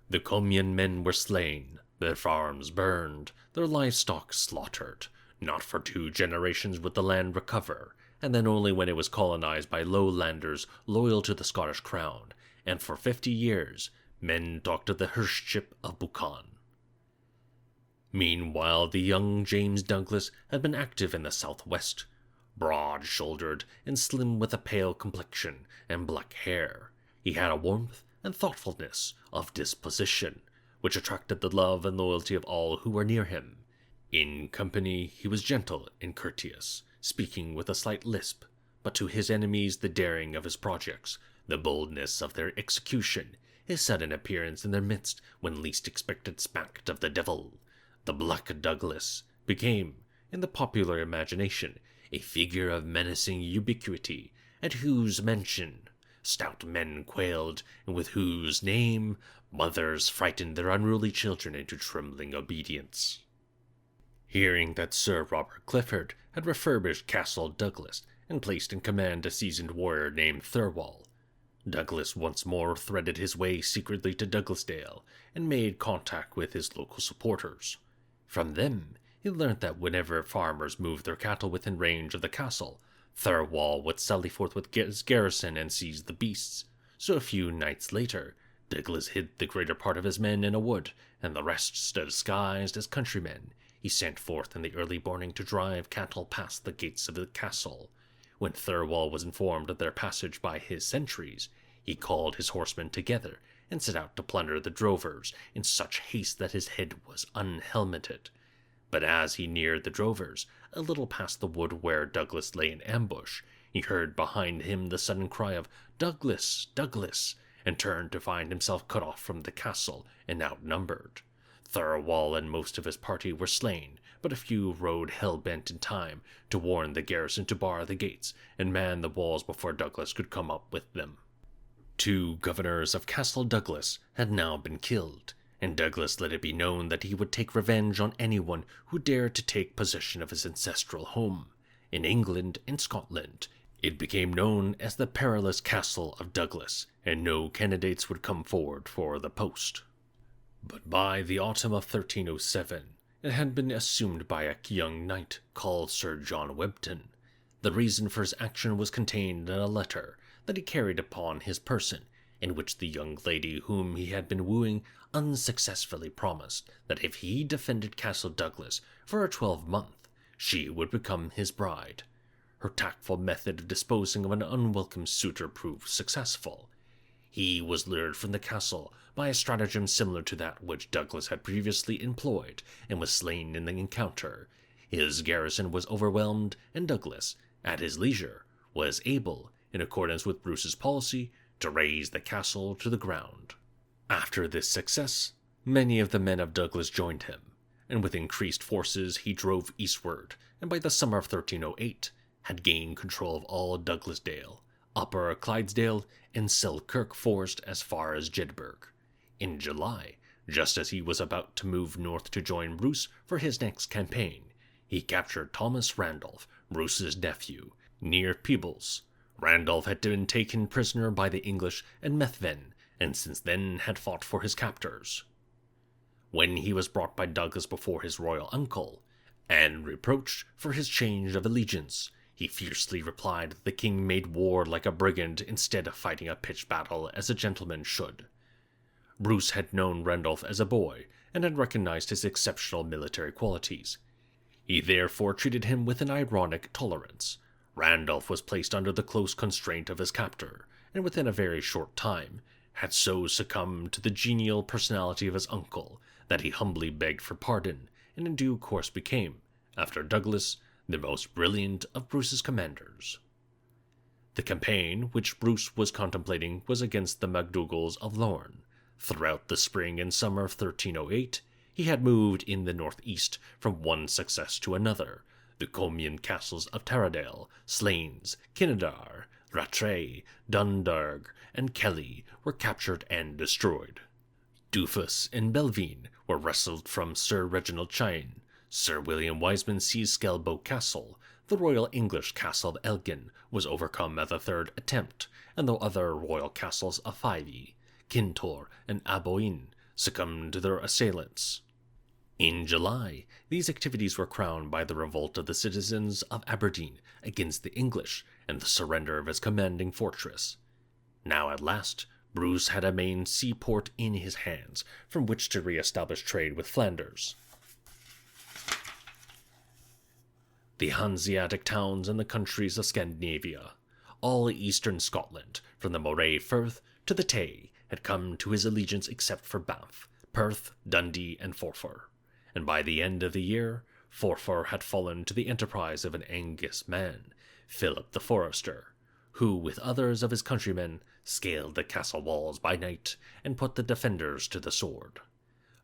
The Comyn men were slain, their farms burned, their livestock slaughtered. Not for 2 generations would the land recover, and then only when it was colonized by lowlanders loyal to the Scottish crown, and for 50 years men talked of the hership of Buchan. Meanwhile, the young James Douglas had been active in the southwest. Broad-shouldered and slim with a pale complexion and black hair, He had a warmth and thoughtfulness of disposition, which attracted the love and loyalty of all who were near him. In company he was gentle and courteous, speaking with a slight lisp, but to his enemies the daring of his projects, the boldness of their execution, his sudden appearance in their midst when least expected smacked of the devil, the Black Douglas, became, in the popular imagination, a figure of menacing ubiquity, at whose mention stout men quailed, and with whose name mothers frightened their unruly children into trembling obedience. Hearing that Sir Robert Clifford had refurbished Castle Douglas and placed in command a seasoned warrior named Thirlwall, Douglas once more threaded his way secretly to Douglasdale and made contact with his local supporters. From them, he learned that whenever farmers moved their cattle within range of the castle, Thirlwall would sally forth with his garrison and seize the beasts. So a few nights later, Douglas hid the greater part of his men in a wood, and the rest, disguised as countrymen, he sent forth in the early morning to drive cattle past the gates of the castle. When Thirlwall was informed of their passage by his sentries, he called his horsemen together and set out to plunder the drovers in such haste that his head was unhelmeted. But as he neared the drovers, a little past the wood where Douglas lay in ambush, he heard behind him the sudden cry of "Douglas! Douglas!" and turned to find himself cut off from the castle and outnumbered. Thirlwall and most of his party were slain, but a few rode hell-bent in time to warn the garrison to bar the gates and man the walls before Douglas could come up with them. 2 governors of Castle Douglas had now been killed, and Douglas let it be known that he would take revenge on anyone who dared to take possession of his ancestral home. In England and Scotland, it became known as the perilous Castle of Douglas, and no candidates would come forward for the post. But by the autumn of 1307, it had been assumed by a young knight called Sir John Webton. The reason for his action was contained in a letter that he carried upon his person, in which the young lady whom he had been wooing unsuccessfully promised that if he defended Castle Douglas for a 12-month, she would become his bride. Her tactful method of disposing of an unwelcome suitor proved successful. He was lured from the castle by a stratagem similar to that which Douglas had previously employed, and was slain in the encounter. His garrison was overwhelmed, and Douglas, at his leisure, was able, in accordance with Bruce's policy, to raze the castle to the ground. After this success, many of the men of Douglas joined him, and with increased forces he drove eastward, and by the summer of 1308 had gained control of all Douglasdale, Upper Clydesdale, and Selkirk Forest as far as Jedburgh. In July, just as he was about to move north to join Bruce for his next campaign, he captured Thomas Randolph, Bruce's nephew, near Peebles. Randolph had been taken prisoner by the English at Methven, and since then had fought for his captors. When he was brought by Douglas before his royal uncle, and reproached for his change of allegiance, he fiercely replied that the king made war like a brigand instead of fighting a pitched battle as a gentleman should. Bruce had known Randolph as a boy, and had recognized his exceptional military qualities. He therefore treated him with an ironic tolerance. Randolph was placed under the close constraint of his captor, and within a very short time had so succumbed to the genial personality of his uncle that he humbly begged for pardon, and in due course became, after Douglas, the most brilliant of Bruce's commanders. The campaign which Bruce was contemplating was against the MacDougals of Lorne. Throughout the spring and summer of 1308, he had moved in the northeast from one success to another. The Comyn castles of Taradale, Slains, Kinnadar, Rattray, Dundarg, and Kelly were captured and destroyed. Dufus and Belvine were wrested from Sir Reginald Cheyne. Sir William Wiseman seized Skelbo Castle. The Royal English Castle of Elgin was overcome at the third attempt, and the other royal castles of Fyvie, Kintore, and Aboyne succumbed to their assailants. In July, these activities were crowned by the revolt of the citizens of Aberdeen against the English and the surrender of his commanding fortress. Now at last, Bruce had a main seaport in his hands from which to re-establish trade with Flanders. The Hanseatic towns and the countries of Scandinavia, all eastern Scotland, from the Moray Firth to the Tay had come to his allegiance except for Banff, Perth, Dundee, and Forfar, and by the end of the year, Forfar had fallen to the enterprise of an Angus man, Philip the Forester, who, with others of his countrymen, scaled the castle walls by night and put the defenders to the sword.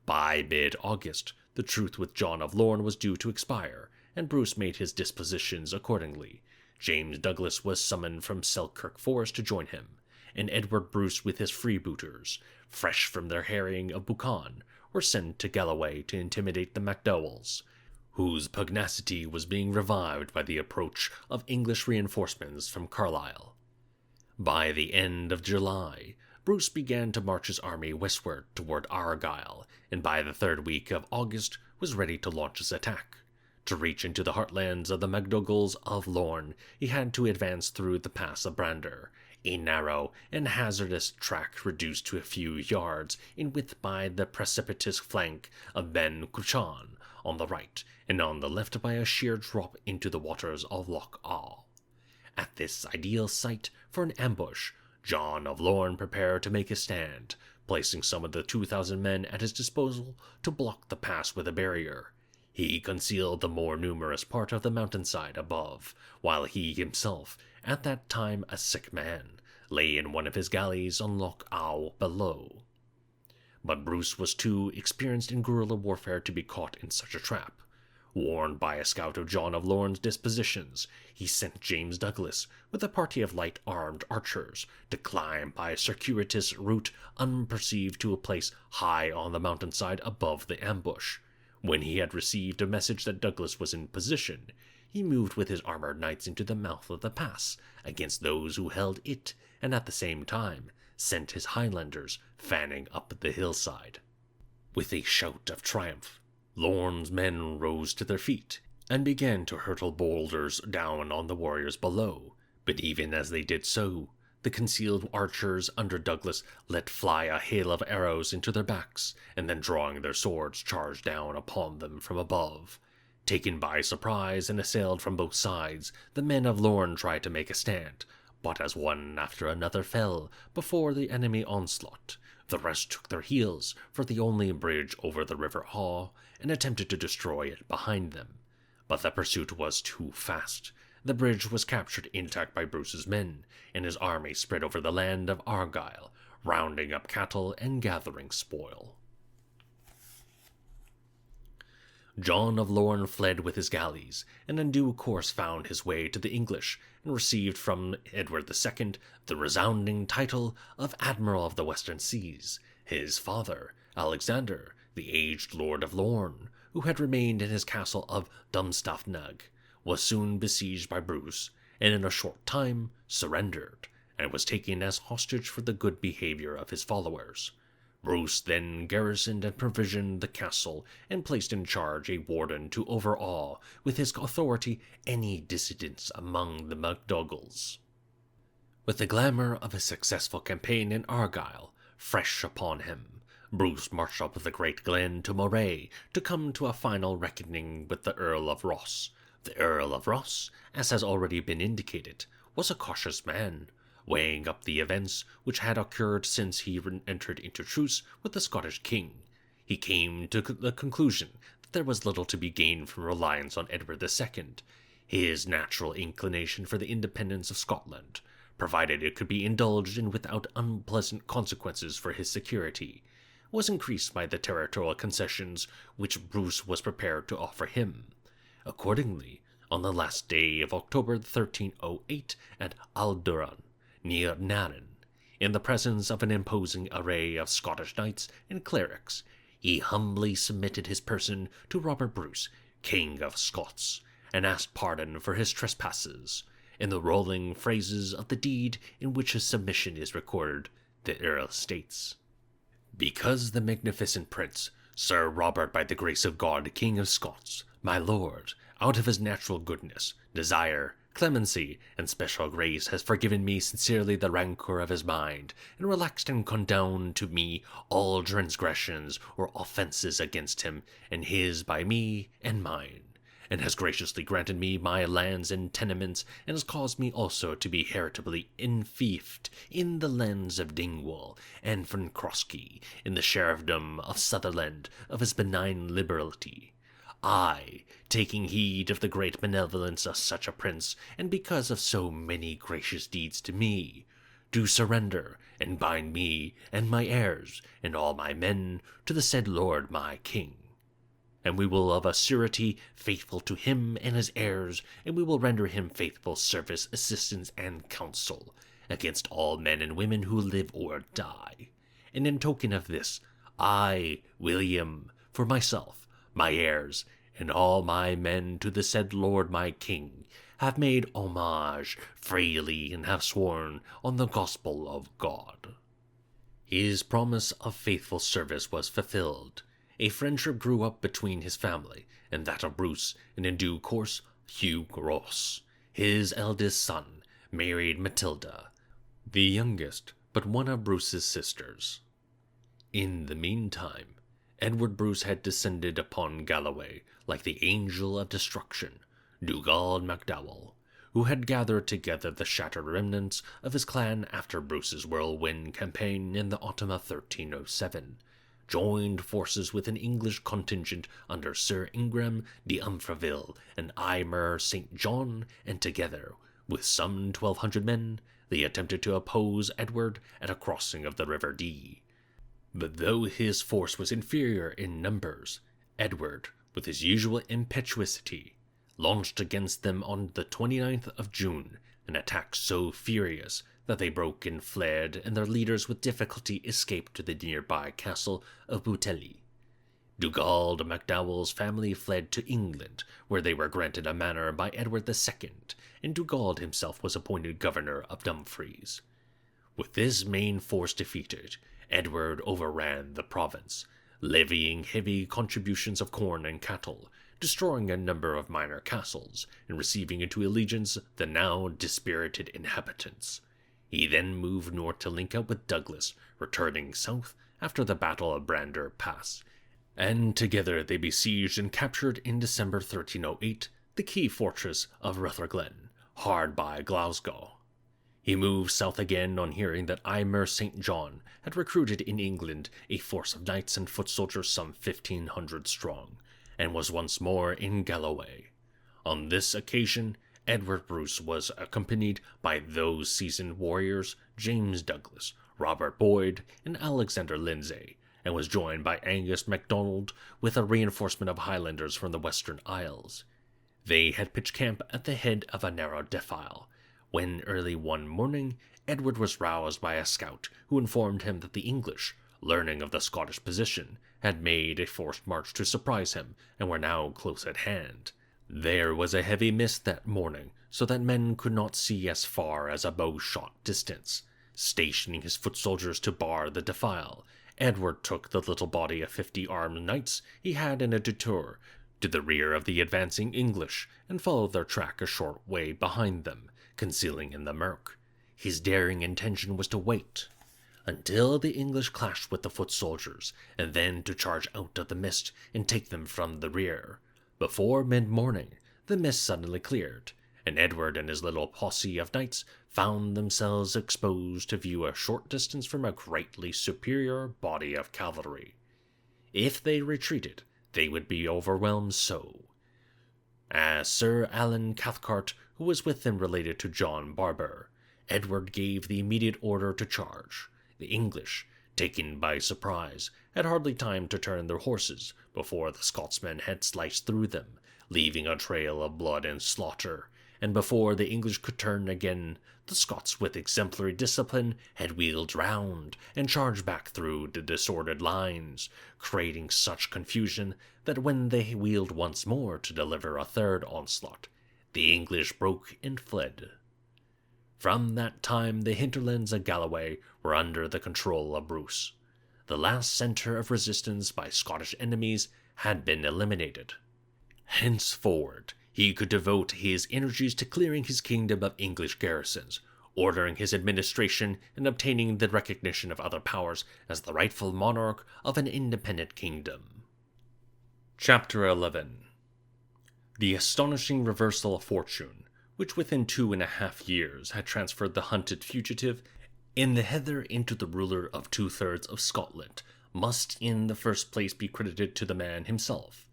By mid-August, the truce with John of Lorne was due to expire, and Bruce made his dispositions accordingly. James Douglas was summoned from Selkirk Forest to join him, and Edward Bruce with his freebooters, fresh from their harrying of Buchan, were sent to Galloway to intimidate the MacDowalls, whose pugnacity was being revived by the approach of English reinforcements from Carlisle. By the end of July, Bruce began to march his army westward toward Argyll, and by the third week of August was ready to launch his attack. To reach into the heartlands of the MacDougals of Lorne, he had to advance through the Pass of Brander, a narrow and hazardous track reduced to a few yards in width by the precipitous flank of Ben Cruachan on the right, and on the left by a sheer drop into the waters of Loch Awe. At this ideal site for an ambush, John of Lorne prepared to make his stand, placing some of the 2,000 men at his disposal to block the pass with a barrier. He concealed the more numerous part of the mountainside above, while he himself, at that time a sick man, lay in one of his galleys on Loch Awe below. But Bruce was too experienced in guerrilla warfare to be caught in such a trap. Warned by a scout of John of Lorne's dispositions, he sent James Douglas with a party of light-armed archers to climb by a circuitous route unperceived to a place high on the mountainside above the ambush. When he had received a message that Douglas was in position, he moved with his armored knights into the mouth of the pass against those who held it, and at the same time sent his Highlanders fanning up the hillside. With a shout of triumph, Lorne's men rose to their feet and began to hurtle boulders down on the warriors below, but even as they did so, the concealed archers under Douglas let fly a hail of arrows into their backs, and then drawing their swords charged down upon them from above. Taken by surprise and assailed from both sides, the men of Lorne tried to make a stand, but as one after another fell before the enemy onslaught, the rest took their heels for the only bridge over the River Awe, and attempted to destroy it behind them. But the pursuit was too fast. The bridge was captured intact by Bruce's men, and his army spread over the land of Argyll, rounding up cattle and gathering spoil. John of Lorne fled with his galleys, and in due course found his way to the English, and received from Edward II the resounding title of Admiral of the Western Seas. His father, Alexander, the aged Lord of Lorne, who had remained in his castle of Dumstaffnug, was soon besieged by Bruce, and in a short time surrendered, and was taken as hostage for the good behavior of his followers. Bruce then garrisoned and provisioned the castle, and placed in charge a warden to overawe with his authority any dissidents among the MacDougals. With the glamour of a successful campaign in Argyll fresh upon him, Bruce marched up the Great Glen to Moray to come to a final reckoning with the Earl of Ross. The Earl of Ross, as has already been indicated, was a cautious man, weighing up the events which had occurred since he entered into truce with the Scottish king. He came to the conclusion that there was little to be gained from reliance on Edward II. His natural inclination for the independence of Scotland, provided it could be indulged in without unpleasant consequences for his security, was increased by the territorial concessions which Bruce was prepared to offer him. Accordingly, on the last day of October 1308 at Alduran, near Nairn, in the presence of an imposing array of Scottish knights and clerics, he humbly submitted his person to Robert Bruce, King of Scots, and asked pardon for his trespasses. In the rolling phrases of the deed in which his submission is recorded, the Earl states, "Because the magnificent prince, Sir Robert by the grace of God, King of Scots, my lord, out of his natural goodness, desire, clemency, and special grace, has forgiven me sincerely the rancour of his mind, and relaxed and condoned to me all transgressions or offences against him, and his by me and mine, and has graciously granted me my lands and tenements, and has caused me also to be heritably enfeoffed in the lands of Dingwall and Fancrosky, in the sheriffdom of Sutherland, of his benign liberality. I, taking heed of the great benevolence of such a prince, and because of so many gracious deeds to me, do surrender, and bind me and my heirs, and all my men, to the said lord my king. And we will of a surety faithful to him and his heirs, and we will render him faithful service, assistance, and counsel, against all men and women who live or die. And in token of this, I, William, for myself, my heirs, and all my men to the said lord my king, have made homage freely and have sworn on the gospel of God. His promise of faithful service was fulfilled. A friendship grew up between his family and that of Bruce, and in due course Hugh Ross, his eldest son, married Matilda, the youngest but one of Bruce's sisters. In the meantime, Edward Bruce had descended upon Galloway like the angel of destruction, Dugald MacDowell, who had gathered together the shattered remnants of his clan after Bruce's whirlwind campaign in the autumn of 1307, joined forces with an English contingent under Sir Ingram de Umfraville and Aymer St. John, and together, with some 1,200 men, they attempted to oppose Edward at a crossing of the River Dee. But though his force was inferior in numbers, Edward, with his usual impetuosity, launched against them on the 29th of June an attack so furious that they broke and fled, and their leaders with difficulty escaped to the nearby castle of Boutelly. Dugald MacDowell's family fled to England, where they were granted a manor by Edward II, and Dugald himself was appointed governor of Dumfries. With this main force defeated, Edward overran the province, levying heavy contributions of corn and cattle, destroying a number of minor castles, and receiving into allegiance the now dispirited inhabitants. He then moved north to link up with Douglas, returning south after the Battle of Brander Pass, and together they besieged and captured in December 1308 the key fortress of Rutherglen, hard by Glasgow. He moved south again on hearing that Aymer St. John had recruited in England a force of knights and foot soldiers some 1,500 strong, and was once more in Galloway. On this occasion, Edward Bruce was accompanied by those seasoned warriors James Douglas, Robert Boyd, and Alexander Lindsay, and was joined by Angus MacDonald with a reinforcement of Highlanders from the Western Isles. They had pitched camp at the head of a narrow defile, when early one morning Edward was roused by a scout who informed him that the English, learning of the Scottish position, had made a forced march to surprise him, and were now close at hand. There was a heavy mist that morning, so that men could not see as far as a bow-shot distance. Stationing his foot soldiers to bar the defile, Edward took the little body of 50 armed knights he had in a detour to the rear of the advancing English, and followed their track a short way behind them, concealing in the murk. His daring intention was to wait until the English clashed with the foot soldiers, and then to charge out of the mist and take them from the rear. Before mid-morning, the mist suddenly cleared, and Edward and his little posse of knights found themselves exposed to view a short distance from a greatly superior body of cavalry. If they retreated, they would be overwhelmed so. As Sir Alan Cathcart, who was with them, related to John Barbour, Edward gave the immediate order to charge. The English, taken by surprise, had hardly time to turn their horses before the Scotsmen had sliced through them, leaving a trail of blood and slaughter, and before the English could turn again, the Scots, with exemplary discipline, had wheeled round and charged back through the disordered lines, creating such confusion that when they wheeled once more to deliver a third onslaught, the English broke and fled. From that time the hinterlands of Galloway were under the control of Bruce. The last centre of resistance by Scottish enemies had been eliminated. Henceforward he could devote his energies to clearing his kingdom of English garrisons, ordering his administration, and obtaining the recognition of other powers as the rightful monarch of an independent kingdom. Chapter 11. The astonishing reversal of fortune, which within 2.5 years had transferred the hunted fugitive in the heather into the ruler of 2/3 of Scotland, must in the first place be credited to the man himself.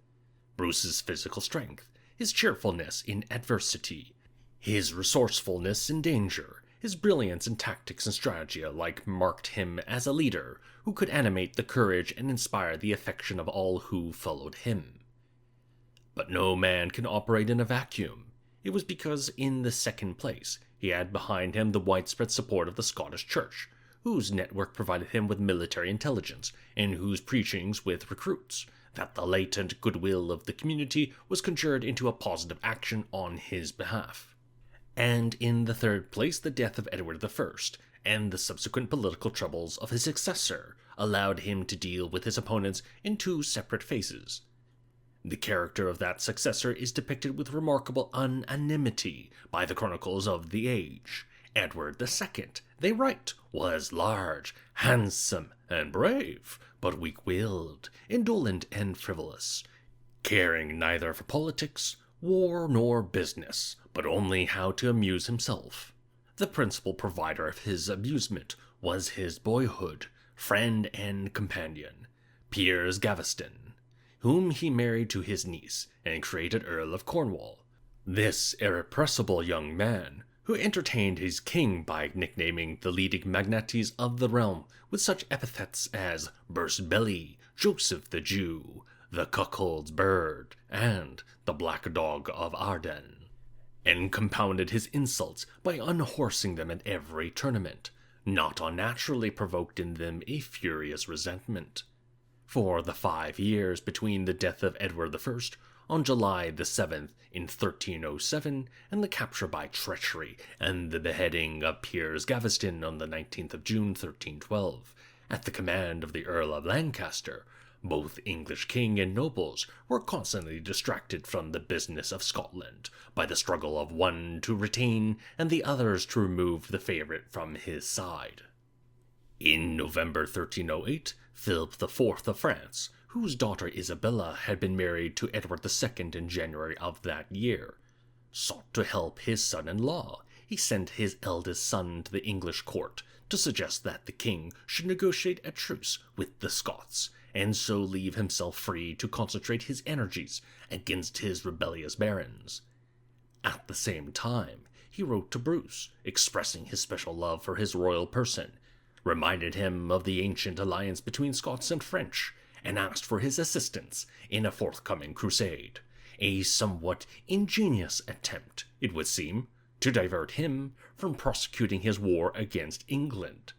Bruce's physical strength, his cheerfulness in adversity, his resourcefulness in danger, his brilliance in tactics and strategy alike marked him as a leader who could animate the courage and inspire the affection of all who followed him. But no man can operate in a vacuum. It was because, in the second place, he had behind him the widespread support of the Scottish Church, whose network provided him with military intelligence, and whose preachings with recruits, that the latent goodwill of the community was conjured into a positive action on his behalf. And in the third place, the death of Edward I, and the subsequent political troubles of his successor, allowed him to deal with his opponents in two separate phases. The character of that successor is depicted with remarkable unanimity by the chronicles of the age. Edward II, they write, was large, handsome, and brave, but weak-willed, indolent, and frivolous, caring neither for politics, war, nor business, but only how to amuse himself. The principal provider of his amusement was his boyhood, friend, and companion, Piers Gaveston, whom he married to his niece and created Earl of Cornwall. This irrepressible young man, who entertained his king by nicknaming the leading magnates of the realm with such epithets as Burst Belly, Joseph the Jew, the Cuckold's Bird, and the Black Dog of Arden, and compounded his insults by unhorsing them at every tournament, not unnaturally provoked in them a furious resentment. For the 5 years between the death of Edward I on July the 7th in 1307 and the capture by treachery and the beheading of Piers Gaveston on the 19th of June 1312, at the command of the Earl of Lancaster, both English king and nobles were constantly distracted from the business of Scotland by the struggle of one to retain and the others to remove the favourite from his side. In November 1308, Philip IV of France, whose daughter Isabella had been married to Edward II in January of that year, sought to help his son-in-law. He sent his eldest son to the English court to suggest that the king should negotiate a truce with the Scots, and so leave himself free to concentrate his energies against his rebellious barons. At the same time, he wrote to Bruce, expressing his special love for his royal person, reminded him of the ancient alliance between Scots and French, and asked for his assistance in a forthcoming crusade, a somewhat ingenious attempt, it would seem, to divert him from prosecuting his war against England.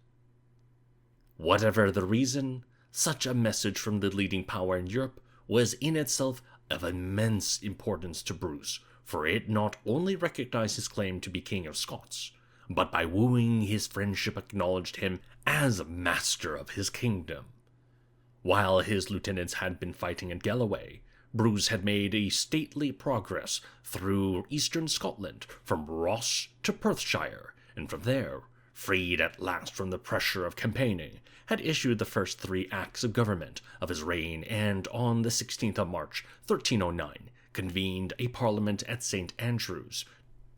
Whatever the reason, such a message from the leading power in Europe was in itself of immense importance to Bruce, for it not only recognized his claim to be King of Scots, but by wooing his friendship acknowledged him as master of his kingdom. While his lieutenants had been fighting at Galloway, Bruce had made a stately progress through eastern Scotland, from Ross to Perthshire, and from there, freed at last from the pressure of campaigning, had issued the first 3 acts of government of his reign, and on the 16th of March, 1309, convened a parliament at St. Andrews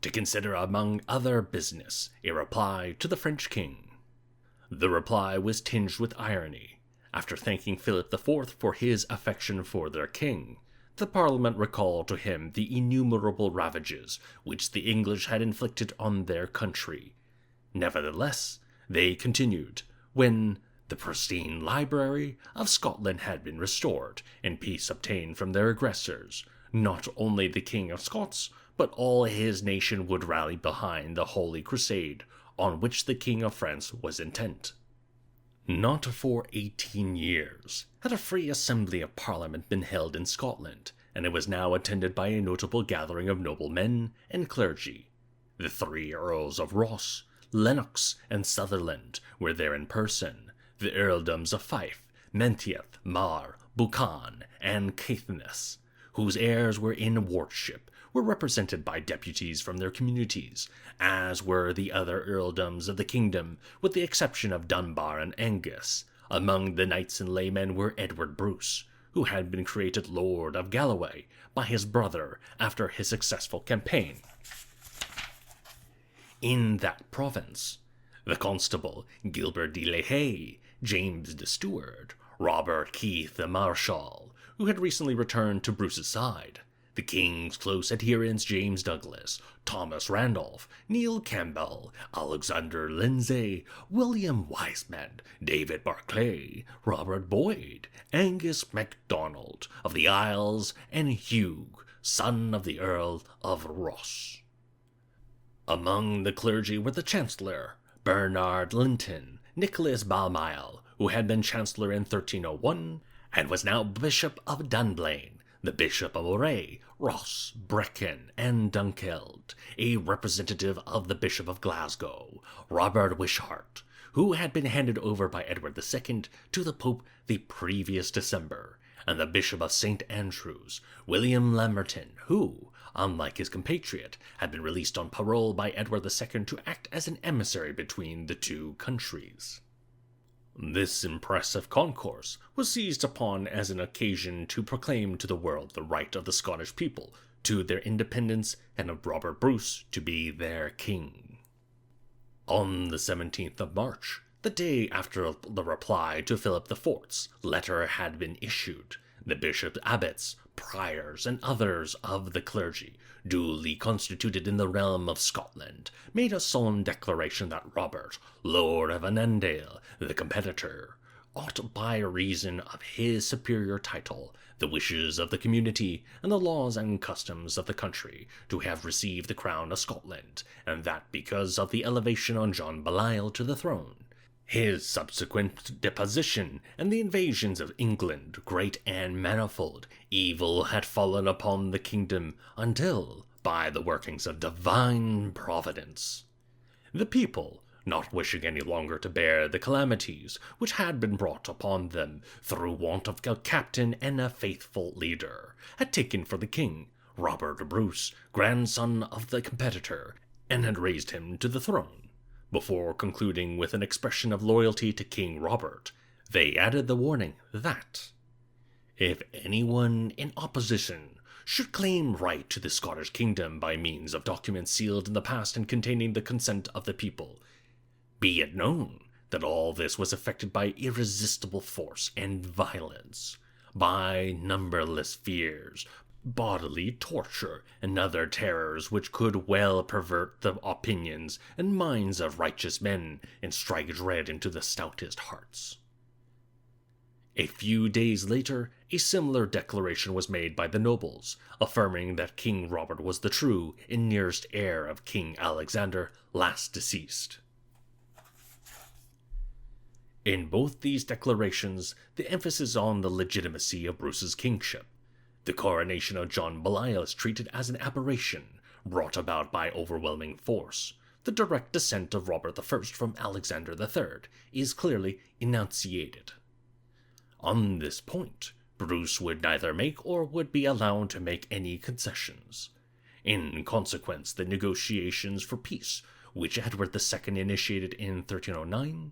to consider, among other business, a reply to the French king. The reply was tinged with irony. After thanking Philip IV for his affection for their king, the Parliament recalled to him the innumerable ravages which the English had inflicted on their country. Nevertheless, they continued, when the pristine library of Scotland had been restored, and peace obtained from their aggressors, not only the King of Scots, but all his nation would rally behind the Holy Crusade on which the King of France was intent. Not for 18 years had a free assembly of Parliament been held in Scotland, and it was now attended by a notable gathering of noblemen and clergy. The 3 Earls of Ross, Lennox, and Sutherland were there in person. The earldoms of Fife, Menteith, Mar, Buchan, and Caithness, whose heirs were in wardship, were represented by deputies from their communities, as were the other earldoms of the kingdom, with the exception of Dunbar and Angus. Among the knights and laymen were Edward Bruce, who had been created Lord of Galloway by his brother after his successful campaign in that province. The constable, Gilbert de Lehay, James de Stewart, Robert Keith the Marshal, who had recently returned to Bruce's side, the king's close adherents James Douglas, Thomas Randolph, Neil Campbell, Alexander Lindsay, William Wiseman, David Barclay, Robert Boyd, Angus MacDonald of the Isles, and Hugh, son of the Earl of Ross. Among the clergy were the Chancellor, Bernard Linton, Nicholas Balmyle, who had been Chancellor in 1301, and was now Bishop of Dunblane, the Bishop of Moray, Ross, Brecon, and Dunkeld, a representative of the Bishop of Glasgow, Robert Wishart, who had been handed over by Edward II to the Pope the previous December, and the Bishop of St. Andrews, William Lamberton, who, unlike his compatriot, had been released on parole by Edward II to act as an emissary between the two countries. This impressive concourse was seized upon as an occasion to proclaim to the world the right of the Scottish people to their independence and of Robert Bruce to be their king. On the 17th of March, the day after the reply to Philip IV's letter had been issued, the bishops, abbots, priors, and others of the clergy, duly constituted in the realm of Scotland, made a solemn declaration that Robert, Lord of Annandale, the competitor, ought by reason of his superior title, the wishes of the community, and the laws and customs of the country, to have received the crown of Scotland, and that because of the elevation of John Baliol to the throne, his subsequent deposition, and the invasions of England, great and manifold, evil had fallen upon the kingdom until, by the workings of divine providence, the people, not wishing any longer to bear the calamities which had been brought upon them through want of a captain and a faithful leader, had taken for the king Robert Bruce, grandson of the competitor, and had raised him to the throne. Before concluding with an expression of loyalty to King Robert, they added the warning that, if anyone in opposition should claim right to the Scottish kingdom by means of documents sealed in the past and containing the consent of the people, be it known that all this was effected by irresistible force and violence, by numberless fears, bodily torture, and other terrors which could well pervert the opinions and minds of righteous men and strike dread into the stoutest hearts. A few days later, a similar declaration was made by the nobles, affirming that King Robert was the true and nearest heir of King Alexander, last deceased. In both these declarations, the emphasis on the legitimacy of Bruce's kingship. The coronation of John Baliol is treated as an aberration, brought about by overwhelming force. The direct descent of Robert I from Alexander III is clearly enunciated. On this point, Bruce would neither make or would be allowed to make any concessions. In consequence, the negotiations for peace, which Edward II initiated in 1309,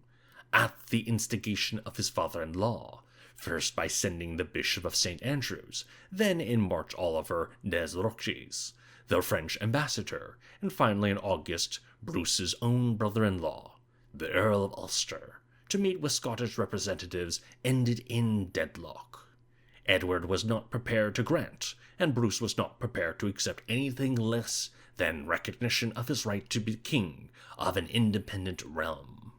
at the instigation of his father-in-law, first by sending the Bishop of St. Andrews, then in March Oliver des Roches, the French ambassador, and finally in August Bruce's own brother-in-law, the Earl of Ulster, to meet with Scottish representatives, ended in deadlock. Edward was not prepared to grant, and Bruce was not prepared to accept anything less than recognition of his right to be king of an independent realm.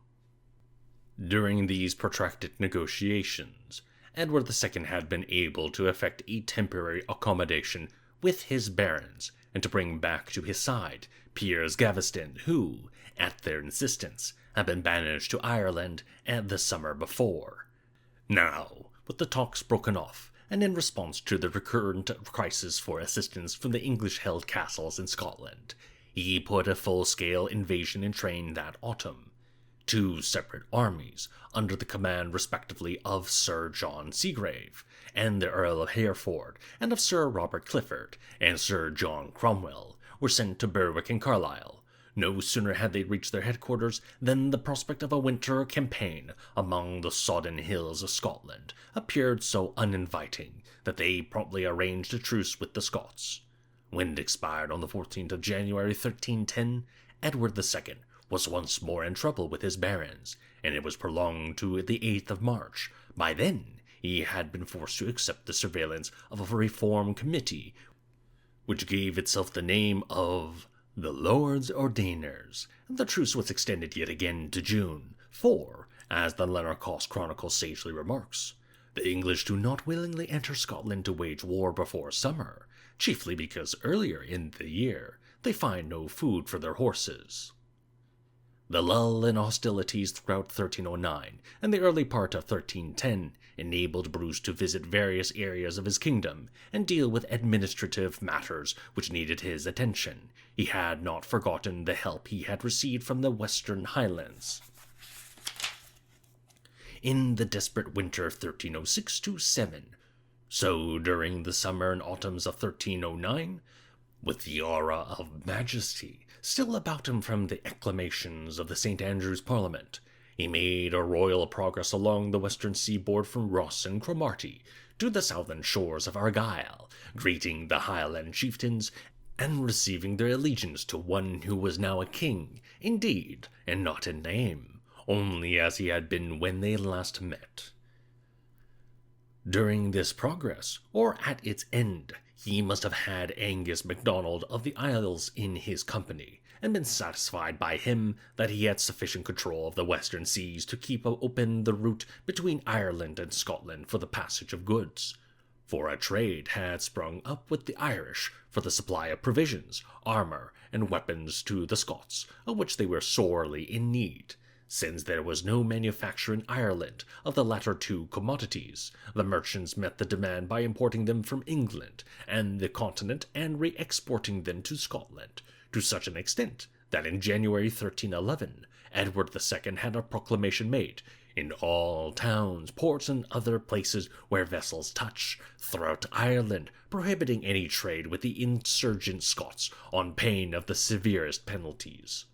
During these protracted negotiations, Edward II had been able to effect a temporary accommodation with his barons, and to bring back to his side Piers Gaveston, who, at their insistence, had been banished to Ireland the summer before. Now, with the talks broken off, and in response to the recurrent crisis for assistance from the English-held castles in Scotland, he put a full-scale invasion in train that autumn. 2 separate armies, under the command respectively of Sir John Seagrave, and the Earl of Hereford, and of Sir Robert Clifford, and Sir John Cromwell, were sent to Berwick and Carlisle, No sooner had they reached their headquarters than the prospect of a winter campaign among the sodden hills of Scotland appeared so uninviting that they promptly arranged a truce with the Scots. When it expired on the 14th of January 1310, Edward II was once more in trouble with his barons, and it was prolonged to the 8th of March. By then, he had been forced to accept the surveillance of a reform committee, which gave itself the name of the Lords Ordainers, and the truce was extended yet again to June, for, as the Lennox Chronicle sagely remarks, the English do not willingly enter Scotland to wage war before summer, chiefly because earlier in the year they find no food for their horses. The lull in hostilities throughout 1309 and the early part of 1310 enabled Bruce to visit various areas of his kingdom and deal with administrative matters which needed his attention. He had not forgotten the help he had received from the Western Highlands in the desperate winter of 1306-7. So, during the summer and autumns of 1309, with the aura of majesty still about him from the acclamations of the St. Andrew's Parliament, he made a royal progress along the western seaboard from Ross and Cromarty to the southern shores of Argyll, greeting the Highland chieftains and receiving their allegiance to one who was now a king, indeed, and not in name, only as he had been when they last met. During this progress, or at its end, he must have had Angus MacDonald of the Isles in his company, and been satisfied by him that he had sufficient control of the western seas to keep open the route between Ireland and Scotland for the passage of goods. For a trade had sprung up with the Irish for the supply of provisions, armor, and weapons to the Scots, of which they were sorely in need. Since there was no manufacture in Ireland of the latter two commodities, the merchants met the demand by importing them from England and the continent and re-exporting them to Scotland, to such an extent that in January 1311, Edward II had a proclamation made, in all towns, ports, and other places where vessels touch throughout Ireland, prohibiting any trade with the insurgent Scots on pain of the severest penalties.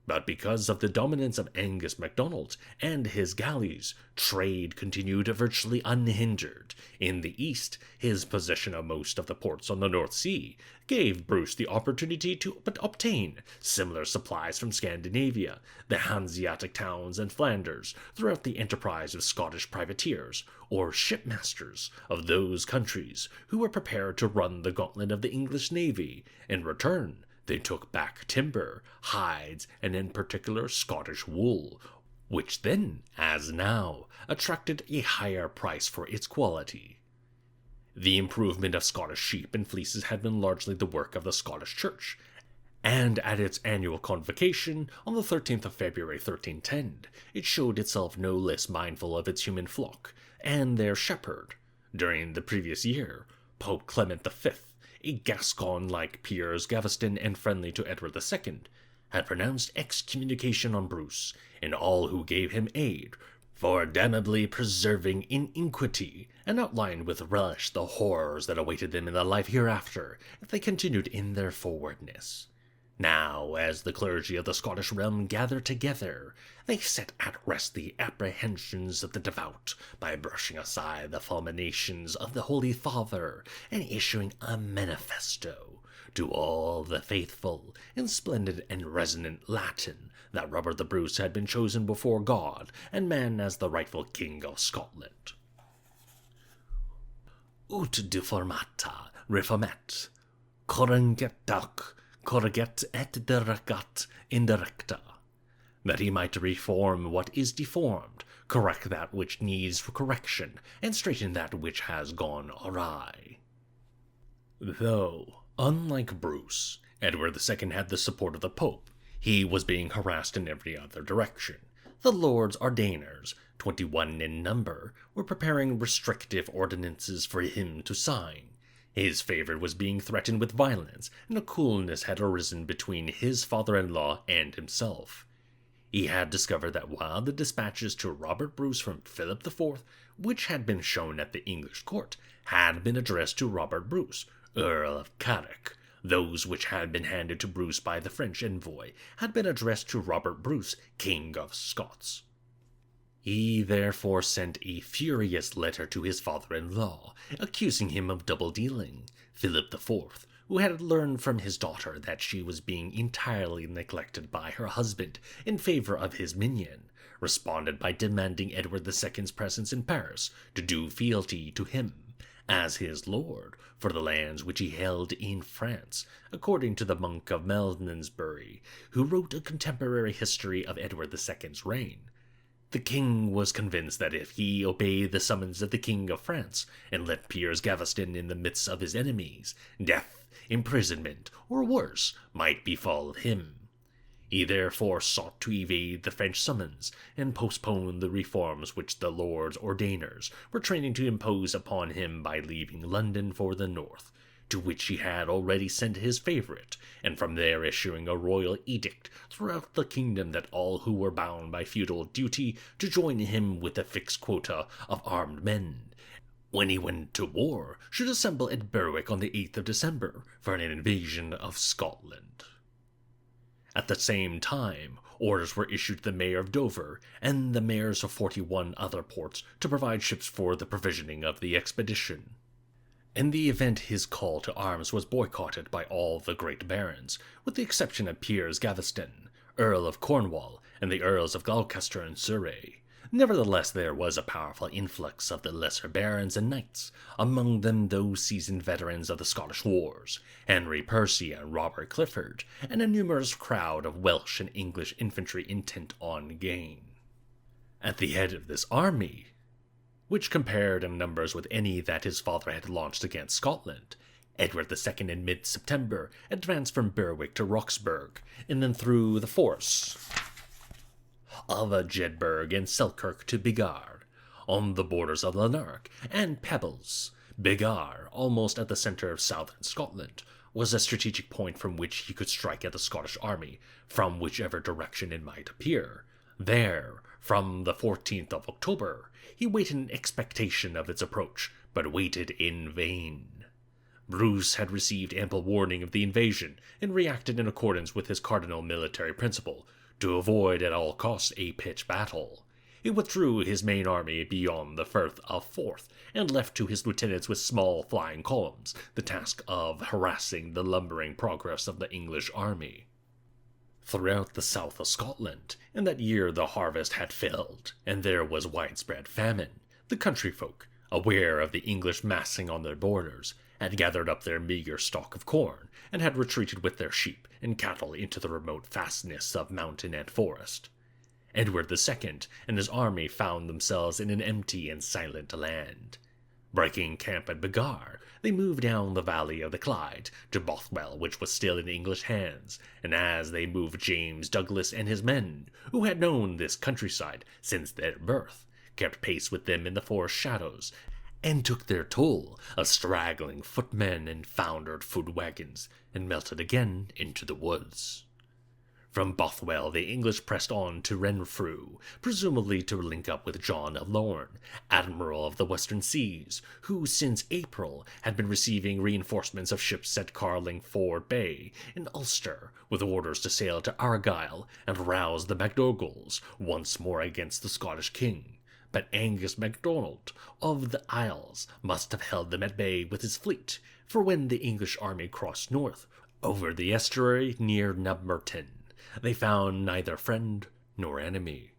But because of the dominance of Angus MacDonald and his galleys, trade continued virtually unhindered. In the east, his possession of most of the ports on the North Sea gave Bruce the opportunity to obtain similar supplies from Scandinavia, the Hanseatic towns, and Flanders, throughout the enterprise of Scottish privateers, or shipmasters of those countries, who were prepared to run the gauntlet of the English navy. In return, they took back timber, hides, and in particular Scottish wool, which then, as now, attracted a higher price for its quality. The improvement of Scottish sheep and fleeces had been largely the work of the Scottish Church, and at its annual convocation on the 13th of February 1310, it showed itself no less mindful of its human flock and their shepherd. During the previous year, Pope Clement V, a Gascon like Piers Gaveston and friendly to Edward II, had pronounced excommunication on Bruce and all who gave him aid for damnably preserving iniquity, and outlined with relish the horrors that awaited them in the life hereafter if they continued in their forwardness. Now, as the clergy of the Scottish realm gathered together, they set at rest the apprehensions of the devout by brushing aside the fulminations of the Holy Father and issuing a manifesto to all the faithful in splendid and resonant Latin that Robert the Bruce had been chosen before God and man as the rightful king of Scotland. Ut deformata reformet, corriget et derigat indirecta, that he might reform what is deformed, correct that which needs correction, and straighten that which has gone awry. Though, unlike Bruce, Edward II had the support of the Pope, he was being harassed in every other direction. The Lords Ordainers, 21 in number, were preparing restrictive ordinances for him to sign. His favorite was being threatened with violence, and a coolness had arisen between his father-in-law and himself. He had discovered that while the dispatches to Robert Bruce from Philip IV, which had been shown at the English court, had been addressed to Robert Bruce, Earl of Carrick, Those which had been handed to Bruce by the French envoy had been addressed to Robert Bruce, King of Scots. He therefore sent a furious letter to his father-in-law, accusing him of double-dealing. Philip IV, who had learned from his daughter that she was being entirely neglected by her husband in favor of his minion, responded by demanding Edward II's presence in Paris to do fealty to him as his lord for the lands which he held in France, according to the monk of Malmesbury, who wrote a contemporary history of Edward II's reign. The king was convinced that if he obeyed the summons of the King of France and left Piers Gaveston in the midst of his enemies, death, imprisonment, or worse, might befall him. He therefore sought to evade the French summons and postpone the reforms which the Lords Ordainers were training to impose upon him by leaving London for the north, to which he had already sent his favourite, and from there issuing a royal edict throughout the kingdom that all who were bound by feudal duty to join him with a fixed quota of armed men, when he went to war, should assemble at Berwick on the 8th of December for an invasion of Scotland. At the same time, orders were issued to the mayor of Dover and the mayors of 41 other ports to provide ships for the provisioning of the expedition. In the event, his call to arms was boycotted by all the great barons, with the exception of Piers Gaveston, Earl of Cornwall, and the Earls of Gloucester and Surrey. Nevertheless, there was a powerful influx of the lesser barons and knights, among them those seasoned veterans of the Scottish wars, Henry Percy and Robert Clifford, and a numerous crowd of Welsh and English infantry intent on gain. At the head of this army, which compared in numbers with any that his father had launched against Scotland, Edward II in mid-September advanced from Berwick to Roxburgh, and then through the force of Jedburgh and Selkirk to Biggar, on the borders of Lanark and Pebbles. Biggar, almost at the centre of southern Scotland, was a strategic point from which he could strike at the Scottish army from whichever direction it might appear. There, from the 14th of October, he waited in expectation of its approach, but waited in vain. Bruce had received ample warning of the invasion, and reacted in accordance with his cardinal military principle, to avoid at all costs a pitched battle. He withdrew his main army beyond the Firth of Forth, and left to his lieutenants with small flying columns the task of harassing the lumbering progress of the English army. Throughout the south of Scotland, in that year the harvest had failed, and there was widespread famine. The country folk, aware of the English massing on their borders, had gathered up their meagre stock of corn, and had retreated with their sheep and cattle into the remote fastnesses of mountain and forest. Edward II and his army found themselves in an empty and silent land. Breaking camp at Biggar, they moved down the valley of the Clyde to Bothwell, which was still in English hands, and as they moved, James Douglas and his men, who had known this countryside since their birth, kept pace with them in the forest shadows, and took their toll of straggling footmen and foundered food wagons, and melted again into the woods. From Bothwell the English pressed on to Renfrew, presumably to link up with John of Lorne, Admiral of the Western Seas, who since April had been receiving reinforcements of ships at Carlingford Bay in Ulster, with orders to sail to Argyle and rouse the MacDougals once more against the Scottish king. But Angus MacDonald of the Isles must have held them at bay with his fleet, for when the English army crossed north over the estuary near Nubmerton, they found neither friend nor enemy.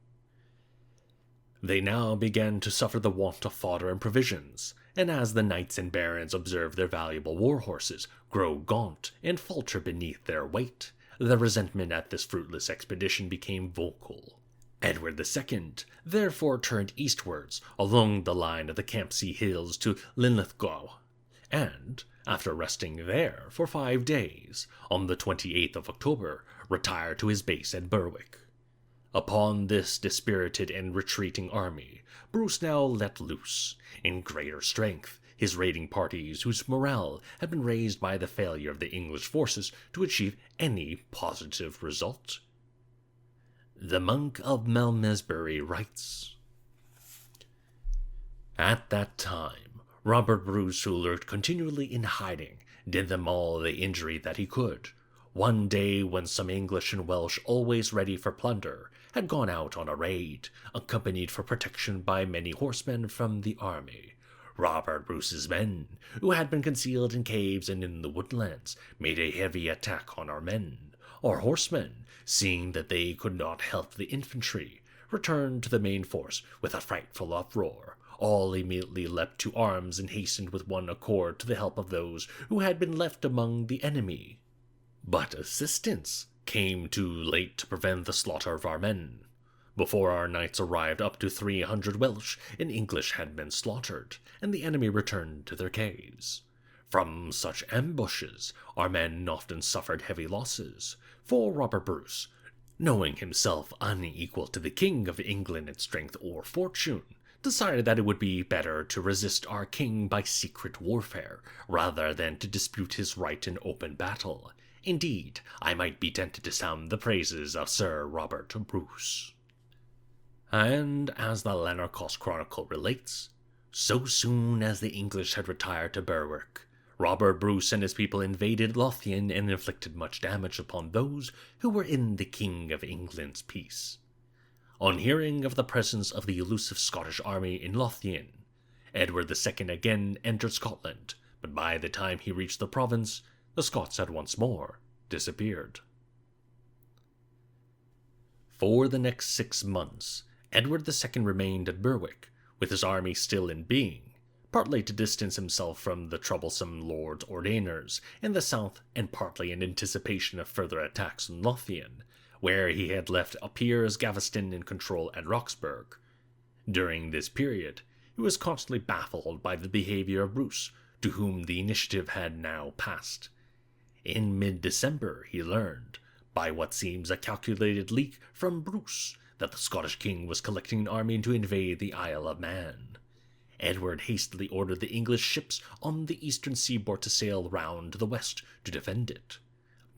They now began to suffer the want of fodder and provisions, and as the knights and barons observed their valuable war horses grow gaunt and falter beneath their weight, the resentment at this fruitless expedition became vocal. Edward II therefore turned eastwards along the line of the Campsie Hills to Linlithgow, and, after resting there for 5 days, on the 28th of October, retired to his base at Berwick. Upon this dispirited and retreating army, Bruce now let loose, in greater strength, his raiding parties whose morale had been raised by the failure of the English forces to achieve any positive result. The monk of Malmesbury writes, "At that time, Robert Bruce, who lurked continually in hiding, did them all the injury that he could. One day, when some English and Welsh, always ready for plunder, had gone out on a raid, accompanied for protection by many horsemen from the army, Robert Bruce's men, who had been concealed in caves and in the woodlands, made a heavy attack on our men. Our horsemen, seeing that they could not help the infantry, returned to the main force with a frightful uproar. All immediately leapt to arms and hastened with one accord to the help of those who had been left among the enemy. But assistance came too late to prevent the slaughter of our men. Before our knights arrived, up to 300 Welsh and English had been slaughtered, and the enemy returned to their caves. From such ambushes, our men often suffered heavy losses, for Robert Bruce, knowing himself unequal to the King of England in strength or fortune, decided that it would be better to resist our king by secret warfare, rather than to dispute his right in open battle. Indeed, I might be tempted to sound the praises of Sir Robert Bruce. And as the Lanarkos Chronicle relates, so soon as the English had retired to Berwick, Robert Bruce and his people invaded Lothian and inflicted much damage upon those who were in the King of England's peace. On hearing of the presence of the elusive Scottish army in Lothian, Edward II again entered Scotland, but by the time he reached the province, the Scots had once more disappeared. For the next 6 months, Edward II remained at Berwick, with his army still in being, partly to distance himself from the troublesome Lords Ordainers in the south and partly in anticipation of further attacks on Lothian, where he had left Piers Gaveston in control at Roxburgh. During this period, he was constantly baffled by the behavior of Bruce, to whom the initiative had now passed. In mid-December, he learned, by what seems a calculated leak from Bruce, that the Scottish king was collecting an army to invade the Isle of Man. Edward hastily ordered the English ships on the eastern seaboard to sail round to the west to defend it.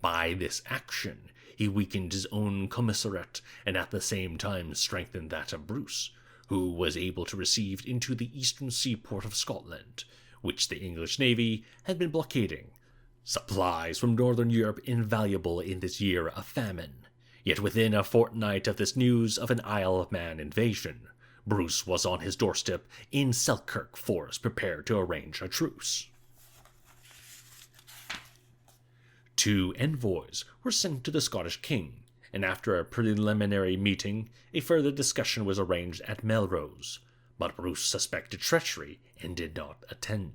By this action, he weakened his own commissariat and at the same time strengthened that of Bruce, who was able to receive into the eastern seaport of Scotland, which the English navy had been blockading, supplies from northern Europe invaluable in this year of famine. Yet within a fortnight of this news of an Isle of Man invasion, Bruce was on his doorstep in Falkirk forest prepared to arrange a truce. 2 envoys were sent to the Scottish king, and after a preliminary meeting, a further discussion was arranged at Melrose, but Bruce suspected treachery and did not attend.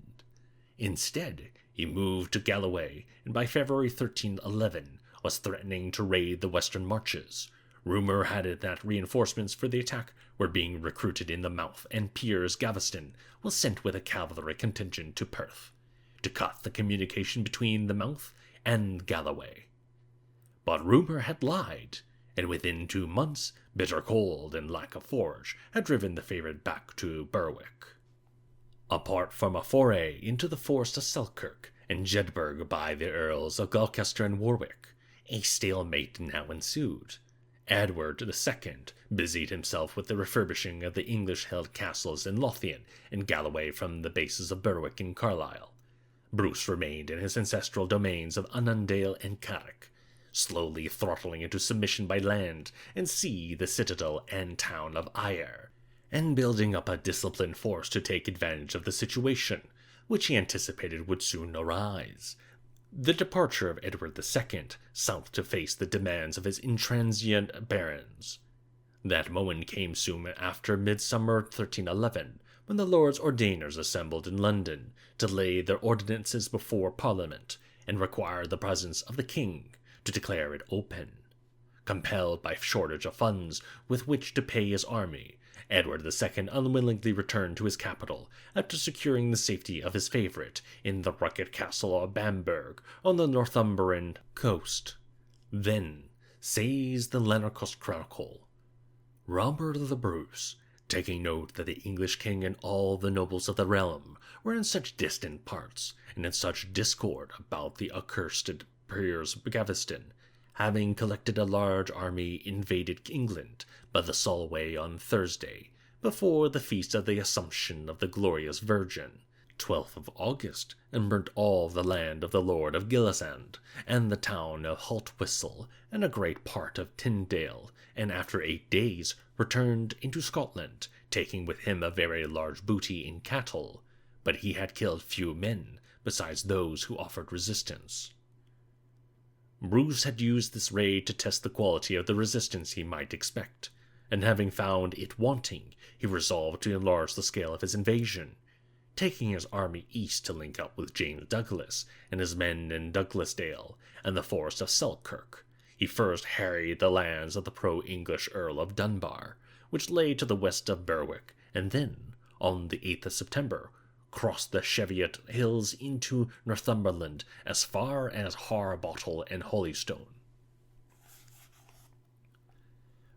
Instead, he moved to Galloway, and by February 1311 was threatening to raid the western marches. Rumor had it that reinforcements for the attack were being recruited in the Mouth, and Piers Gaveston was sent with a cavalry contingent to Perth, to cut the communication between the Mouth and Galloway. But rumor had lied, and within 2 months, bitter cold and lack of forage had driven the favourite back to Berwick. Apart from a foray into the forest of Selkirk and Jedburgh by the Earls of Gloucester and Warwick, a stalemate now ensued. Edward II busied himself with the refurbishing of the English-held castles in Lothian and Galloway from the bases of Berwick and Carlisle. Bruce remained in his ancestral domains of Annandale and Carrick, slowly throttling into submission by land and sea the citadel and town of Ayr, and building up a disciplined force to take advantage of the situation, which he anticipated would soon arise. The departure of Edward II south to face the demands of his intransient barons. That moment came soon after Midsummer 1311, when the Lords Ordainers assembled in London to lay their ordinances before Parliament and require the presence of the king to declare it open. Compelled by shortage of funds with which to pay his army, Edward II unwillingly returned to his capital after securing the safety of his favourite in the rugged castle of Bamburgh on the Northumbrian coast. Then, says the Lanarkos Chronicle, Robert the Bruce, taking note that the English king and all the nobles of the realm were in such distant parts and in such discord about the accursed Piers Gaveston, having collected a large army, invaded England by the Solway on Thursday, before the feast of the Assumption of the Glorious Virgin, 12th of August, and burnt all the land of the Lord of Gillisand, and the town of Haltwhistle, and a great part of Tyndale, and after 8 days returned into Scotland, taking with him a very large booty in cattle, but he had killed few men, besides those who offered resistance. Bruce had used this raid to test the quality of the resistance he might expect, and having found it wanting, he resolved to enlarge the scale of his invasion. Taking his army east to link up with James Douglas and his men in Douglasdale and the forest of Selkirk, he first harried the lands of the pro-English Earl of Dunbar, which lay to the west of Berwick, and then, on the 8th of September, crossed the Cheviot Hills into Northumberland as far as Harbottle and Holystone.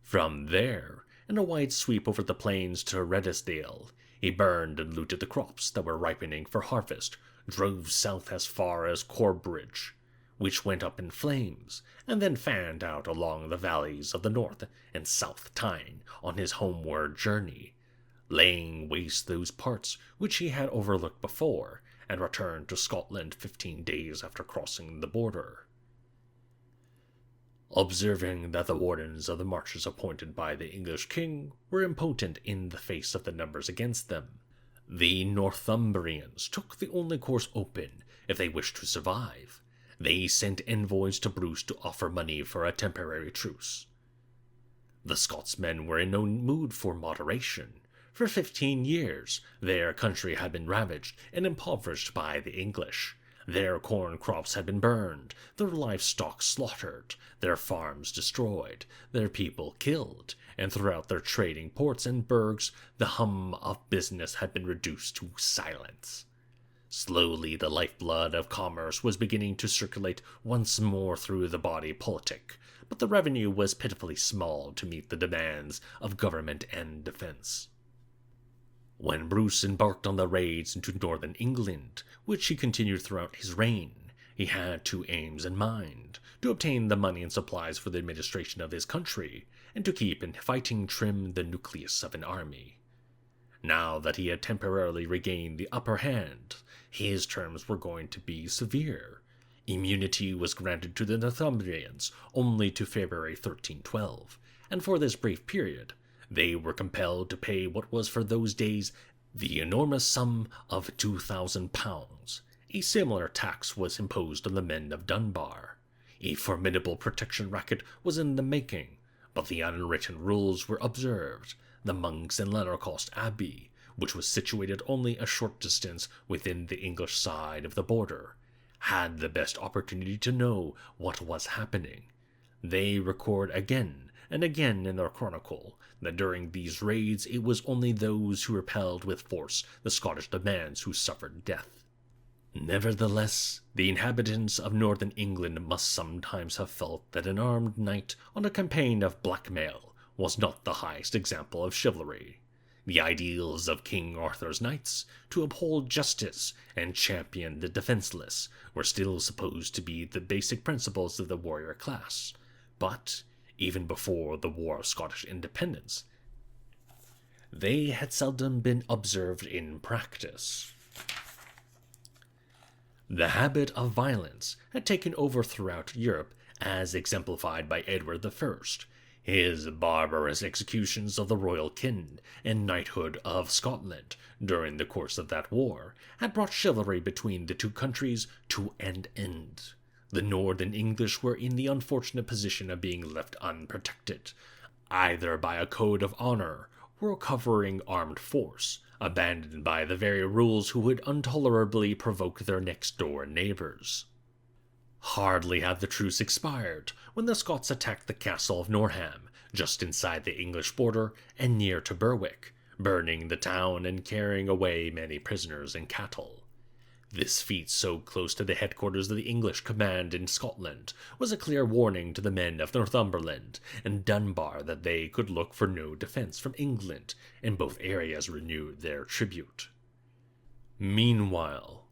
From there, in a wide sweep over the plains to Redesdale, he burned and looted the crops that were ripening for harvest, drove south as far as Corbridge, which went up in flames, and then fanned out along the valleys of the North and South Tyne on his homeward journey, laying waste those parts which he had overlooked before, and returned to Scotland 15 days after crossing the border. Observing that the wardens of the marches appointed by the English king were impotent in the face of the numbers against them, the Northumbrians took the only course open if they wished to survive. They sent envoys to Bruce to offer money for a temporary truce. The Scotsmen were in no mood for moderation. For 15 years, their country had been ravaged and impoverished by the English. Their corn crops had been burned, their livestock slaughtered, their farms destroyed, their people killed, and throughout their trading ports and burghs the hum of business had been reduced to silence. Slowly the lifeblood of commerce was beginning to circulate once more through the body politic, but the revenue was pitifully small to meet the demands of government and defense. When Bruce embarked on the raids into northern England, which he continued throughout his reign, he had 2 aims in mind: to obtain the money and supplies for the administration of his country, and to keep in fighting trim the nucleus of an army. Now that he had temporarily regained the upper hand, his terms were going to be severe. Immunity was granted to the Northumbrians only to February 1312, and for this brief period, they were compelled to pay what was for those days the enormous sum of £2,000. A similar tax was imposed on the men of Dunbar. A formidable protection racket was in the making, but the unwritten rules were observed. The monks in Lanercost Abbey, which was situated only a short distance within the English side of the border, had the best opportunity to know what was happening. They record again and again in their chronicle that during these raids it was only those who repelled with force the Scottish demands who suffered death. Nevertheless, the inhabitants of northern England must sometimes have felt that an armed knight on a campaign of blackmail was not the highest example of chivalry. The ideals of King Arthur's knights, to uphold justice and champion the defenseless, were still supposed to be the basic principles of the warrior class, but even before the War of Scottish Independence, they had seldom been observed in practice. The habit of violence had taken over throughout Europe, as exemplified by Edward I. His barbarous executions of the royal kin and knighthood of Scotland during the course of that war had brought chivalry between the 2 countries to an end. The northern English were in the unfortunate position of being left unprotected, either by a code of honor or a covering armed force, abandoned by the very rules who would intolerably provoke their next-door neighbors. Hardly had the truce expired when the Scots attacked the castle of Norham, just inside the English border and near to Berwick, burning the town and carrying away many prisoners and cattle. This feat, so close to the headquarters of the English command in Scotland, was a clear warning to the men of Northumberland and Dunbar that they could look for no defense from England, and both areas renewed their tribute. Meanwhile,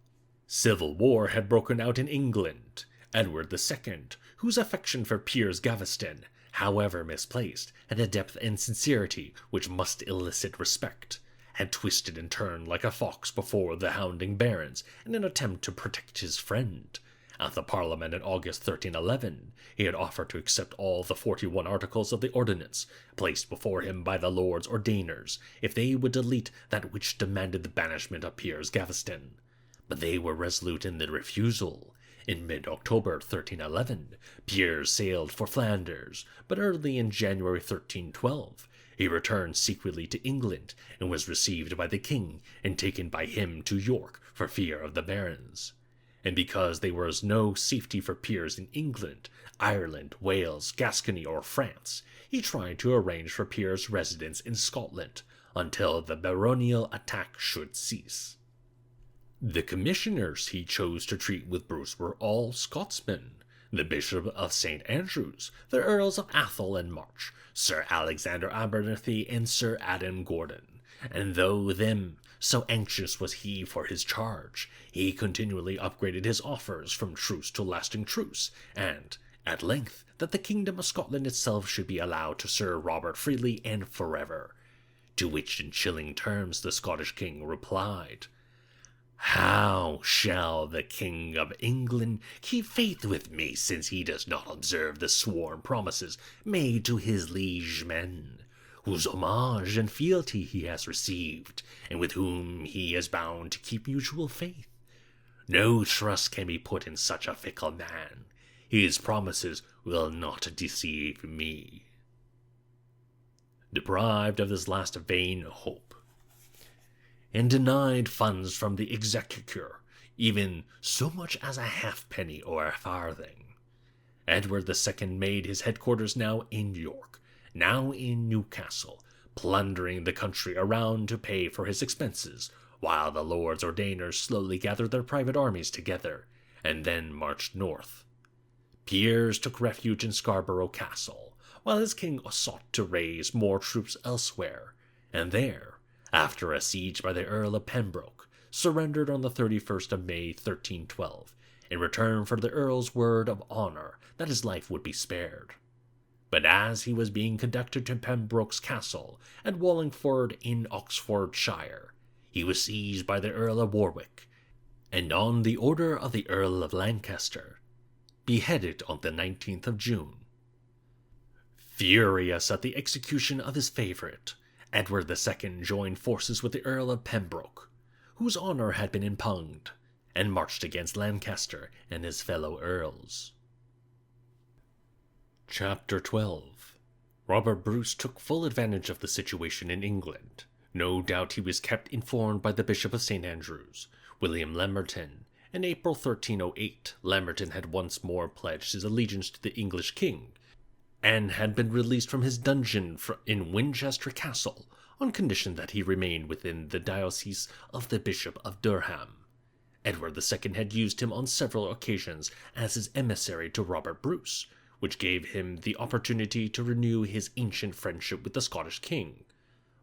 civil war had broken out in England. Edward II, whose affection for Piers Gaveston, however misplaced, had a depth and sincerity which must elicit respect, had twisted and turned like a fox before the hounding barons in an attempt to protect his friend. At the Parliament in August 1311, he had offered to accept all the 41 articles of the ordinance, placed before him by the Lords Ordainers, if they would delete that which demanded the banishment of Piers Gaveston. But they were resolute in their refusal. In mid-October 1311, Piers sailed for Flanders, but early in January 1312, he returned secretly to England and was received by the king and taken by him to York for fear of the barons. And because there was no safety for Piers in England, Ireland, Wales, Gascony, or France, he tried to arrange for Piers' residence in Scotland until the baronial attack should cease. The commissioners he chose to treat with Bruce were all Scotsmen: the Bishop of St. Andrews, the Earls of Athol and March, Sir Alexander Abernethy, and Sir Adam Gordon. And though them, so anxious was he for his charge, he continually upgraded his offers from truce to lasting truce, and, at length, that the kingdom of Scotland itself should be allowed to Sir Robert freely and forever. To which in chilling terms the Scottish king replied, "How shall the King of England keep faith with me, since he does not observe the sworn promises made to his liege men, whose homage and fealty he has received, and with whom he is bound to keep mutual faith? No trust can be put in such a fickle man. His promises will not deceive me." Deprived of this last vain hope, and denied funds from the exchequer, even so much as a halfpenny or a farthing, Edward II made his headquarters now in York, now in Newcastle, plundering the country around to pay for his expenses, while the Lords Ordainers slowly gathered their private armies together, and then marched north. Piers took refuge in Scarborough Castle, while his king sought to raise more troops elsewhere, and there, after a siege by the Earl of Pembroke, surrendered on the 31st of May 1312, in return for the Earl's word of honour that his life would be spared. But as he was being conducted to Pembroke's castle at Wallingford in Oxfordshire, he was seized by the Earl of Warwick, and on the order of the Earl of Lancaster, beheaded on the 19th of June. Furious at the execution of his favourite, Edward II joined forces with the Earl of Pembroke, whose honour had been impugned, and marched against Lancaster and his fellow earls. Chapter 12. Robert Bruce took full advantage of the situation in England. No doubt he was kept informed by the Bishop of St. Andrews, William Lamberton. In April 1308, Lamberton had once more pledged his allegiance to the English king, and had been released from his dungeon in Winchester Castle on condition that he remained within the diocese of the Bishop of Durham. Edward II had used him on several occasions as his emissary to Robert Bruce, which gave him the opportunity to renew his ancient friendship with the Scottish king.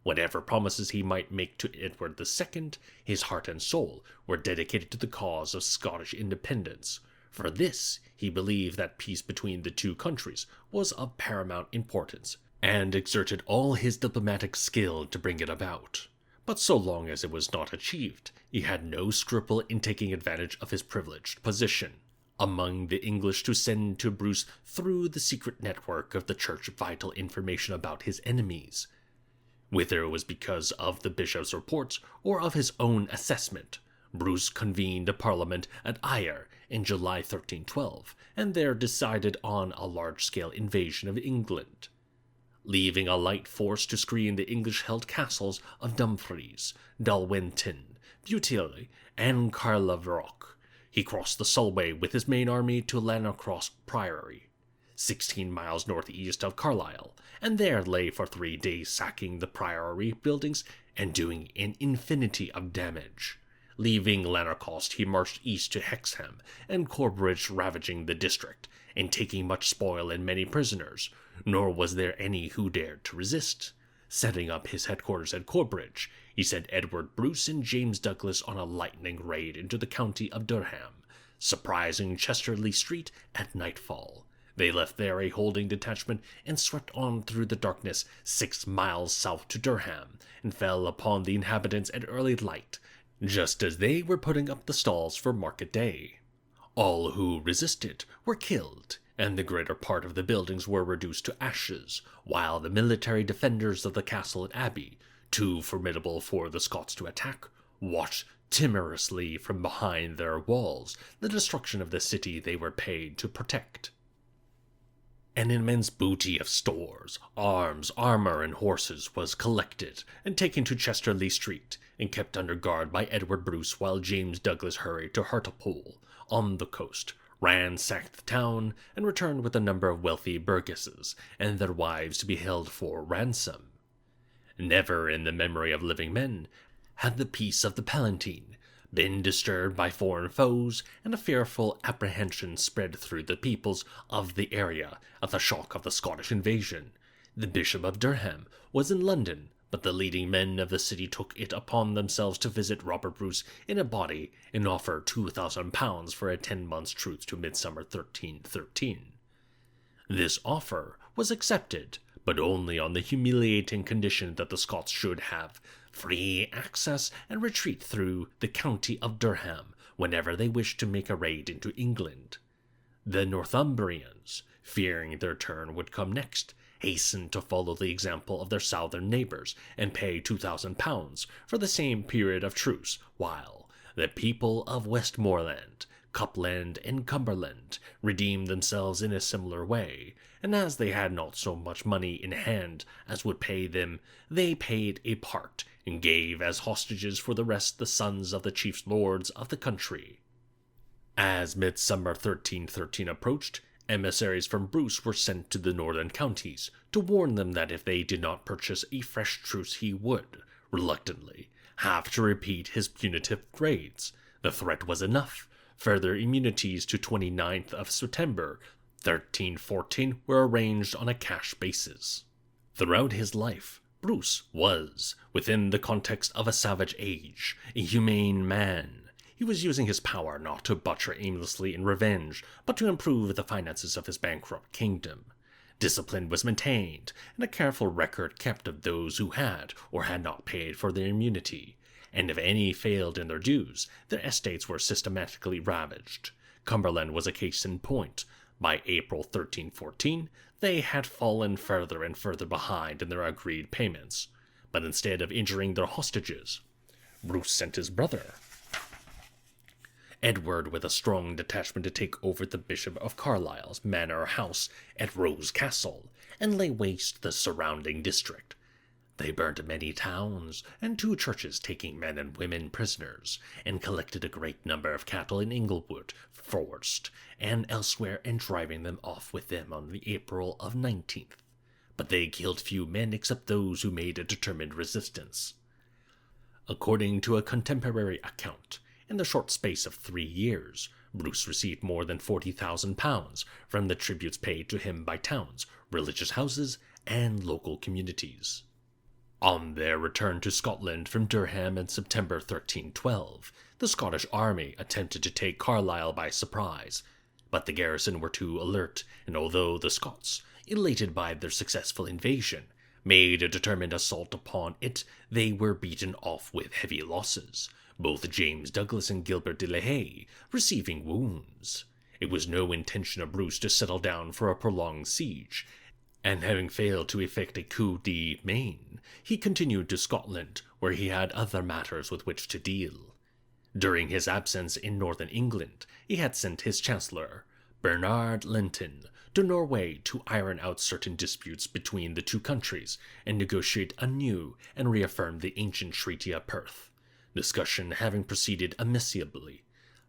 Whatever promises he might make to Edward II, his heart and soul were dedicated to the cause of Scottish independence. For this, he believed that peace between the two countries was of paramount importance, and exerted all his diplomatic skill to bring it about. But so long as it was not achieved, he had no scruple in taking advantage of his privileged position among the English to send to Bruce through the secret network of the Church vital information about his enemies. Whether it was because of the bishop's reports or of his own assessment, Bruce convened a parliament at Ayr in July 1312, and there decided on a large-scale invasion of England. Leaving a light force to screen the English-held castles of Dumfries, Dalwhinton, Butyle, and Carlaverock, he crossed the Solway with his main army to Lanercross Priory, 16 miles northeast of Carlisle, and there lay for 3 days sacking the priory buildings and doing an infinity of damage. Leaving Lanercost, he marched east to Hexham and Corbridge, ravaging the district, and taking much spoil and many prisoners, nor was there any who dared to resist. Setting up his headquarters at Corbridge, he sent Edward Bruce and James Douglas on a lightning raid into the county of Durham, surprising Chesterley Street at nightfall. They left there a holding detachment and swept on through the darkness 6 miles south to Durham, and fell upon the inhabitants at early light, just as they were putting up the stalls for market day. All who resisted were killed, and the greater part of the buildings were reduced to ashes, while the military defenders of the castle and abbey, too formidable for the Scots to attack, watched timorously from behind their walls the destruction of the city they were paid to protect. An immense booty of stores, arms, armor, and horses was collected and taken to Chesterley Street and kept under guard by Edward Bruce while James Douglas hurried to Hartlepool, on the coast, ransacked the town, and returned with a number of wealthy burgesses and their wives to be held for ransom. Never in the memory of living men had the peace of the Palatine been disturbed by foreign foes, and a fearful apprehension spread through the peoples of the area at the shock of the Scottish invasion. The Bishop of Durham was in London, but the leading men of the city took it upon themselves to visit Robert Bruce in a body and offer £2,000 for a 10 months' truce to Midsummer 1313. This offer was accepted, but only on the humiliating condition that the Scots should have free access and retreat through the county of Durham whenever they wished to make a raid into England. The Northumbrians, fearing their turn would come next, hastened to follow the example of their southern neighbours and pay £2,000 for the same period of truce, while the people of Westmoreland, Cupland, and Cumberland redeemed themselves in a similar way, and as they had not so much money in hand as would pay them, they paid a part, and gave as hostages for the rest the sons of the chief lords of the country. As Midsummer 1313 approached, emissaries from Bruce were sent to the northern counties to warn them that if they did not purchase a fresh truce he would, reluctantly, have to repeat his punitive raids. The threat was enough. Further immunities to 29th of September 1314 were arranged on a cash basis. Throughout his life, Bruce was, within the context of a savage age, a humane man. He was using his power not to butcher aimlessly in revenge, but to improve the finances of his bankrupt kingdom. Discipline was maintained, and a careful record kept of those who had or had not paid for their immunity, and if any failed in their dues, their estates were systematically ravaged. Cumberland was a case in point. By April 1314, they had fallen further and further behind in their agreed payments, but instead of injuring their hostages, Bruce sent his brother, Edward, with a strong detachment to take over the Bishop of Carlisle's manor house at Rose Castle, and lay waste the surrounding district. They burnt many towns and 2 churches, taking men and women prisoners, and collected a great number of cattle in Inglewood, Forest, and elsewhere, and driving them off with them on the April of 19th. But they killed few men except those who made a determined resistance. According to a contemporary account, in the short space of 3 years, Bruce received more than £40,000 from the tributes paid to him by towns, religious houses, and local communities. On their return to Scotland from Durham in September 1312, the Scottish army attempted to take Carlisle by surprise, but the garrison were too alert, and although the Scots, elated by their successful invasion, made a determined assault upon it, they were beaten off with heavy losses, both James Douglas and Gilbert de la Haye receiving wounds. It was no intention of Bruce to settle down for a prolonged siege, and having failed to effect a coup de main, he continued to Scotland, where he had other matters with which to deal. During his absence in northern England, he had sent his chancellor, Bernard Linton, to Norway to iron out certain disputes between the 2 countries and negotiate anew and reaffirm the ancient Treaty of Perth. Discussion having proceeded amicably,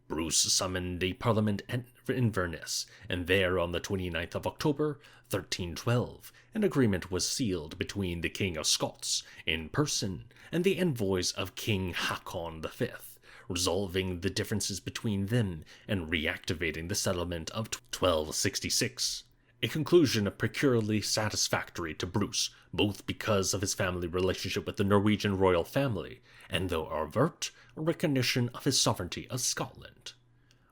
Bruce summoned a parliament at Inverness, and there on the 29th of October, 1312, an agreement was sealed between the King of Scots in person and the envoys of King Haakon V, resolving the differences between them and reactivating the settlement of 1266. A conclusion peculiarly satisfactory to Bruce, both because of his family relationship with the Norwegian royal family, and though overt, a recognition of his sovereignty of Scotland.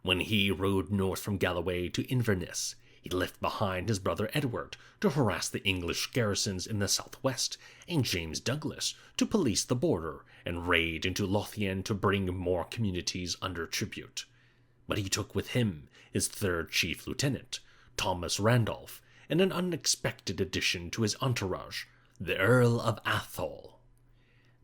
When he rode north from Galloway to Inverness, He left behind his brother Edward to harass the English garrisons in the southwest, and James Douglas to police the border and raid into Lothian to bring more communities under tribute. But he took with him his third chief lieutenant, Thomas Randolph, and an unexpected addition to his entourage, the Earl of Athol.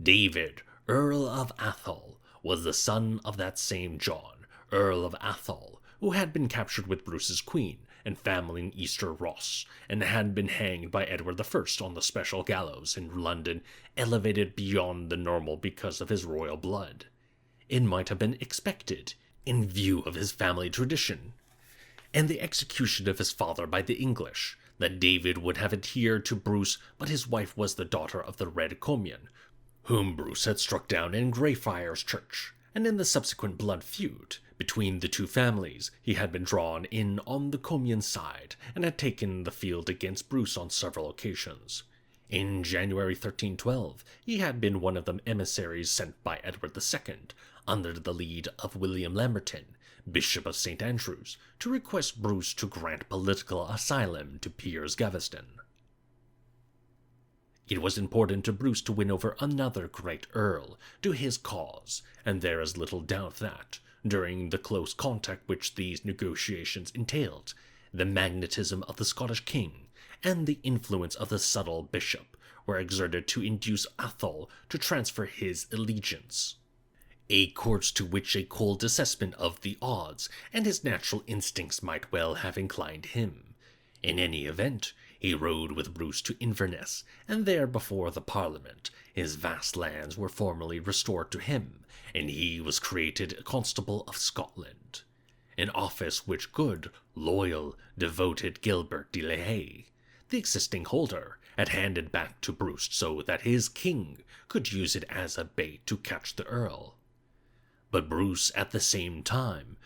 David, Earl of Athol, was the son of that same John, Earl of Athol, who had been captured with Bruce's queen and family in Easter Ross, and had been hanged by Edward I on the special gallows in London, elevated beyond the normal because of his royal blood. It might have been expected, in view of his family tradition, and the execution of his father by the English, that David would have adhered to Bruce, but his wife was the daughter of the Red Comyn, whom Bruce had struck down in Greyfriars Church, and in the subsequent blood feud between the two families he had been drawn in on the Comyn side, and had taken the field against Bruce on several occasions. In January 1312 he had been one of the emissaries sent by Edward II, under the lead of William Lamberton, Bishop of St. Andrews, to request Bruce to grant political asylum to Piers Gaveston. It was important to Bruce to win over another great earl to his cause, and there is little doubt that, during the close contact which these negotiations entailed, the magnetism of the Scottish king and the influence of the subtle bishop were exerted to induce Athol to transfer his allegiance. A course to which a cold assessment of the odds and his natural instincts might well have inclined him. In any event, he rode with Bruce to Inverness, and there before the Parliament his vast lands were formally restored to him, and he was created Constable of Scotland, an office which good, loyal, devoted Gilbert de la Haye, the existing holder, had handed back to Bruce so that his king could use it as a bait to catch the earl. But Bruce, at the same time,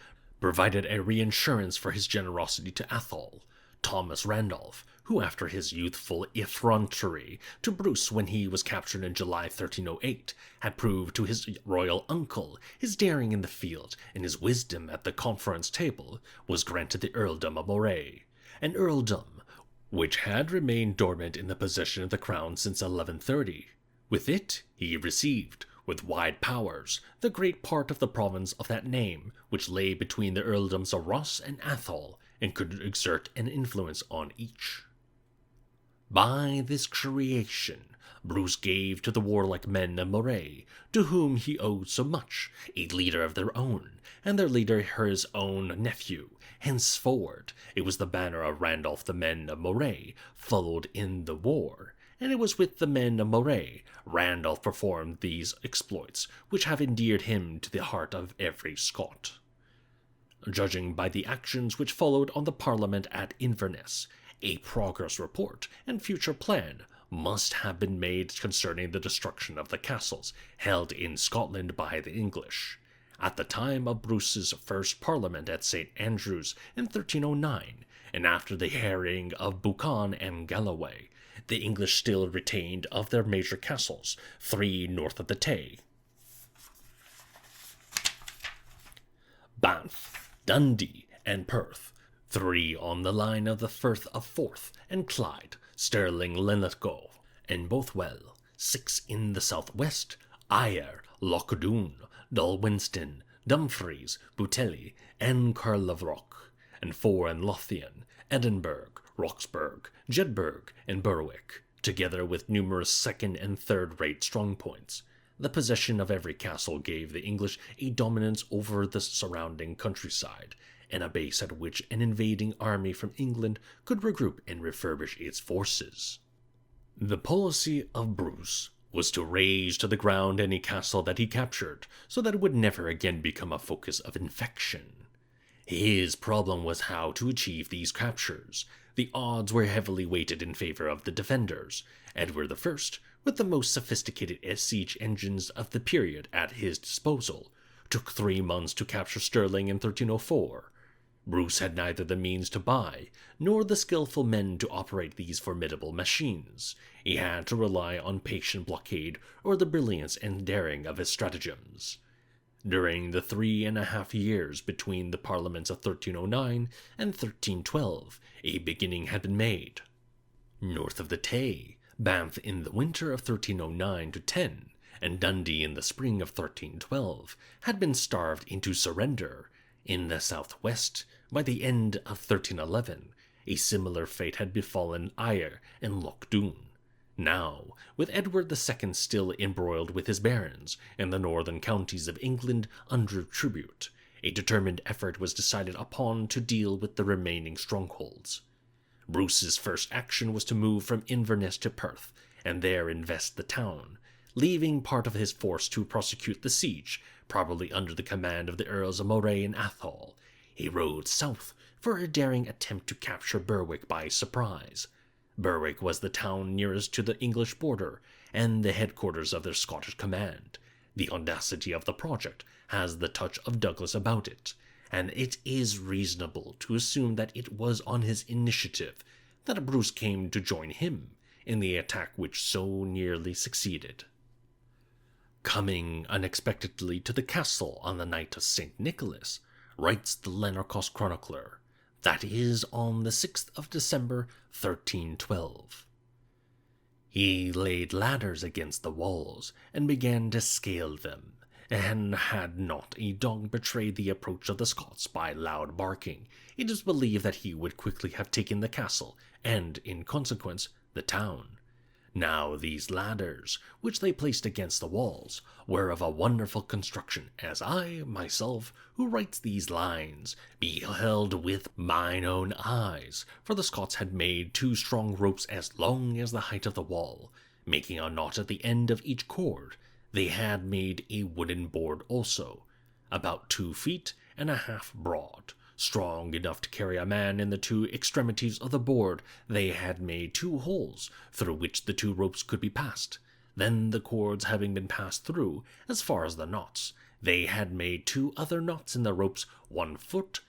provided a reinsurance for his generosity to Athol, Thomas Randolph, who after his youthful effrontery to Bruce when he was captured in July 1308, had proved to his royal uncle his daring in the field and his wisdom at the conference table, was granted the earldom of Moray, an earldom which had remained dormant in the possession of the crown since 1130. With it he received, with wide powers, the great part of the province of that name, which lay between the earldoms of Ross and Athol, and could exert an influence on each. By this creation, Bruce gave to the warlike men of Moray, to whom he owed so much, a leader of their own, and their leader his own nephew. Henceforward, it was the banner of Randolph the men of Moray followed in the war, and it was with the men of Moray Randolph performed these exploits, which have endeared him to the heart of every Scot. Judging by the actions which followed on the Parliament at Inverness, a progress report and future plan must have been made concerning the destruction of the castles held in Scotland by the English. At the time of Bruce's first Parliament at St. Andrews in 1309, and after the harrying of Buchan and Galloway, the English still retained of their major castles 3 north of the Tay: Banff, Dundee, and Perth, 3 on the line of the Firth of Forth and Clyde, Stirling, Linlithgow, and Bothwell, 6 in the southwest: Ayr, Lochdoon, Dalwhinstone, Dumfries, Butelly, and Carlaverock, and 4 in Lothian, Edinburgh, Roxburgh, Jedburgh, and Berwick, together with numerous second- and third-rate strongpoints. The possession of every castle gave the English a dominance over the surrounding countryside, and a base at which an invading army from England could regroup and refurbish its forces. The policy of Bruce was to raze to the ground any castle that he captured, so that it would never again become a focus of infection. His problem was how to achieve these captures. The odds were heavily weighted in favor of the defenders. Edward I, with the most sophisticated siege engines of the period at his disposal, took 3 months to capture Stirling in 1304. Bruce had neither the means to buy, nor the skillful men to operate these formidable machines. He had to rely on patient blockade or the brilliance and daring of his stratagems. During the 3.5 years between the parliaments of 1309 and 1312, a beginning had been made. North of the Tay, Banff in the winter of 1309 to 10, and Dundee in the spring of 1312, had been starved into surrender. In the southwest, by the end of 1311, a similar fate had befallen Ayr and Loch Doon. Now, with Edward II still embroiled with his barons, and the northern counties of England under tribute, a determined effort was decided upon to deal with the remaining strongholds. Bruce's first action was to move from Inverness to Perth, and there invest the town, leaving part of his force to prosecute the siege, probably under the command of the Earls of Moray and Athol. He rode south for a daring attempt to capture Berwick by surprise. Berwick was the town nearest to the English border, and the headquarters of their Scottish command. The audacity of the project has the touch of Douglas about it, and it is reasonable to assume that it was on his initiative that Bruce came to join him in the attack which so nearly succeeded. Coming unexpectedly to the castle on the night of St. Nicholas, writes the Lennorcost chronicler, that is on the 6th of December, 1312. He laid ladders against the walls, and began to scale them, and had not a dog betrayed the approach of the Scots by loud barking, it is believed that he would quickly have taken the castle, and, in consequence, the town. Now these ladders, which they placed against the walls, were of a wonderful construction, as I, myself, who writes these lines, beheld with mine own eyes, for the Scots had made 2 strong ropes as long as the height of the wall, making a knot at the end of each cord. They had made a wooden board also, about 2.5 feet broad, strong enough to carry a man. In the 2 extremities of the board they had made 2 holes, through which the 2 ropes could be passed. Then, the cords having been passed through, as far as the knots, they had made 2 other knots in the ropes 1.5 feet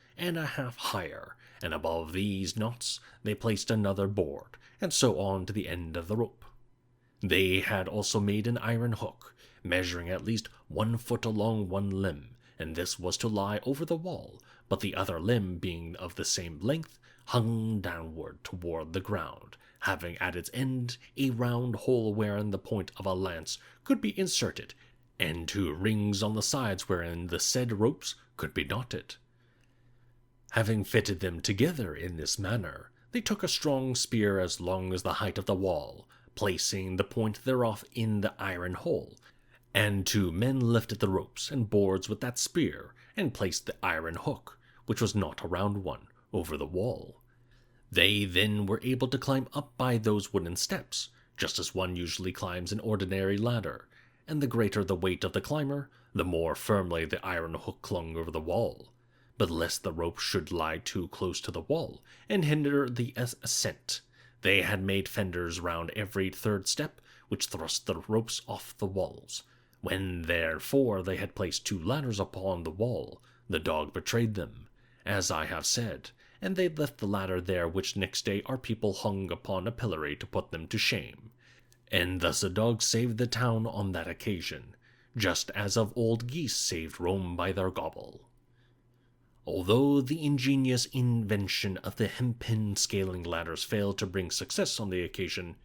higher, and above these knots they placed another board, and so on to the end of the rope. They had also made an iron hook, measuring at least 1 foot along one limb, and this was to lie over the wall, but the other limb, being of the same length, hung downward toward the ground, having at its end a round hole wherein the point of a lance could be inserted, and 2 rings on the sides wherein the said ropes could be knotted. Having fitted them together in this manner, they took a strong spear as long as the height of the wall, placing the point thereof in the iron hole, and 2 men lifted the ropes and boards with that spear, and placed the iron hook, which was not a round one, over the wall. They then were able to climb up by those wooden steps, just as one usually climbs an ordinary ladder, and the greater the weight of the climber, the more firmly the iron hook clung over the wall. But lest the rope should lie too close to the wall and hinder the ascent, they had made fenders round every 3rd step, which thrust the ropes off the walls. When, therefore, they had placed 2 ladders upon the wall, the dog betrayed them, as I have said, and they left the ladder there, which next day our people hung upon a pillory to put them to shame. And thus a dog saved the town on that occasion, just as of old geese saved Rome by their gobble. Although the ingenious invention of the hempen scaling ladders failed to bring success on the occasion,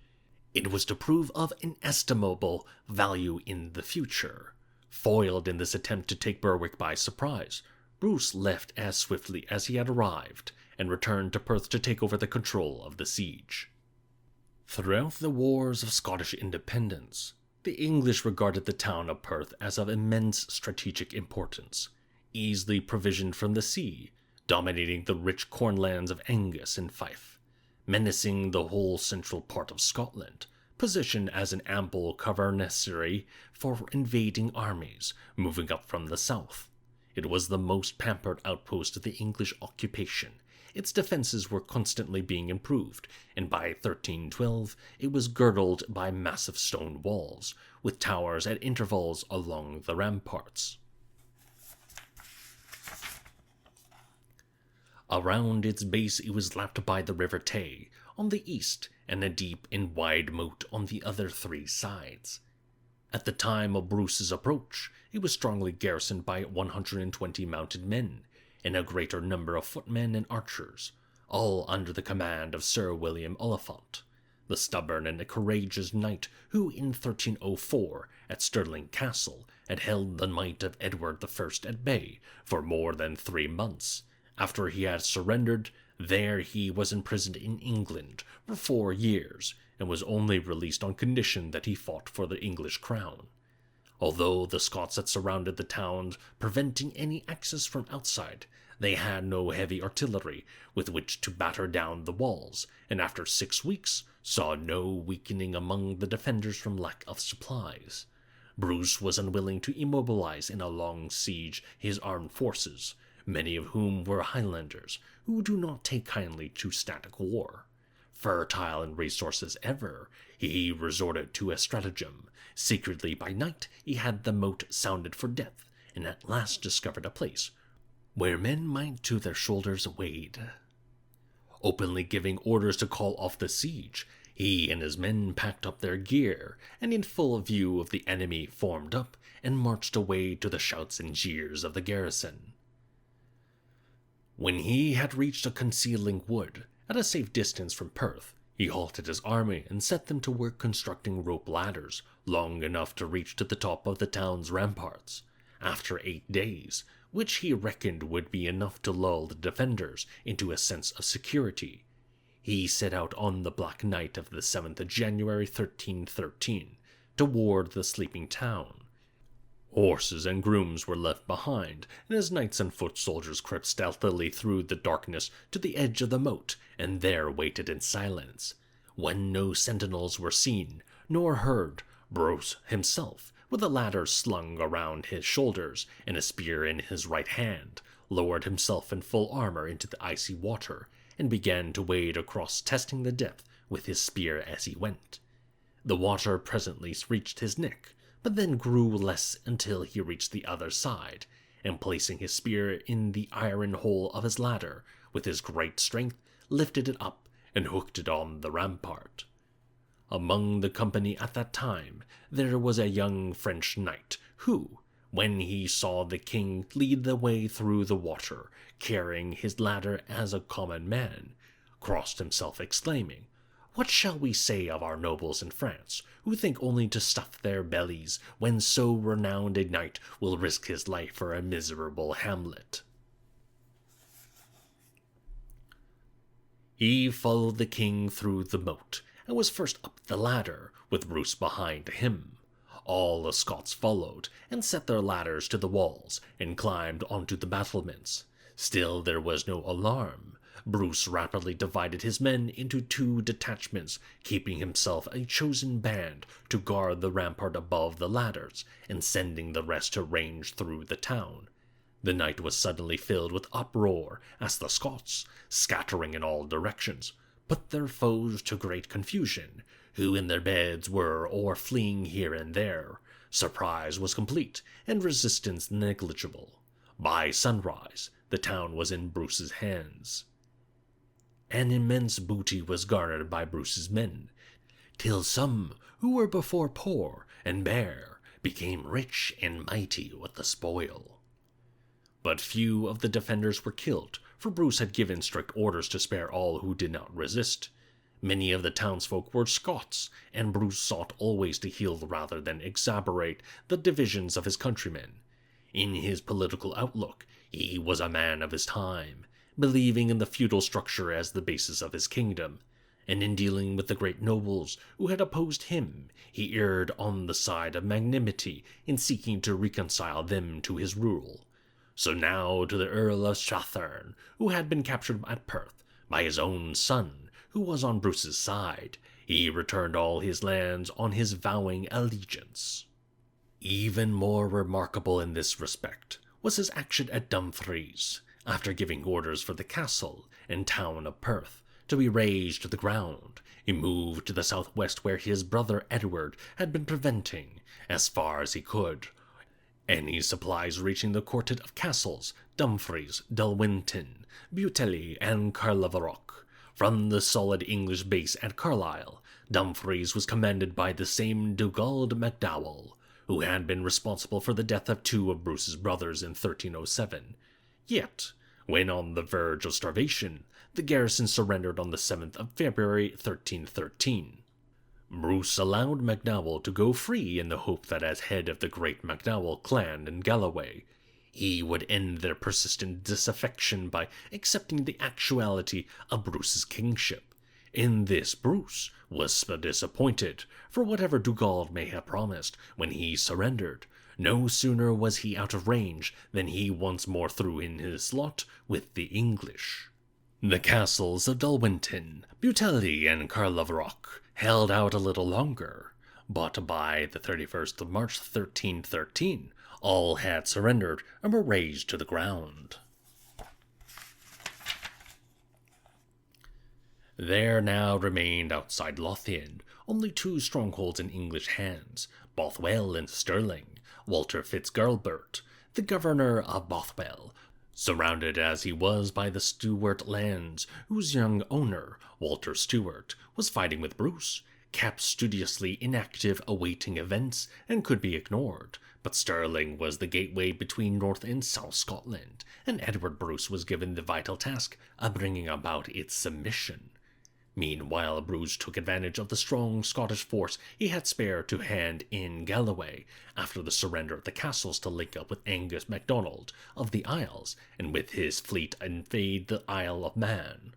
it was to prove of inestimable value in the future. Foiled in this attempt to take Berwick by surprise, Bruce left as swiftly as he had arrived, and returned to Perth to take over the control of the siege. Throughout the wars of Scottish independence, the English regarded the town of Perth as of immense strategic importance, easily provisioned from the sea, dominating the rich cornlands of Angus and Fife, menacing the whole central part of Scotland, positioned as an ample cover necessary for invading armies moving up from the south. It was the most pampered outpost of the English occupation. Its defenses were constantly being improved, and by 1312 it was girdled by massive stone walls, with towers at intervals along the ramparts. Around its base it was lapped by the River Tay on the east, and a deep and wide moat on the other 3 sides. At the time of Bruce's approach, it was strongly garrisoned by 120 mounted men, and a greater number of footmen and archers, all under the command of Sir William Oliphant, the stubborn and courageous knight who in 1304 at Stirling Castle had held the might of Edward I at bay for more than 3 months. After he had surrendered, there he was imprisoned in England for 4 years, and was only released on condition that he fought for the English crown. Although the Scots had surrounded the towns, preventing any access from outside, they had no heavy artillery with which to batter down the walls, and after 6 weeks saw no weakening among the defenders from lack of supplies. Bruce was unwilling to immobilize in a long siege his armed forces, many of whom were Highlanders, who do not take kindly to static war. Fertile in resources ever, he resorted to a stratagem. Secretly by night he had the moat sounded for depth, and at last discovered a place where men might to their shoulders wade. Openly giving orders to call off the siege, he and his men packed up their gear, and in full view of the enemy formed up, and marched away to the shouts and jeers of the garrison. When he had reached a concealing wood, at a safe distance from Perth, he halted his army and set them to work constructing rope ladders, long enough to reach to the top of the town's ramparts. After 8 days, which he reckoned would be enough to lull the defenders into a sense of security, he set out on the black night of the 7th of January 1313, toward the sleeping town. Horses and grooms were left behind, and his knights and foot soldiers crept stealthily through the darkness to the edge of the moat, and there waited in silence. When no sentinels were seen, nor heard, Bruce himself, with a ladder slung around his shoulders and a spear in his right hand, lowered himself in full armor into the icy water, and began to wade across, testing the depth with his spear as he went. The water presently reached his neck, but then grew less until he reached the other side, and placing his spear in the iron hole of his ladder, with his great strength lifted it up and hooked it on the rampart. Among the company at that time there was a young French knight who, when he saw the king lead the way through the water, carrying his ladder as a common man, crossed himself, exclaiming, "What shall we say of our nobles in France, who think only to stuff their bellies, when so renowned a knight will risk his life for a miserable hamlet?" He followed the king through the moat, and was first up the ladder, with Bruce behind him. All the Scots followed, and set their ladders to the walls, and climbed onto the battlements. Still there was no alarm. Bruce rapidly divided his men into 2 detachments, keeping himself a chosen band to guard the rampart above the ladders, and sending the rest to range through the town. The night was suddenly filled with uproar, as the Scots, scattering in all directions, put their foes to great confusion, who in their beds were or fleeing here and there. Surprise was complete, and resistance negligible. By sunrise, the town was in Bruce's hands. An immense booty was garnered by Bruce's men, till some, who were before poor and bare, became rich and mighty with the spoil. But few of the defenders were killed, for Bruce had given strict orders to spare all who did not resist. Many of the townsfolk were Scots, and Bruce sought always to heal rather than exacerbate the divisions of his countrymen. In his political outlook, he was a man of his time, believing in the feudal structure as the basis of his kingdom, and in dealing with the great nobles who had opposed him, he erred on the side of magnanimity in seeking to reconcile them to his rule. So now to the Earl of Strathearn, who had been captured at Perth by his own son, who was on Bruce's side, he returned all his lands on his vowing allegiance. Even more remarkable in this respect was his action at Dumfries, after giving orders for the castle and town of Perth to be razed to the ground. He moved to the southwest, where his brother Edward had been preventing, as far as he could, any supplies reaching the quartet of castles, Dumfries, Dalwhinton, Butely, and Carlaverock. From the solid English base at Carlisle, Dumfries was commanded by the same Dugald MacDowell, who had been responsible for the death of two of Bruce's brothers in 1307. Yet, when on the verge of starvation, the garrison surrendered on the 7th of February 1313. Bruce allowed MacDowell to go free in the hope that as head of the great MacDowell clan in Galloway, he would end their persistent disaffection by accepting the actuality of Bruce's kingship. In this Bruce was disappointed, for whatever Dugald may have promised when he surrendered, no sooner was he out of range than he once more threw in his lot with the English. The castles of Dalwhinton, Butelly, and Carlaverock held out a little longer, but by the 31st of March 1313, all had surrendered and were razed to the ground. There now remained outside Lothian only two strongholds in English hands, Bothwell and Stirling. Walter Fitzgerald, the governor of Bothwell, surrounded as he was by the Stuart lands, whose young owner, Walter Stuart, was fighting with Bruce, kept studiously inactive, awaiting events, and could be ignored. But Stirling was the gateway between North and South Scotland, and Edward Bruce was given the vital task of bringing about its submission. Meanwhile, Bruce took advantage of the strong Scottish force he had spared to hand in Galloway after the surrender of the castles to link up with Angus MacDonald of the Isles, and with his fleet invade the Isle of Man.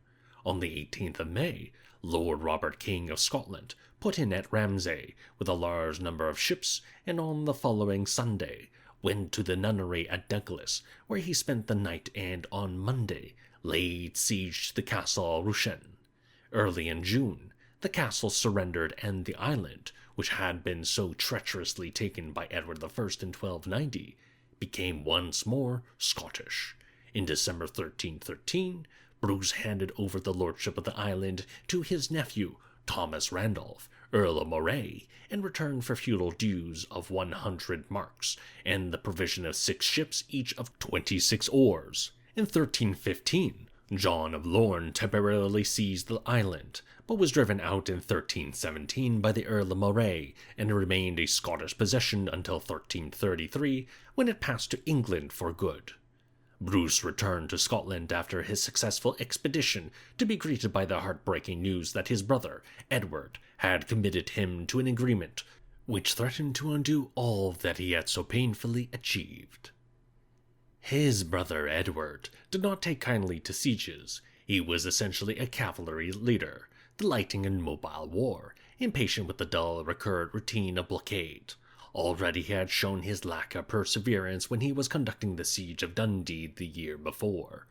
On the 18th of May, Lord Robert King of Scotland put in at Ramsay with a large number of ships, and on the following Sunday went to the nunnery at Douglas, where he spent the night, and on Monday laid siege to the castle of Rushen. Early in June, the castle surrendered, and the island, which had been so treacherously taken by Edward I in 1290, became once more Scottish. In December 1313, Bruce handed over the lordship of the island to his nephew, Thomas Randolph, Earl of Moray, in return for feudal dues of 100 marks, and the provision of 6 ships, each of 26 oars. In 1315, John of Lorne temporarily seized the island, but was driven out in 1317 by the Earl of Moray, and remained a Scottish possession until 1333, when it passed to England for good. Bruce returned to Scotland after his successful expedition, to be greeted by the heartbreaking news that his brother, Edward, had committed him to an agreement which threatened to undo all that he had so painfully achieved. His brother Edward did not take kindly to sieges. He was essentially a cavalry leader, delighting in mobile war, impatient with the dull, recurrent routine of blockade. Already he had shown his lack of perseverance when he was conducting the siege of Dundee the year before.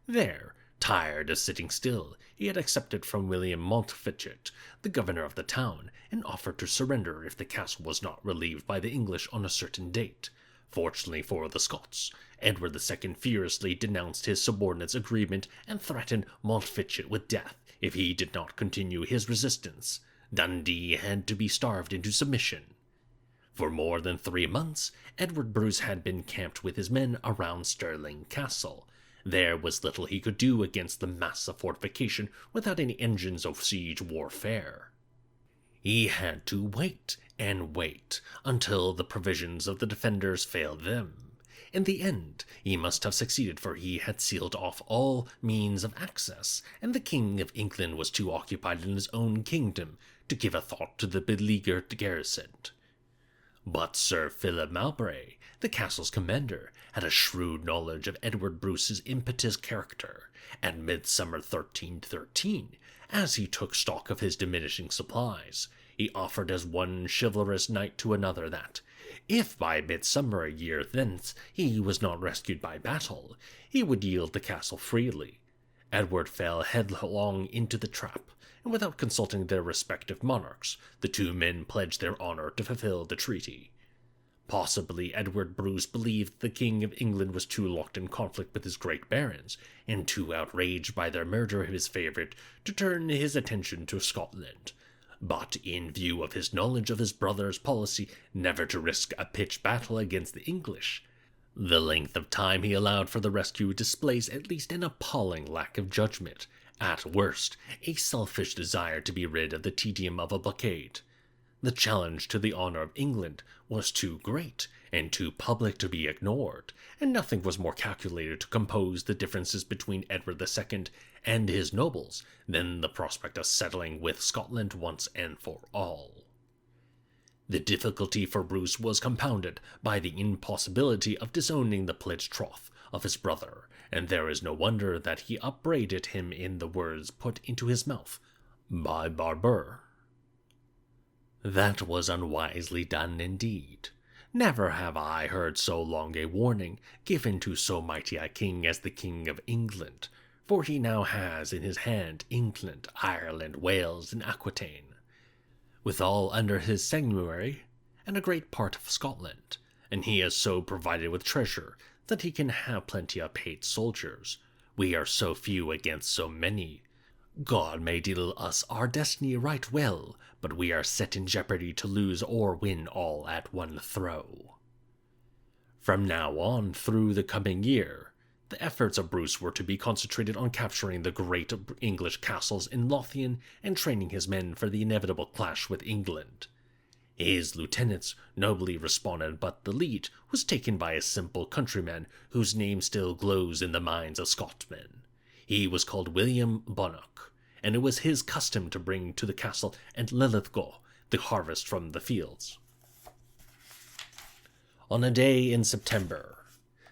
There, tired of sitting still, he had accepted from William Montfichet, the governor of the town, an offer to surrender if the castle was not relieved by the English on a certain date. Fortunately for the Scots, Edward II furiously denounced his subordinate's agreement and threatened Montfichet with death if he did not continue his resistance. Dundee had to be starved into submission. For more than 3 months, Edward Bruce had been camped with his men around Stirling Castle. There was little he could do against the massive fortification without any engines of siege warfare. He had to wait and wait until the provisions of the defenders failed them. In the end, he must have succeeded, for he had sealed off all means of access, and the King of England was too occupied in his own kingdom to give a thought to the beleaguered garrison. But Sir Philip Mowbray, the castle's commander, had a shrewd knowledge of Edward Bruce's impetuous character. At midsummer 1313, as he took stock of his diminishing supplies, he offered as one chivalrous knight to another that, if by midsummer a year thence he was not rescued by battle, he would yield the castle freely. Edward fell headlong into the trap, and without consulting their respective monarchs, the two men pledged their honor to fulfill the treaty. Possibly Edward Bruce believed the King of England was too locked in conflict with his great barons, and too outraged by their murder of his favourite, to turn his attention to Scotland. But in view of his knowledge of his brother's policy never to risk a pitched battle against the English, the length of time he allowed for the rescue displays at least an appalling lack of judgment, at worst a selfish desire to be rid of the tedium of a blockade. The challenge to the honor of England was too great and too public to be ignored, and nothing was more calculated to compose the differences between Edward II and his nobles than the prospect of settling with Scotland once and for all. The difficulty for Bruce was compounded by the impossibility of disowning the pledged troth of his brother, and there is no wonder that he upbraided him in the words put into his mouth by Barbour. That was unwisely done indeed. Never have I heard so long a warning given to so mighty a king as the King of England, for he now has in his hand England, Ireland, Wales, and Aquitaine, with all under his seigneury, and a great part of Scotland, and he is so provided with treasure that he can have plenty of paid soldiers. We are so few against so many. God may deal us our destiny right well, but we are set in jeopardy to lose or win all at one throw. From now on through the coming year, the efforts of Bruce were to be concentrated on capturing the great English castles in Lothian and training his men for the inevitable clash with England. His lieutenants nobly responded, but the lead was taken by a simple countryman whose name still glows in the minds of Scotmen. He was called William Bannock, and it was his custom to bring to the castle at Lilithgow the harvest from the fields. On a day in September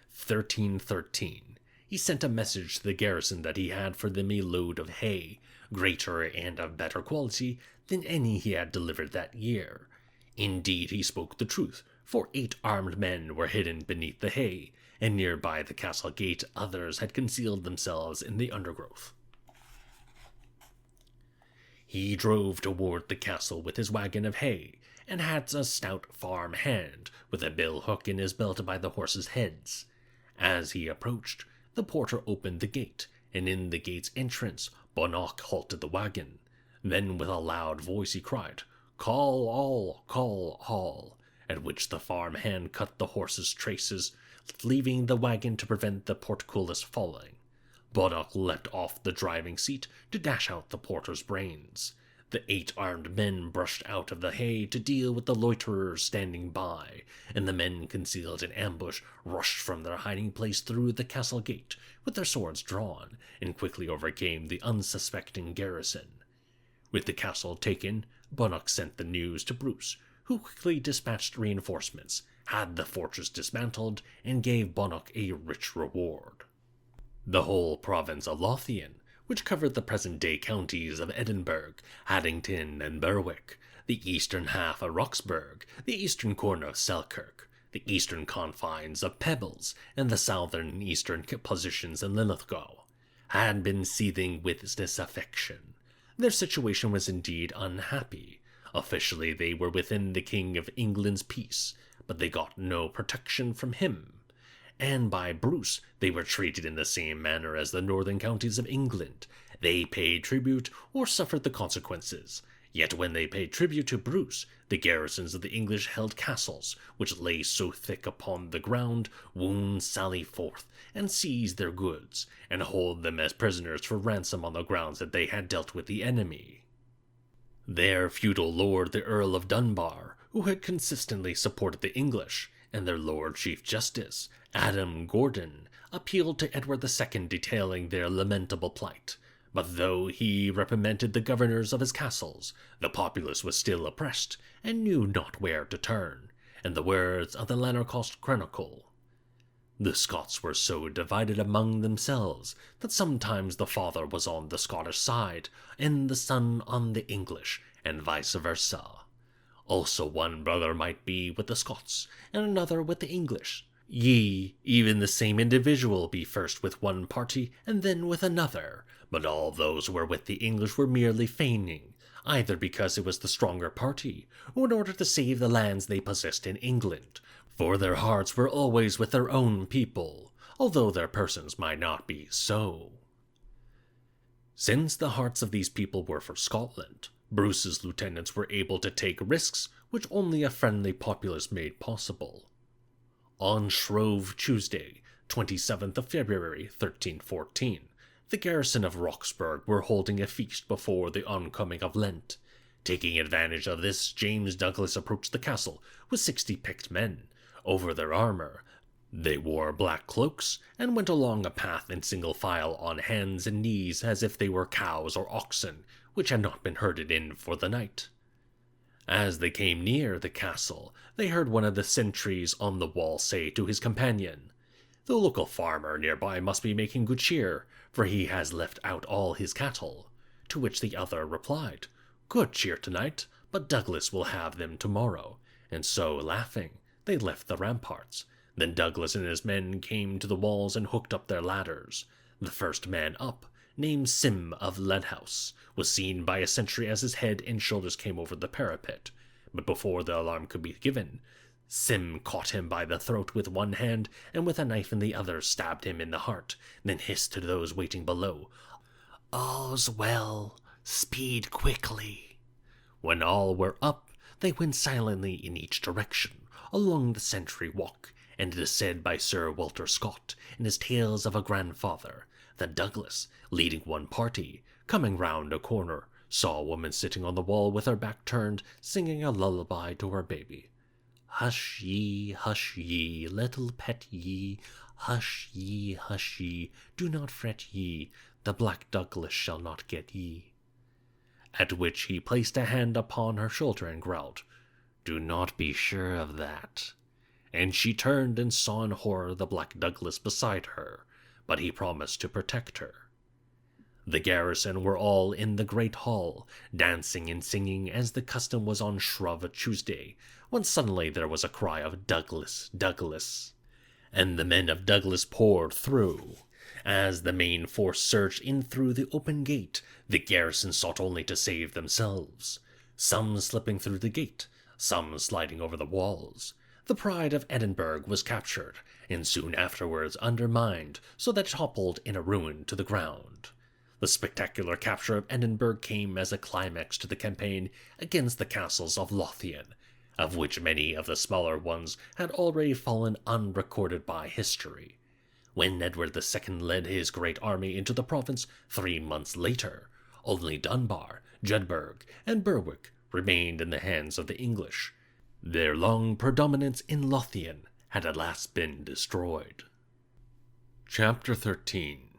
1313, he sent a message to the garrison that he had for them a load of hay, greater and of better quality than any he had delivered that year. Indeed, he spoke the truth, for 8 armed men were hidden beneath the hay, and near by the castle gate others had concealed themselves in the undergrowth. He drove toward the castle with his wagon of hay, and had a stout farm hand with a bill hook in his belt by the horses' heads. As he approached, the porter opened the gate, and in the gate's entrance Bannock halted the wagon. Then with a loud voice he cried, "Call all," at which the farm hand cut the horse's traces, leaving the wagon to prevent the portcullis falling. Bannock leapt off the driving seat to dash out the porter's brains. The 8 armed men brushed out of the hay to deal with the loiterers standing by, and the men concealed in ambush rushed from their hiding place through the castle gate with their swords drawn, and quickly overcame the unsuspecting garrison. With the castle taken, Bannock sent the news to Bruce, who quickly dispatched reinforcements, had the fortress dismantled, and gave Bannock a rich reward. The whole province of Lothian, which covered the present-day counties of Edinburgh, Haddington, and Berwick, the eastern half of Roxburgh, the eastern corner of Selkirk, the eastern confines of Pebbles, and the southern and eastern positions in Lilithgow, had been seething with disaffection. Their situation was indeed unhappy. Officially they were within the King of England's peace, but they got no protection from him. And by Bruce they were treated in the same manner as the northern counties of England. They paid tribute or suffered the consequences. Yet when they paid tribute to Bruce, the garrisons of the English held castles, which lay so thick upon the ground, wound sally forth, and seize their goods, and hold them as prisoners for ransom on the grounds that they had dealt with the enemy. Their feudal lord, the Earl of Dunbar, who had consistently supported the English, and their Lord Chief Justice, Adam Gordon, appealed to Edward II detailing their lamentable plight. But though he reprimanded the governors of his castles, the populace was still oppressed, and knew not where to turn. In the words of the Lanarcost Chronicle, "The Scots were so divided among themselves that sometimes the father was on the Scottish side, and the son on the English, and vice versa. Also one brother might be with the Scots, and another with the English. Ye, even the same individual, be first with one party, and then with another. But all those who were with the English were merely feigning, either because it was the stronger party, or in order to save the lands they possessed in England, for their hearts were always with their own people, although their persons might not be so." Since the hearts of these people were for Scotland, Bruce's lieutenants were able to take risks which only a friendly populace made possible. On Shrove Tuesday, 27th of February, 1314, the garrison of Roxburgh were holding a feast before the oncoming of Lent. Taking advantage of this, James Douglas approached the castle with 60 picked men. Over their armor, they wore black cloaks and went along a path in single file on hands and knees as if they were cows or oxen which had not been herded in for the night. As they came near the castle, they heard one of the sentries on the wall say to his companion, "The local farmer nearby must be making good cheer, for he has left out all his cattle." To which the other replied, "Good cheer tonight, but Douglas will have them tomorrow." And so, laughing, they left the ramparts. Then Douglas and his men came to the walls and hooked up their ladders. The first man up, named Sim of Leadhouse, was seen by a sentry as his head and shoulders came over the parapet. But before the alarm could be given, Sim caught him by the throat with one hand and with a knife in the other stabbed him in the heart, then hissed to those waiting below, "All's well, speed quickly." When all were up, they went silently in each direction, along the sentry walk, and it is said by Sir Walter Scott, in his Tales of a Grandfather, that Douglas, leading one party, coming round a corner, saw a woman sitting on the wall with her back turned, singing a lullaby to her baby. Hush ye, little pet ye, hush ye, do not fret ye, the Black Douglas shall not get ye. At which he placed a hand upon her shoulder and growled, "Do not be sure of that." And she turned and saw in horror the Black Douglas beside her, but he promised to protect her. The garrison were all in the great hall, dancing and singing as the custom was on Shrove Tuesday, when suddenly there was a cry of "Douglas, Douglas," and the men of Douglas poured through. As the main force surged in through the open gate, the garrison sought only to save themselves, some slipping through the gate, some sliding over the walls. The pride of Edinburgh was captured, and soon afterwards undermined, so that it toppled in a ruin to the ground. The spectacular capture of Edinburgh came as a climax to the campaign against the castles of Lothian, of which many of the smaller ones had already fallen unrecorded by history. When Edward II led his great army into the province 3 months later, only Dunbar, Jedburgh, and Berwick remained in the hands of the English. Their long predominance in Lothian had at last been destroyed. Chapter 13.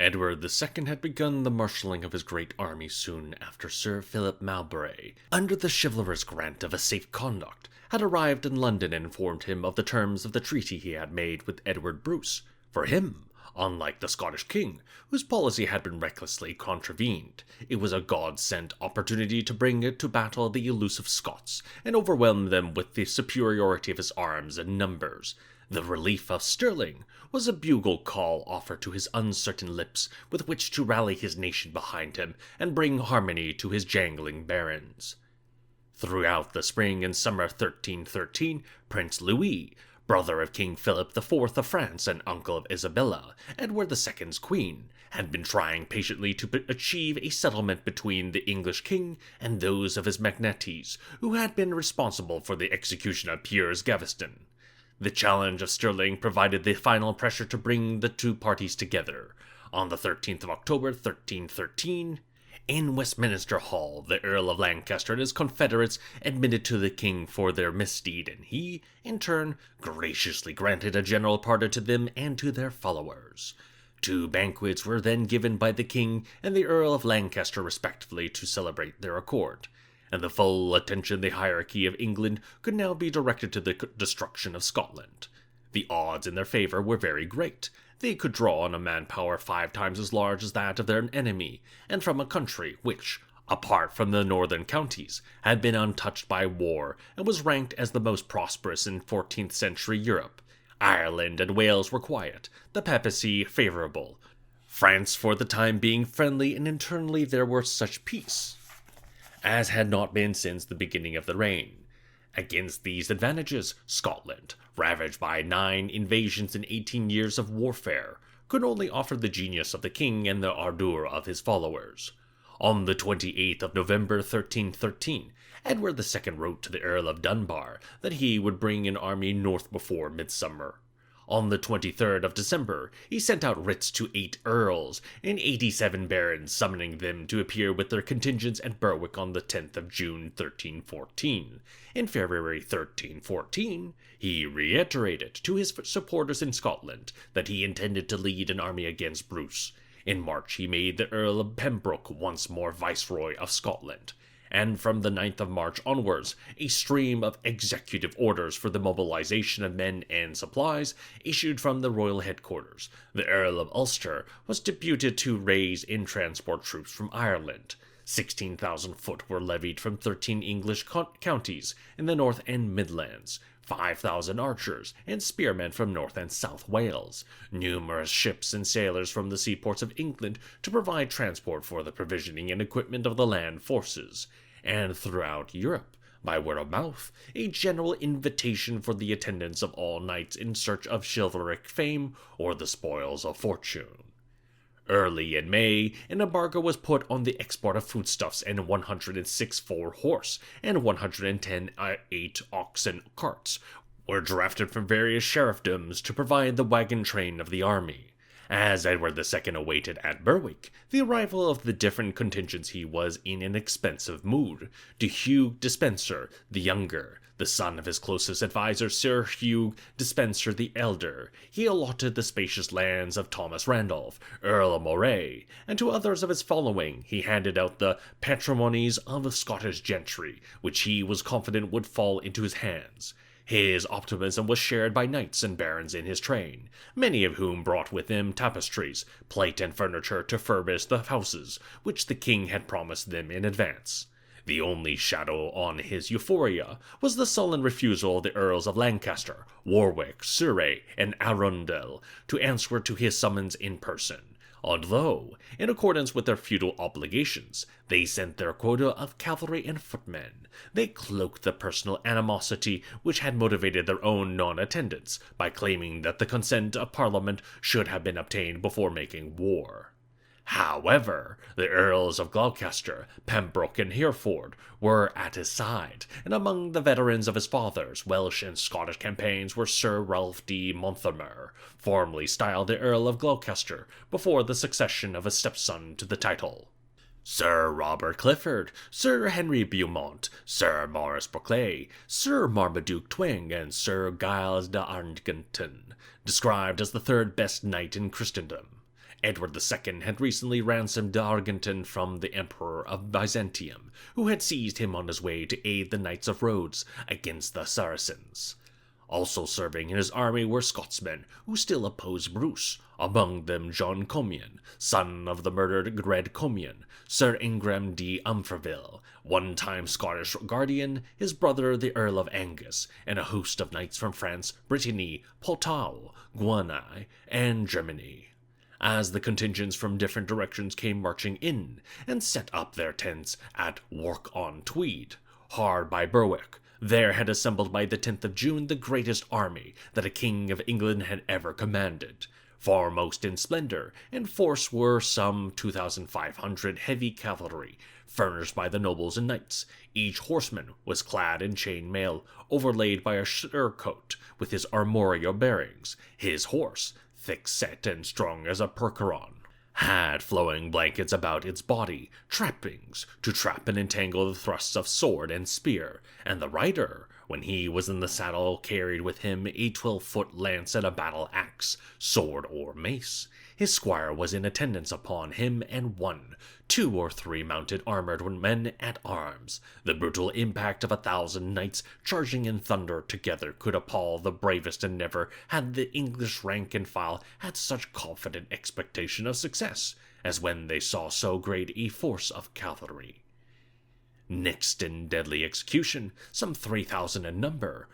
Edward II had begun the marshalling of his great army soon after Sir Philip Mowbray, under the chivalrous grant of a safe conduct, had arrived in London and informed him of the terms of the treaty he had made with Edward Bruce. For him, unlike the Scottish king, whose policy had been recklessly contravened, it was a God-sent opportunity to bring to battle the elusive Scots, and overwhelm them with the superiority of his arms and numbers. The relief of Stirling was a bugle call offered to his uncertain lips with which to rally his nation behind him and bring harmony to his jangling barons. Throughout the spring and summer 1313, Prince Louis, brother of King Philip IV of France and uncle of Isabella, Edward II's queen, had been trying patiently to achieve a settlement between the English king and those of his magnates, who had been responsible for the execution of Piers Gaveston. The challenge of Stirling provided the final pressure to bring the two parties together. On the 13th of October 1313, in Westminster Hall, the Earl of Lancaster and his confederates admitted to the king for their misdeed, and he, in turn, graciously granted a general pardon to them and to their followers. 2 banquets were then given by the king and the Earl of Lancaster respectively to celebrate their accord, and the full attention of the hierarchy of England could now be directed to the destruction of Scotland. The odds in their favour were very great. They could draw on a manpower 5 times as large as that of their enemy, and from a country which, apart from the northern counties, had been untouched by war and was ranked as the most prosperous in 14th century Europe. Ireland and Wales were quiet, the papacy favourable, France for the time being friendly, and internally there was such peace as had not been since the beginning of the reign. Against these advantages, Scotland, ravaged by 9 invasions and 18 years of warfare, could only offer the genius of the king and the ardour of his followers. On the 28th of November 1313, Edward II wrote to the Earl of Dunbar that he would bring an army north before midsummer. On the 23rd of December, he sent out writs to 8 earls and 87 barons, summoning them to appear with their contingents at Berwick on the 10th of June 1314. In February 1314, he reiterated to his supporters in Scotland that he intended to lead an army against Bruce. In March, he made the Earl of Pembroke once more Viceroy of Scotland, and from the 9th of March onwards, a stream of executive orders for the mobilization of men and supplies issued from the royal headquarters. The Earl of Ulster was deputed to raise and transport troops from Ireland. 16,000 foot were levied from 13 English counties in the North and Midlands, 5,000 archers and spearmen from North and South Wales, numerous ships and sailors from the seaports of England to provide transport for the provisioning and equipment of the land forces, and throughout Europe, by word of mouth, a general invitation for the attendance of all knights in search of chivalric fame or the spoils of fortune. Early in May, an embargo was put on the export of foodstuffs, and 106 4-horse and 110 8-oxen carts were drafted from various sheriffdoms to provide the wagon train of the army. As Edward II awaited at Berwick the arrival of the different contingents, he was in an expensive mood. To Hugh Despenser the younger, the son of his closest adviser Sir Hugh Despenser the elder, he allotted the spacious lands of Thomas Randolph, Earl of Moray, and to others of his following he handed out the patrimonies of the Scottish gentry, which he was confident would fall into his hands. His optimism was shared by knights and barons in his train, many of whom brought with them tapestries, plate, and furniture to furbish the houses which the king had promised them in advance. The only shadow on his euphoria was the sullen refusal of the Earls of Lancaster, Warwick, Surrey, and Arundel to answer to his summons in person, although, in accordance with their feudal obligations, they sent their quota of cavalry and footmen. They cloaked the personal animosity which had motivated their own non-attendance by claiming that the consent of Parliament should have been obtained before making war. However, the Earls of Gloucester, Pembroke, and Hereford were at his side, and among the veterans of his father's Welsh and Scottish campaigns were Sir Ralph de Monthermer, formerly styled the Earl of Gloucester, before the succession of his stepson to the title, Sir Robert Clifford, Sir Henry Beaumont, Sir Maurice Berkeley, Sir Marmaduke Twing, and Sir Giles de Argenton, described as the third best knight in Christendom. Edward II had recently ransomed D'Argenton from the Emperor of Byzantium, who had seized him on his way to aid the Knights of Rhodes against the Saracens. Also serving in his army were Scotsmen who still opposed Bruce, among them John Comyn, son of the murdered Red Comyn, Sir Ingram de Umfreville, one-time Scottish guardian, his brother the Earl of Angus, and a host of knights from France, Brittany, Poitou, Guiana, and Germany. As the contingents from different directions came marching in and set up their tents at Wark-on-Tweed, hard by Berwick, there had assembled by the 10th of June the greatest army that a king of England had ever commanded. Foremost in splendor and force were some 2,500 heavy cavalry, furnished by the nobles and knights. Each horseman was clad in chain mail, overlaid by a surcoat with his armorial bearings. His horse, thick-set and strong as a percheron, had flowing blankets about its body, trappings to trap and entangle the thrusts of sword and spear, and the rider, when he was in the saddle, carried with him a 12-foot lance and a battle-axe, sword or mace. His squire was in attendance upon him, and 1, 2, or 3 mounted armored men at arms. The brutal impact of 1,000 knights charging in thunder together could appall the bravest, and never had the English rank and file had such confident expectation of success as when they saw so great a force of cavalry. Next in deadly execution, some 3,000 in number,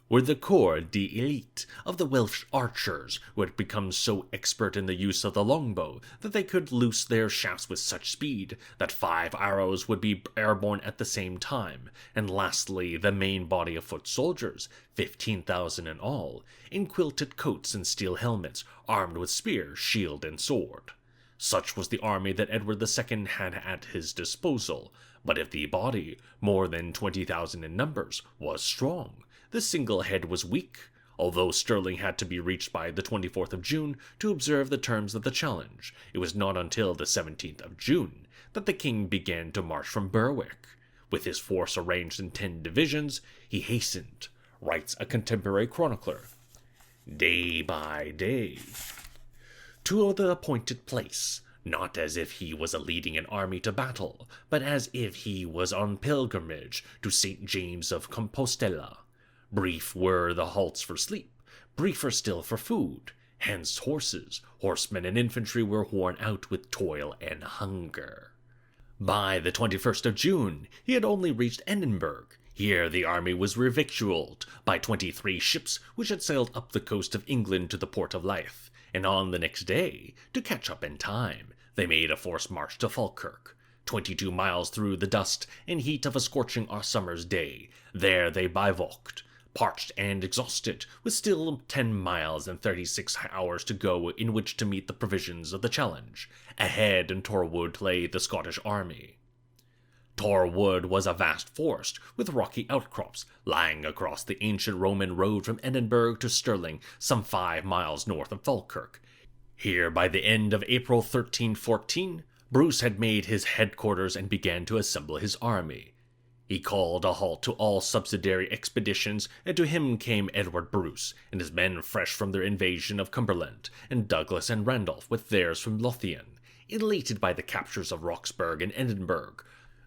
were the corps d'élite of the Welsh archers, who had become so expert in the use of the longbow that they could loose their shafts with such speed that 5 arrows would be airborne at the same time, and lastly the main body of foot soldiers, 15,000 in all, in quilted coats and steel helmets, armed with spear, shield, and sword. Such was the army that Edward II had at his disposal, but if the body, more than 20,000 in numbers, was strong, the single head was weak. Although Stirling had to be reached by the 24th of June to observe the terms of the challenge, it was not until the 17th of June that the king began to march from Berwick. With his force arranged in 10 divisions, he hastened, writes a contemporary chronicler, day by day, to the appointed place, not as if he was leading an army to battle, but as if he was on pilgrimage to St. James of Compostela. Brief were the halts for sleep, briefer still for food. Hence horses, horsemen, and infantry were worn out with toil and hunger. By the 21st of June, he had only reached Edinburgh. Here the army was revictualled by 23 ships which had sailed up the coast of England to the port of Leith, and on the next day, to catch up in time, they made a forced march to Falkirk. 22 miles through the dust and heat of a scorching summer's day, there they bivouacked, parched and exhausted, with still 10 miles and 36 hours to go in which to meet the provisions of the challenge. Ahead in Torwood lay the Scottish army. Torwood was a vast forest, with rocky outcrops, lying across the ancient Roman road from Edinburgh to Stirling, some 5 miles north of Falkirk. Here, by the end of April 1314, Bruce had made his headquarters and began to assemble his army. He called a halt to all subsidiary expeditions, and to him came Edward Bruce, and his men fresh from their invasion of Cumberland, and Douglas and Randolph with theirs from Lothian, elated by the captures of Roxburgh and Edinburgh.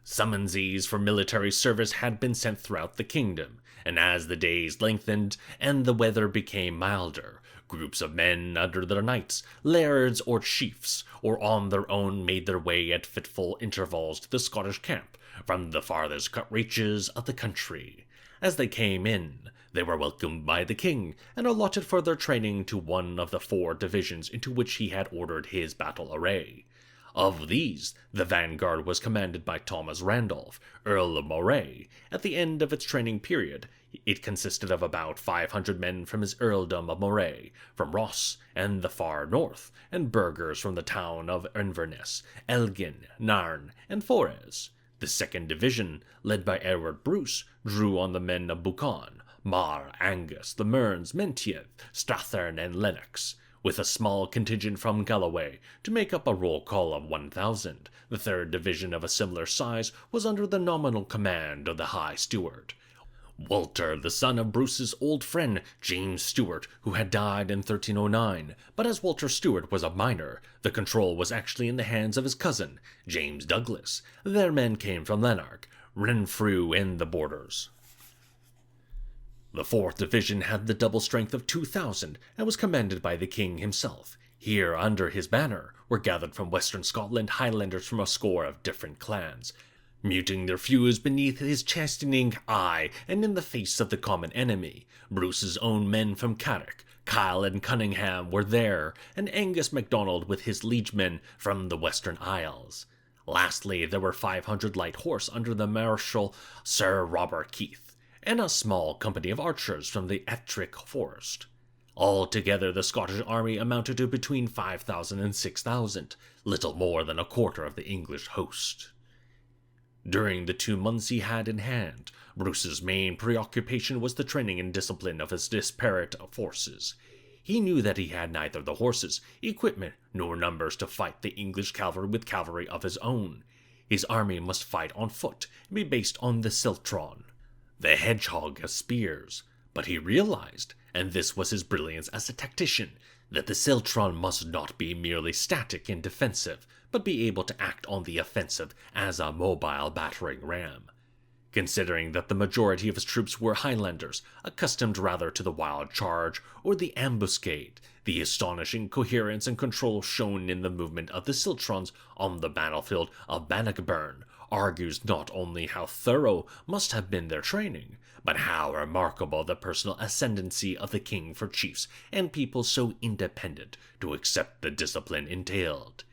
Summonses for military service had been sent throughout the kingdom, and as the days lengthened and the weather became milder, groups of men under their knights, lairds or chiefs, or on their own made their way at fitful intervals to the Scottish camp from the farthest cut reaches of the country. As they came in, they were welcomed by the king and allotted for their training to one of the 4 divisions into which he had ordered his battle array. Of these, the vanguard was commanded by Thomas Randolph, Earl of Moray. At the end of its training period, it consisted of about 500 men from his earldom of Moray, from Ross and the far north, and burghers from the town of Inverness, Elgin, Nairn, and Forres. The 2nd division, led by Edward Bruce, drew on the men of Buchan, Mar, Angus, the Mearns, Menteith, Strathern, and Lennox, with a small contingent from Galloway, to make up a roll call of 1,000. The 3rd division of a similar size was under the nominal command of the High Steward, Walter, the son of Bruce's old friend James Stewart, who had died in 1309, but as Walter Stewart was a minor, the control was actually in the hands of his cousin, James Douglas. Their men came from Lanark, Renfrew, and the Borders. The 4th Division had the double strength of 2,000 and was commanded by the king himself. Here, under his banner, were gathered from western Scotland Highlanders from a score of different clans, muting their feuds beneath his chastening eye and in the face of the common enemy. Bruce's own men from Carrick, Kyle and Cunningham were there, and Angus MacDonald with his liegemen from the Western Isles. Lastly, there were 500 light horse under the Marshal Sir Robert Keith, and a small company of archers from the Ettrick Forest. Altogether, the Scottish army amounted to between 5,000 and 6,000, little more than a quarter of the English host. During the 2 months he had in hand, Bruce's main preoccupation was the training and discipline of his disparate forces. He knew that he had neither the horses, equipment, nor numbers to fight the English cavalry with cavalry of his own. His army must fight on foot and be based on the Siltron, the hedgehog of spears. But he realized, and this was his brilliance as a tactician, that the Siltron must not be merely static and defensive, but be able to act on the offensive as a mobile battering ram. Considering that the majority of his troops were Highlanders, accustomed rather to the wild charge or the ambuscade, the astonishing coherence and control shown in the movement of the Siltrons on the battlefield of Bannockburn argues not only how thorough must have been their training, but how remarkable the personal ascendancy of the king for chiefs and people so independent to accept the discipline entailed.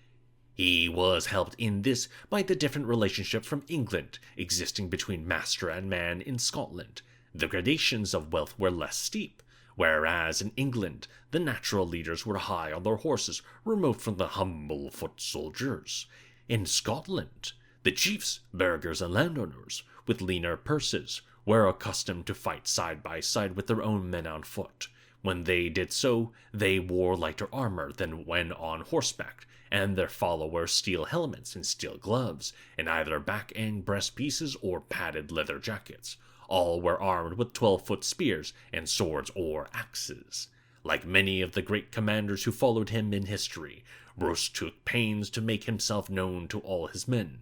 He was helped in this by the different relationship from England existing between master and man in Scotland. The gradations of wealth were less steep, whereas in England the natural leaders were high on their horses, remote from the humble foot soldiers. In Scotland, the chiefs, burghers, and landowners, with leaner purses, were accustomed to fight side by side with their own men on foot, When they did so, they wore lighter armor than when on horseback, and their followers steel helmets and steel gloves, and either back and breast pieces or padded leather jackets. All were armed with 12-foot spears and swords or axes. Like many of the great commanders who followed him in history, Bruce took pains to make himself known to all his men.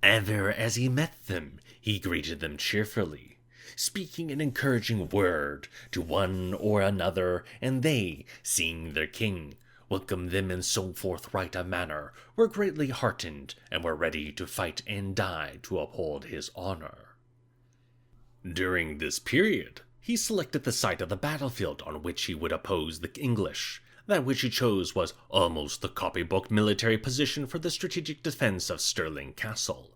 Ever as he met them, he greeted them cheerfully, speaking an encouraging word to one or another, and they, seeing their king, welcomed them in so forthright a manner, were greatly heartened, and were ready to fight and die to uphold his honor. During this period, he selected the site of the battlefield on which he would oppose the English. That which he chose was almost the copybook military position for the strategic defense of Stirling Castle.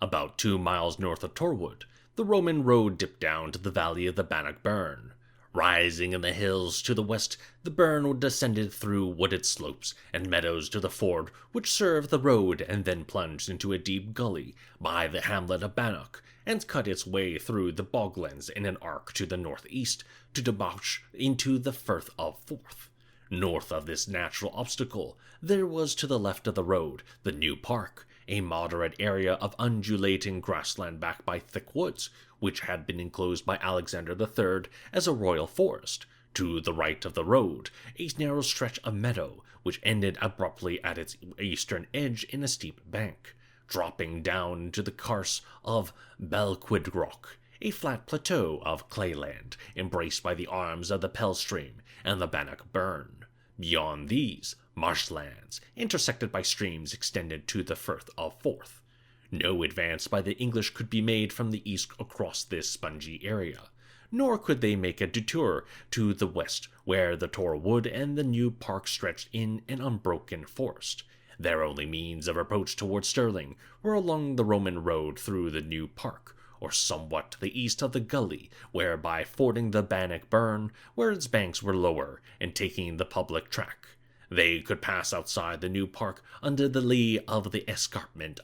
About 2 miles north of Torwood, the Roman road dipped down to the valley of the Bannockburn. Rising in the hills to the west, the burn descended through wooded slopes and meadows to the ford which served the road, and then plunged into a deep gully by the hamlet of Bannock, and cut its way through the boglands in an arc to the northeast to debouch into the Firth of Forth. North of this natural obstacle, there was to the left of the road the New Park, a moderate area of undulating grassland backed by thick woods, which had been enclosed by Alexander III as a royal forest. To the right of the road, a narrow stretch of meadow, which ended abruptly at its eastern edge in a steep bank, dropping down into the carse of Belquidrock, a flat plateau of clayland embraced by the arms of the Pell Stream and the Bannockburn. Beyond these, marshlands, intersected by streams, extended to the Firth of Forth. No advance by the English could be made from the east across this spongy area, nor could they make a detour to the west, where the Tor Wood and the New Park stretched in an unbroken forest. Their only means of approach towards Stirling were along the Roman road through the New Park, or somewhat to the east of the gully, where by fording the Bannockburn, where its banks were lower, and taking the public track, they could pass outside the New Park under the lee of the escarpment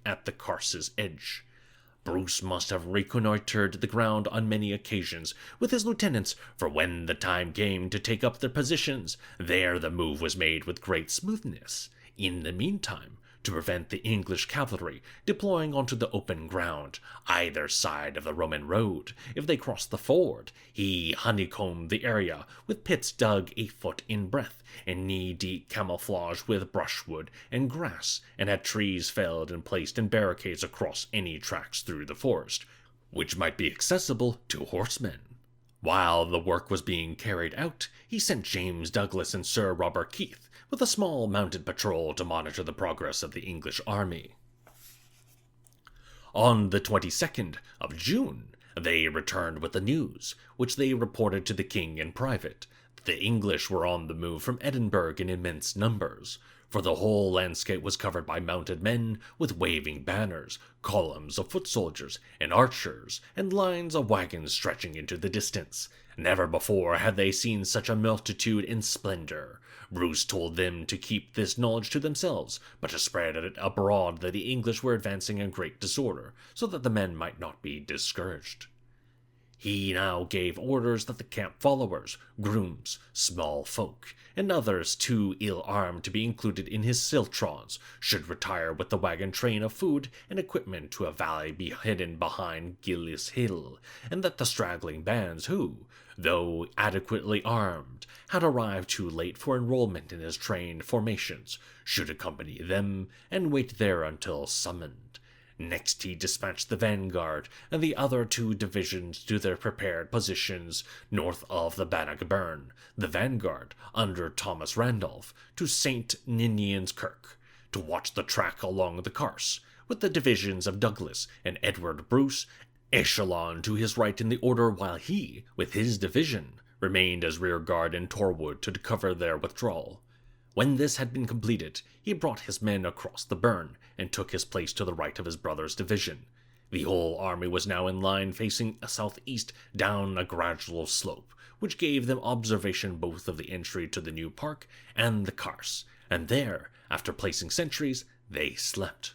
at the Carse's edge. Bruce must have reconnoitered the ground on many occasions with his lieutenants, for when the time came to take up their positions, there the move was made with great smoothness. In the meantime, to prevent the English cavalry deploying onto the open ground, either side of the Roman road, if they crossed the ford, he honeycombed the area with pits dug 8 foot in breadth, and knee-deep camouflage with brushwood and grass, and had trees felled and placed in barricades across any tracks through the forest, which might be accessible to horsemen. While the work was being carried out, he sent James Douglas and Sir Robert Keith with a small mounted patrol to monitor the progress of the English army. On the 22nd of June, they returned with the news, which they reported to the king in private, that the English were on the move from Edinburgh in immense numbers, for the whole landscape was covered by mounted men with waving banners, columns of foot soldiers and archers, and lines of wagons stretching into the distance. Never before had they seen such a multitude in splendor. Bruce told them to keep this knowledge to themselves, but to spread it abroad that the English were advancing in great disorder, so that the men might not be discouraged. He now gave orders that the camp followers, grooms, small folk, and others too ill-armed to be included in his ciltrons, should retire with the wagon train of food and equipment to a valley hidden behind Gillis Hill, and that the straggling bands who, though adequately armed, had arrived too late for enrollment in his trained formations, should accompany them and wait there until summoned. Next he dispatched the vanguard and the other 2 divisions to their prepared positions north of the Bannockburn, the vanguard, under Thomas Randolph, to St. Ninian's Kirk, to watch the track along the Carse, with the divisions of Douglas and Edward Bruce echelon to his right in the order, while he, with his division, remained as rear guard in Torwood to cover their withdrawal. When this had been completed, he brought his men across the burn, and took his place to the right of his brother's division. The whole army was now in line facing southeast down a gradual slope, which gave them observation both of the entry to the New Park and the Carse, and there, after placing sentries, they slept.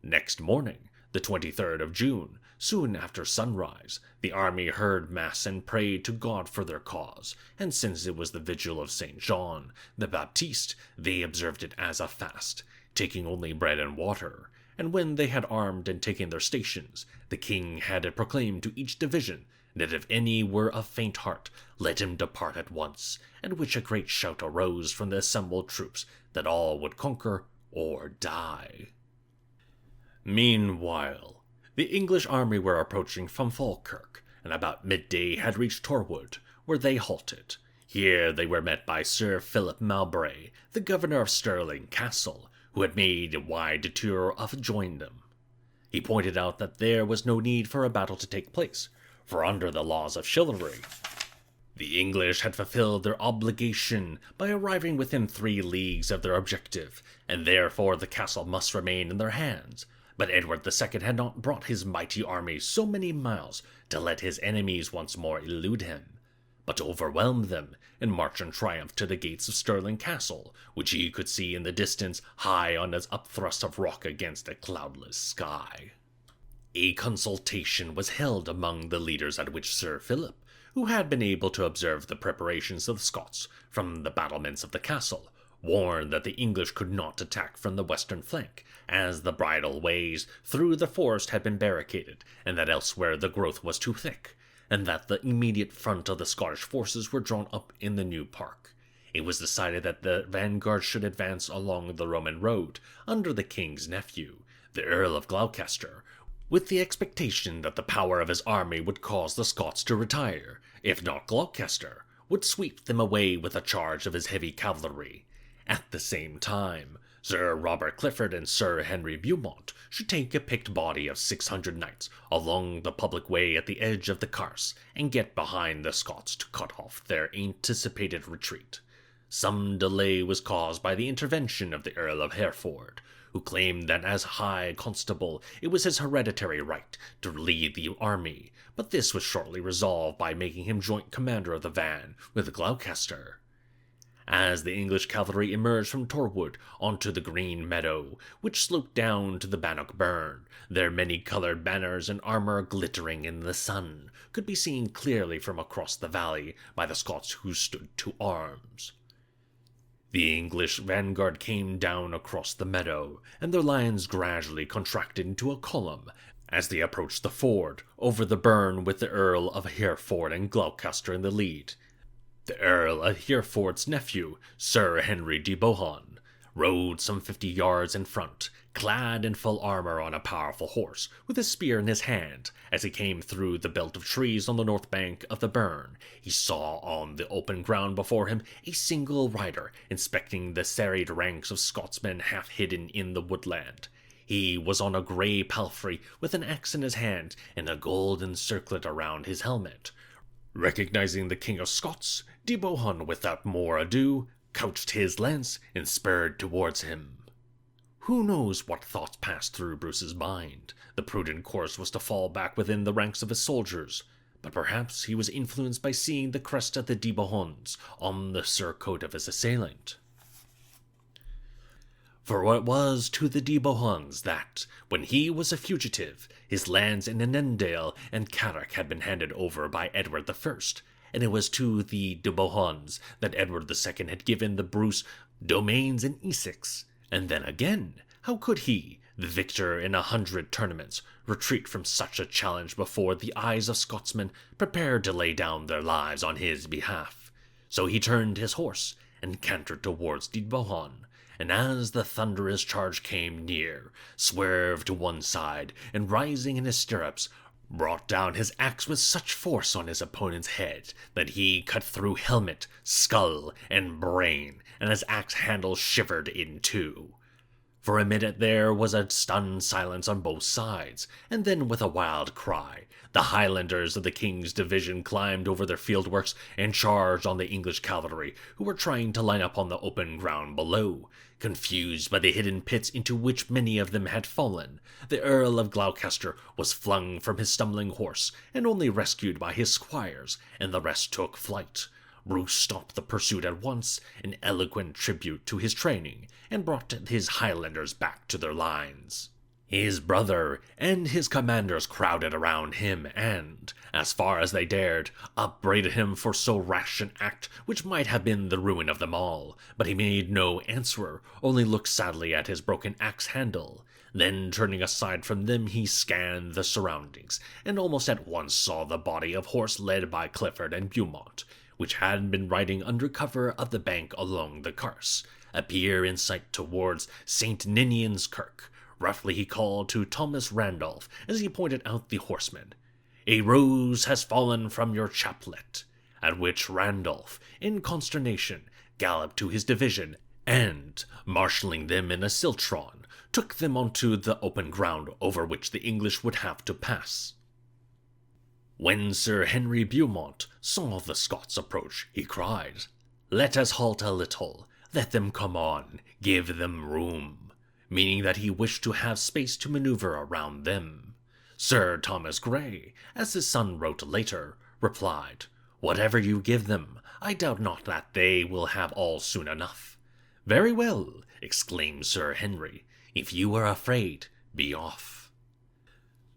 Next morning, The 23rd of June, soon after sunrise, the army heard mass and prayed to God for their cause, and since it was the vigil of St. John the Baptist, they observed it as a fast, taking only bread and water. And when they had armed and taken their stations, the king had it proclaimed to each division that if any were of faint heart, let him depart at once, at which a great shout arose from the assembled troops that all would conquer or die. Meanwhile, the English army were approaching from Falkirk, and about midday had reached Torwood, where they halted. Here they were met by Sir Philip Mowbray, the governor of Stirling Castle, who had made a wide detour to join them. He pointed out that there was no need for a battle to take place, for under the laws of chivalry, the English had fulfilled their obligation by arriving within 3 leagues of their objective, and therefore the castle must remain in their hands. But Edward II had not brought his mighty army so many miles to let his enemies once more elude him, but to overwhelm them and march in triumph to the gates of Stirling Castle, which he could see in the distance high on its upthrust of rock against a cloudless sky. A consultation was held among the leaders at which Sir Philip, who had been able to observe the preparations of the Scots from the battlements of the castle, warned that the English could not attack from the western flank, as the bridle ways through the forest had been barricaded, and that elsewhere the growth was too thick, and that the immediate front of the Scottish forces were drawn up in the new park. It was decided that the vanguard should advance along the Roman road under the king's nephew, the Earl of Gloucester, with the expectation that the power of his army would cause the Scots to retire, if not Gloucester would sweep them away with a charge of his heavy cavalry. At the same time, Sir Robert Clifford and Sir Henry Beaumont should take a picked body of 600 knights along the public way at the edge of the Carse, and get behind the Scots to cut off their anticipated retreat. Some delay was caused by the intervention of the Earl of Hereford, who claimed that as High Constable it was his hereditary right to lead the army, but this was shortly resolved by making him joint commander of the van with Gloucester. As the English cavalry emerged from Torwood onto the green meadow, which sloped down to the Bannockburn, their many-colored banners and armor glittering in the sun could be seen clearly from across the valley by the Scots who stood to arms. The English vanguard came down across the meadow, and their lines gradually contracted into a column as they approached the ford over the burn, with the Earl of Hereford and Gloucester in the lead. The Earl of Hereford's nephew, Sir Henry de Bohun, rode some 50 yards in front, clad in full armor on a powerful horse, with a spear in his hand. As he came through the belt of trees on the north bank of the burn, he saw on the open ground before him a single rider inspecting the serried ranks of Scotsmen half hidden in the woodland. He was on a grey palfrey with an axe in his hand and a golden circlet around his helmet. Recognizing the King of Scots, de Bohun, without more ado, couched his lance and spurred towards him. Who knows what thoughts passed through Bruce's mind? The prudent course was to fall back within the ranks of his soldiers, but perhaps he was influenced by seeing the crest of the de Bohuns on the surcoat of his assailant. For it was to the de Bohuns that, when he was a fugitive, his lands in Annandale and Carrick had been handed over by Edward I, and it was to the de Bohuns that Edward II had given the Bruce domains in Essex. And then again, how could he, the victor in 100 tournaments, retreat from such a challenge before the eyes of Scotsmen prepared to lay down their lives on his behalf? So he turned his horse and cantered towards de Bohun, and as the thunderous charge came near, swerved to one side, and rising in his stirrups, brought down his axe with such force on his opponent's head that he cut through helmet, skull, and brain, and his axe handle shivered in two. For a minute there was a stunned silence on both sides, and then with a wild cry, the Highlanders of the King's division climbed over their fieldworks and charged on the English cavalry, who were trying to line up on the open ground below. Confused by the hidden pits into which many of them had fallen, the Earl of Gloucester was flung from his stumbling horse, and only rescued by his squires, and the rest took flight. Bruce stopped the pursuit at once, an eloquent tribute to his training, and brought his Highlanders back to their lines. His brother and his commanders crowded around him and, as far as they dared, upbraided him for so rash an act which might have been the ruin of them all, but he made no answer, only looked sadly at his broken axe handle. Then, turning aside from them, he scanned the surroundings, and almost at once saw the body of horse led by Clifford and Beaumont, which had been riding under cover of the bank along the Carse, appear in sight towards St. Ninian's Kirk. Roughly he called to Thomas Randolph as he pointed out the horsemen, "A rose has fallen from your chaplet," at which Randolph, in consternation, galloped to his division, and, marshalling them in a siltron, took them onto the open ground over which the English would have to pass. When Sir Henry Beaumont saw the Scots approach, he cried, "Let us halt a little, let them come on, give them room," meaning that he wished to have space to maneuver around them. Sir Thomas Grey, as his son wrote later, replied, "Whatever you give them, I doubt not that they will have all soon enough." "Very well," exclaimed Sir Henry, "if you are afraid, be off."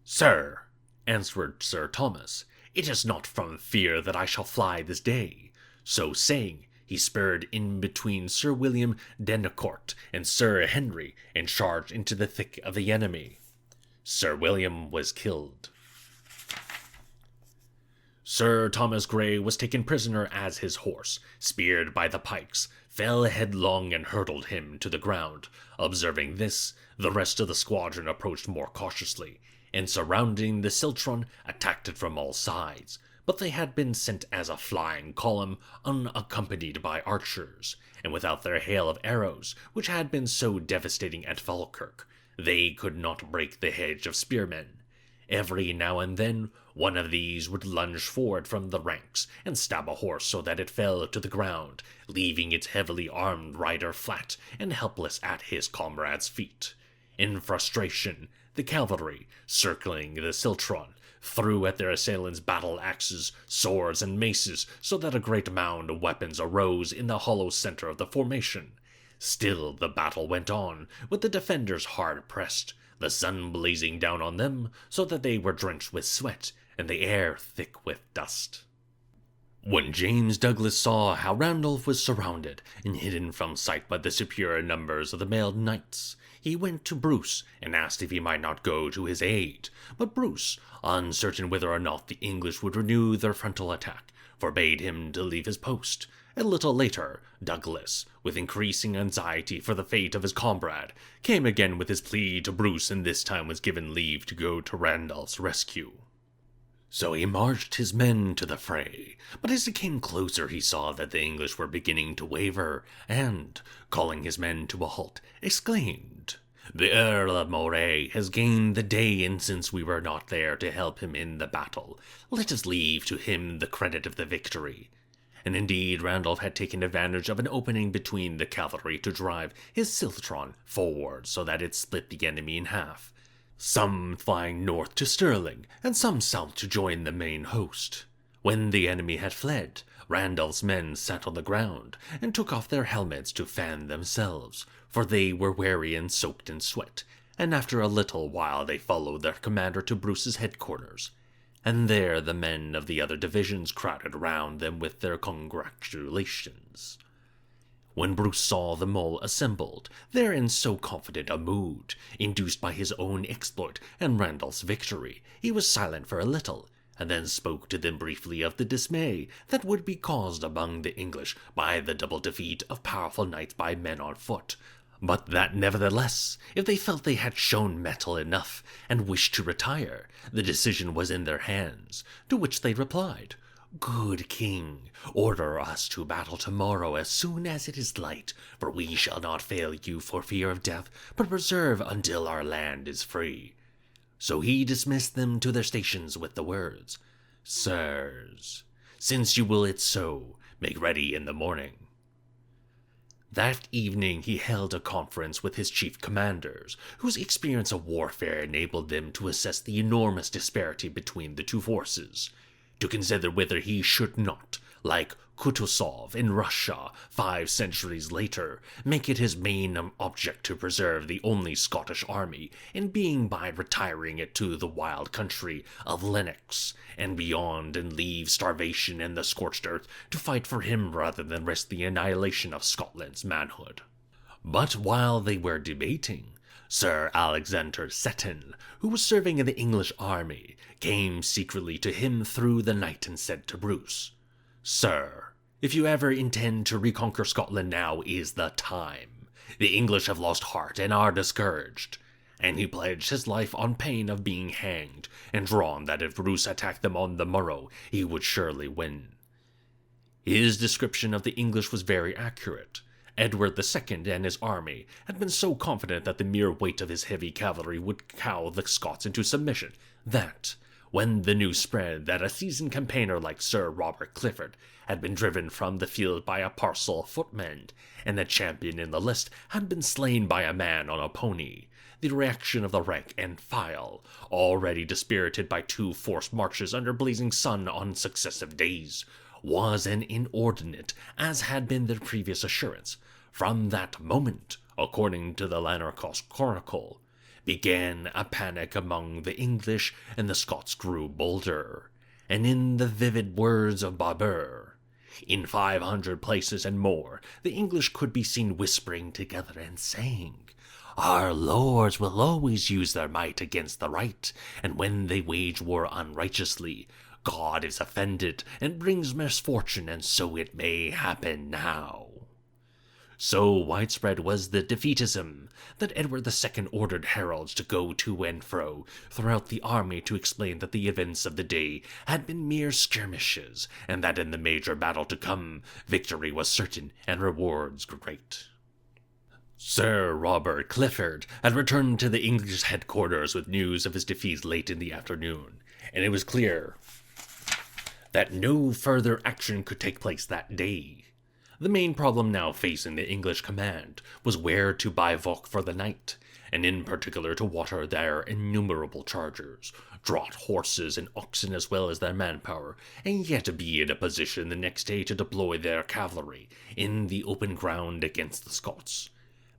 "Sir," answered Sir Thomas, "it is not from fear that I shall fly this day." So saying, he spurred in between Sir William Dennecourt and Sir Henry and charged into the thick of the enemy. Sir William was killed. Sir Thomas Grey was taken prisoner as his horse, speared by the pikes, fell headlong and hurtled him to the ground. Observing this, the rest of the squadron approached more cautiously, and surrounding the Siltron, attacked it from all sides. But they had been sent as a flying column, unaccompanied by archers, and without their hail of arrows, which had been so devastating at Falkirk, they could not break the hedge of spearmen. Every now and then, one of these would lunge forward from the ranks and stab a horse so that it fell to the ground, leaving its heavily armed rider flat and helpless at his comrade's feet. In frustration, the cavalry, circling the Siltron, threw at their assailants battle-axes, swords, and maces, so that a great mound of weapons arose in the hollow center of the formation. Still the battle went on, with the defenders hard pressed, the sun blazing down on them, so that they were drenched with sweat, and the air thick with dust. When James Douglas saw how Randolph was surrounded and hidden from sight by the superior numbers of the mailed knights, he went to Bruce and asked if he might not go to his aid, but Bruce, uncertain whether or not the English would renew their frontal attack, forbade him to leave his post. A little later, Douglas, with increasing anxiety for the fate of his comrade, came again with his plea to Bruce and this time was given leave to go to Randolph's rescue. So he marched his men to the fray, but as he came closer he saw that the English were beginning to waver, and, calling his men to a halt, exclaimed, "The Earl of Moray has gained the day, and since we were not there to help him in the battle, let us leave to him the credit of the victory." And indeed Randolph had taken advantage of an opening between the cavalry to drive his Siltron forward so that it split the enemy in half, some flying north to Stirling, and some south to join the main host. When the enemy had fled, Randolph's men sat on the ground, and took off their helmets to fan themselves, for they were weary and soaked in sweat, and after a little while they followed their commander to Bruce's headquarters, and there the men of the other divisions crowded round them with their congratulations. When Bruce saw them all assembled, there in so confident a mood, induced by his own exploit and Randolph's victory, he was silent for a little, and then spoke to them briefly of the dismay that would be caused among the English by the double defeat of powerful knights by men on foot, but that nevertheless, if they felt they had shown mettle enough and wished to retire, the decision was in their hands, to which they replied, "Good king, order us to battle tomorrow as soon as it is light, for we shall not fail you for fear of death, but preserve until our land is free." So he dismissed them to their stations with the words, "Sirs, since you will it so, make ready in the morning." That evening he held a conference with his chief commanders, whose experience of warfare enabled them to assess the enormous disparity between the two forces, to consider whether he should not, like Kutuzov in Russia 5 centuries later, make it his main object to preserve the only Scottish army, and being by retiring it to the wild country of Lennox and beyond, and leave starvation and the scorched earth to fight for him rather than risk the annihilation of Scotland's manhood. But while they were debating, Sir Alexander Seton, who was serving in the English army, came secretly to him through the night and said to Bruce, "Sir, if you ever intend to reconquer Scotland, now is the time. The English have lost heart and are discouraged." And he pledged his life on pain of being hanged, and drawn that if Bruce attacked them on the morrow, he would surely win. His description of the English was very accurate. Edward II and his army had been so confident that the mere weight of his heavy cavalry would cow the Scots into submission, that, when the news spread that a seasoned campaigner like Sir Robert Clifford had been driven from the field by a parcel of footmen, and a champion in the list had been slain by a man on a pony, the reaction of the rank and file, already dispirited by 2 forced marches under blazing sun on successive days, was as inordinate as had been their previous assurance. From that moment, according to the Lanarkos Chronicle, began a panic among the English, and the Scots grew bolder. And in the vivid words of Barbour, in 500 places and more, the English could be seen whispering together and saying, "Our lords will always use their might against the right, and when they wage war unrighteously, God is offended and brings misfortune, and so it may happen now." So widespread was the defeatism that Edward II ordered heralds to go to and fro throughout the army to explain that the events of the day had been mere skirmishes, and that in the major battle to come, victory was certain and rewards great. Sir Robert Clifford had returned to the English headquarters with news of his defeat late in the afternoon, and it was clear that no further action could take place that day. The main problem now facing the English command was where to bivouac for the night, and in particular to water their innumerable chargers, draught horses and oxen as well as their manpower, and yet be in a position the next day to deploy their cavalry in the open ground against the Scots.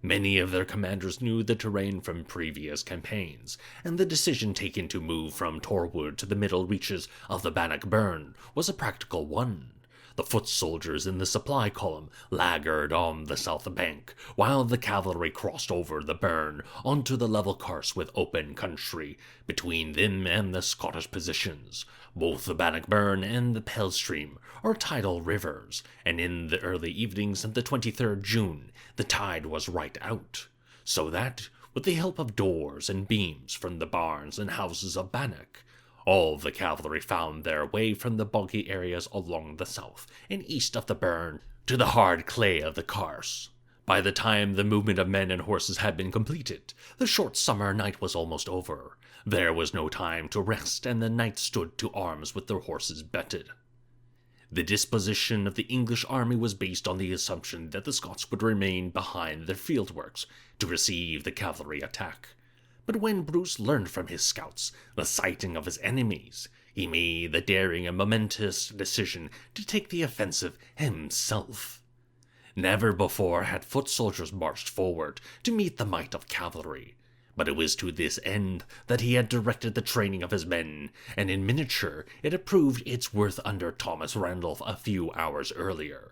Many of their commanders knew the terrain from previous campaigns, and the decision taken to move from Torwood to the middle reaches of the Bannockburn was a practical one. The foot soldiers in the supply column laggard on the south bank, while the cavalry crossed over the burn onto the level carse with open country between them and the Scottish positions. Both the Bannockburn and the Pelstream are tidal rivers, and in the early evenings of the 23rd June the tide was right out, so that, with the help of doors and beams from the barns and houses of Bannock, all the cavalry found their way from the boggy areas along the south and east of the burn to the hard clay of the carse. By the time the movement of men and horses had been completed, the short summer night was almost over. There was no time to rest, and the knights stood to arms with their horses betted. The disposition of the English army was based on the assumption that the Scots would remain behind their fieldworks to receive the cavalry attack. But when Bruce learned from his scouts the sighting of his enemies, he made the daring and momentous decision to take the offensive himself. Never before had foot soldiers marched forward to meet the might of cavalry, but it was to this end that he had directed the training of his men, and in miniature it had proved its worth under Thomas Randolph a few hours earlier.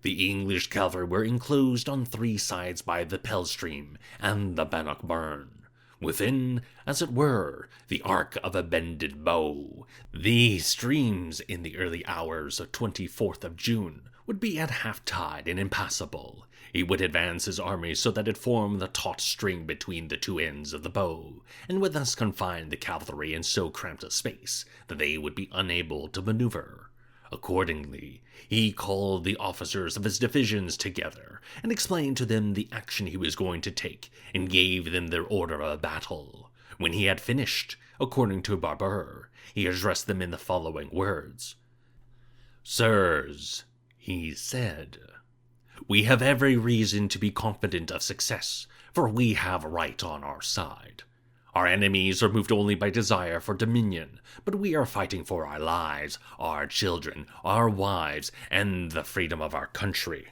The English cavalry were enclosed on 3 sides by the Pelstream and the Bannockburn. Within, as it were, the arc of a bended bow. These streams, in the early hours of 24th of June, would be at half-tide and impassable. He would advance his army so that it formed the taut string between the 2 ends of the bow, and would thus confine the cavalry in so cramped a space that they would be unable to maneuver. Accordingly, he called the officers of his divisions together, and explained to them the action he was going to take, and gave them their order of battle. When he had finished, according to Barbour, he addressed them in the following words. "Sirs," he said, "we have every reason to be confident of success, for we have right on our side. Our enemies are moved only by desire for dominion, but we are fighting for our lives, our children, our wives, and the freedom of our country.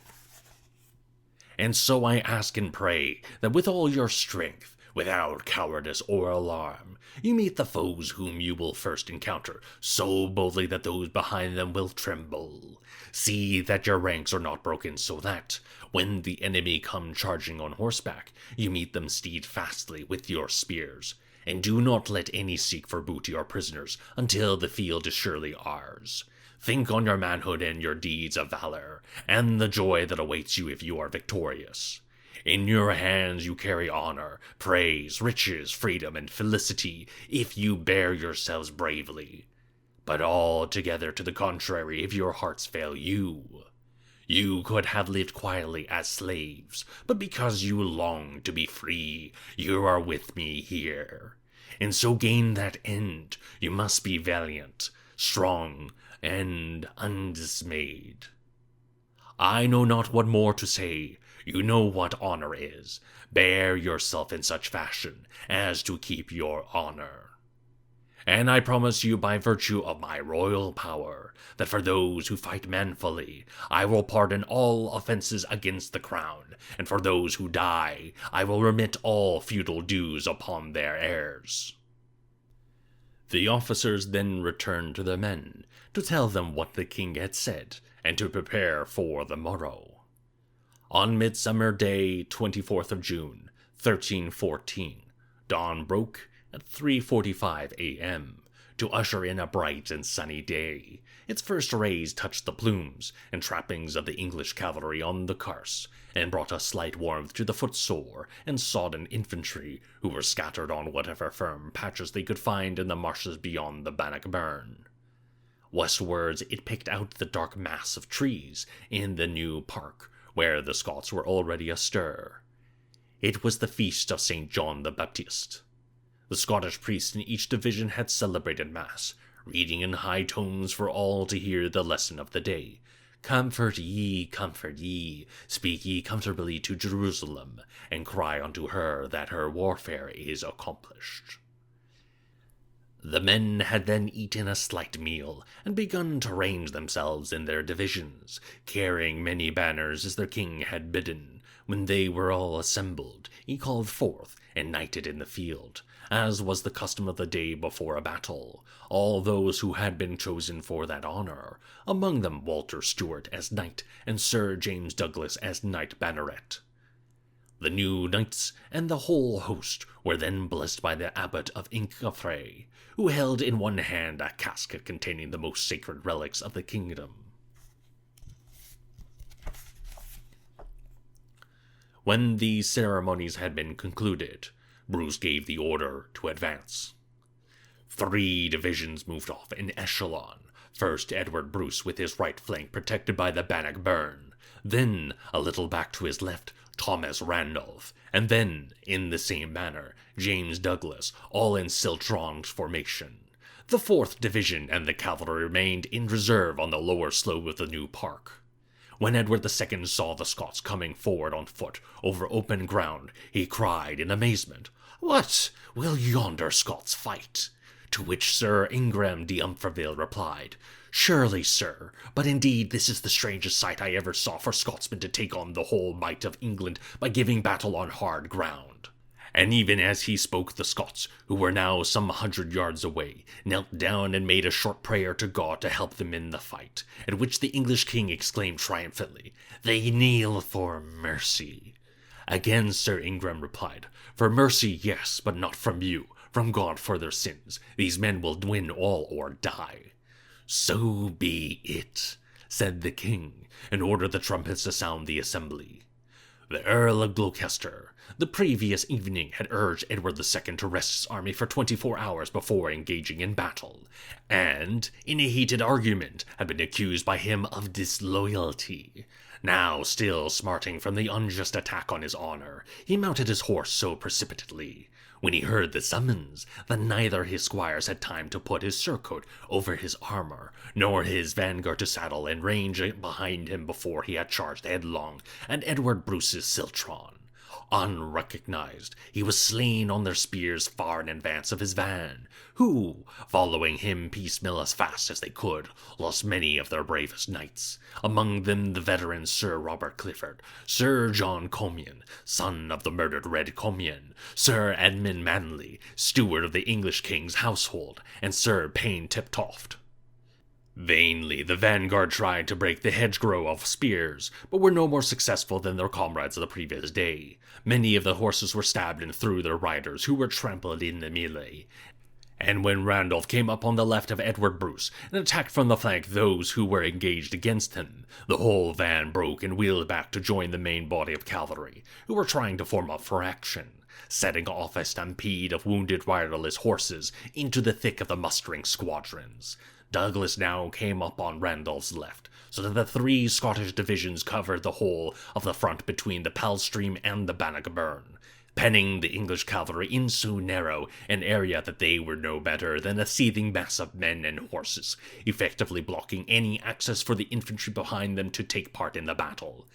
And so I ask and pray that with all your strength, without cowardice or alarm, you meet the foes whom you will first encounter so boldly that those behind them will tremble. See that your ranks are not broken, so that, when the enemy come charging on horseback, you meet them steadfastly with your spears. And do not let any seek for booty or prisoners until the field is surely ours. Think on your manhood and your deeds of valor, and the joy that awaits you if you are victorious. In your hands you carry honor, praise, riches, freedom, and felicity, if you bear yourselves bravely. But altogether to the contrary if your hearts fail you. You could have lived quietly as slaves, but because you long to be free, you are with me here. And so gain that end, you must be valiant, strong, and undismayed. I know not what more to say. You know what honor is. Bear yourself in such fashion as to keep your honor. And I promise you by virtue of my royal power, that for those who fight manfully, I will pardon all offenses against the crown, and for those who die, I will remit all feudal dues upon their heirs. The officers then returned to the men, to tell them what the king had said, and to prepare for the morrow. On Midsummer Day, 24th of June, 1314, dawn broke at 3:45 a.m., to usher in a bright and sunny day. Its first rays touched the plumes and trappings of the English cavalry on the Carse, and brought a slight warmth to the footsore and sodden infantry, who were scattered on whatever firm patches they could find in the marshes beyond the Bannockburn. Westwards it picked out the dark mass of trees in the new park, where the Scots were already astir. It was the feast of St. John the Baptist. The Scottish priests in each division had celebrated Mass, reading in high tones for all to hear the lesson of the day. Comfort ye, speak ye comfortably to Jerusalem, and cry unto her that her warfare is accomplished. The men had then eaten a slight meal, and begun to range themselves in their divisions, carrying many banners as their king had bidden. When they were all assembled, he called forth and knighted in the field, as was the custom of the day before a battle, all those who had been chosen for that honour, among them Walter Stewart as knight, and Sir James Douglas as knight banneret. The new knights and the whole host were then blessed by the abbot of Calvary, who held in one hand a casket containing the most sacred relics of the kingdom. When these ceremonies had been concluded, Bruce gave the order to advance. 3 divisions moved off in echelon. First Edward Bruce with his right flank protected by the Bannockburn, then, a little back to his left, Thomas Randolph, and then, in the same manner, James Douglas, all in Siltron's formation. The 4th Division and the cavalry remained in reserve on the lower slope of the new park. When Edward II saw the Scots coming forward on foot over open ground, he cried in amazement, "What, will yonder Scots fight?" To which Sir Ingram de Umfraville replied, "Surely, sir, but indeed this is the strangest sight I ever saw for Scotsmen to take on the whole might of England by giving battle on hard ground." And even as he spoke, the Scots, who were now some 100 yards away, knelt down and made a short prayer to God to help them in the fight, at which the English king exclaimed triumphantly, "They kneel for mercy." Again Sir Ingram replied, "For mercy, yes, but not from you, from God for their sins. These men will win all or die." "So be it," said the king, and ordered the trumpets to sound the assembly. The Earl of Gloucester, the previous evening, had urged Edward II to rest his army for 24 hours before engaging in battle, and, in a heated argument, had been accused by him of disloyalty. Now, still smarting from the unjust attack on his honor, he mounted his horse so precipitately, when he heard the summons, that neither his squires had time to put his surcoat over his armor, nor his vanguard to saddle and range behind him before he had charged headlong at Edward Bruce's Siltron. Unrecognized, he was slain on their spears far in advance of his van, who, following him piecemeal as fast as they could, lost many of their bravest knights, among them the veteran Sir Robert Clifford, Sir John Comyn, son of the murdered Red Comyn, Sir Edmund Manley, steward of the English king's household, and Sir Payne Tiptoft. Vainly the vanguard tried to break the hedgerow of spears, but were no more successful than their comrades of the previous day. Many of the horses were stabbed and through their riders, who were trampled in the melee. And when Randolph came up on the left of Edward Bruce and attacked from the flank those who were engaged against him, the whole van broke and wheeled back to join the main body of cavalry, who were trying to form up for action, setting off a stampede of wounded riderless horses into the thick of the mustering squadrons. Douglas now came up on Randolph's left, so that the 3 Scottish divisions covered the whole of the front between the Pell Stream and the Bannockburn, penning the English cavalry in so narrow an area that they were no better than a seething mass of men and horses, effectively blocking any access for the infantry behind them to take part in the battle.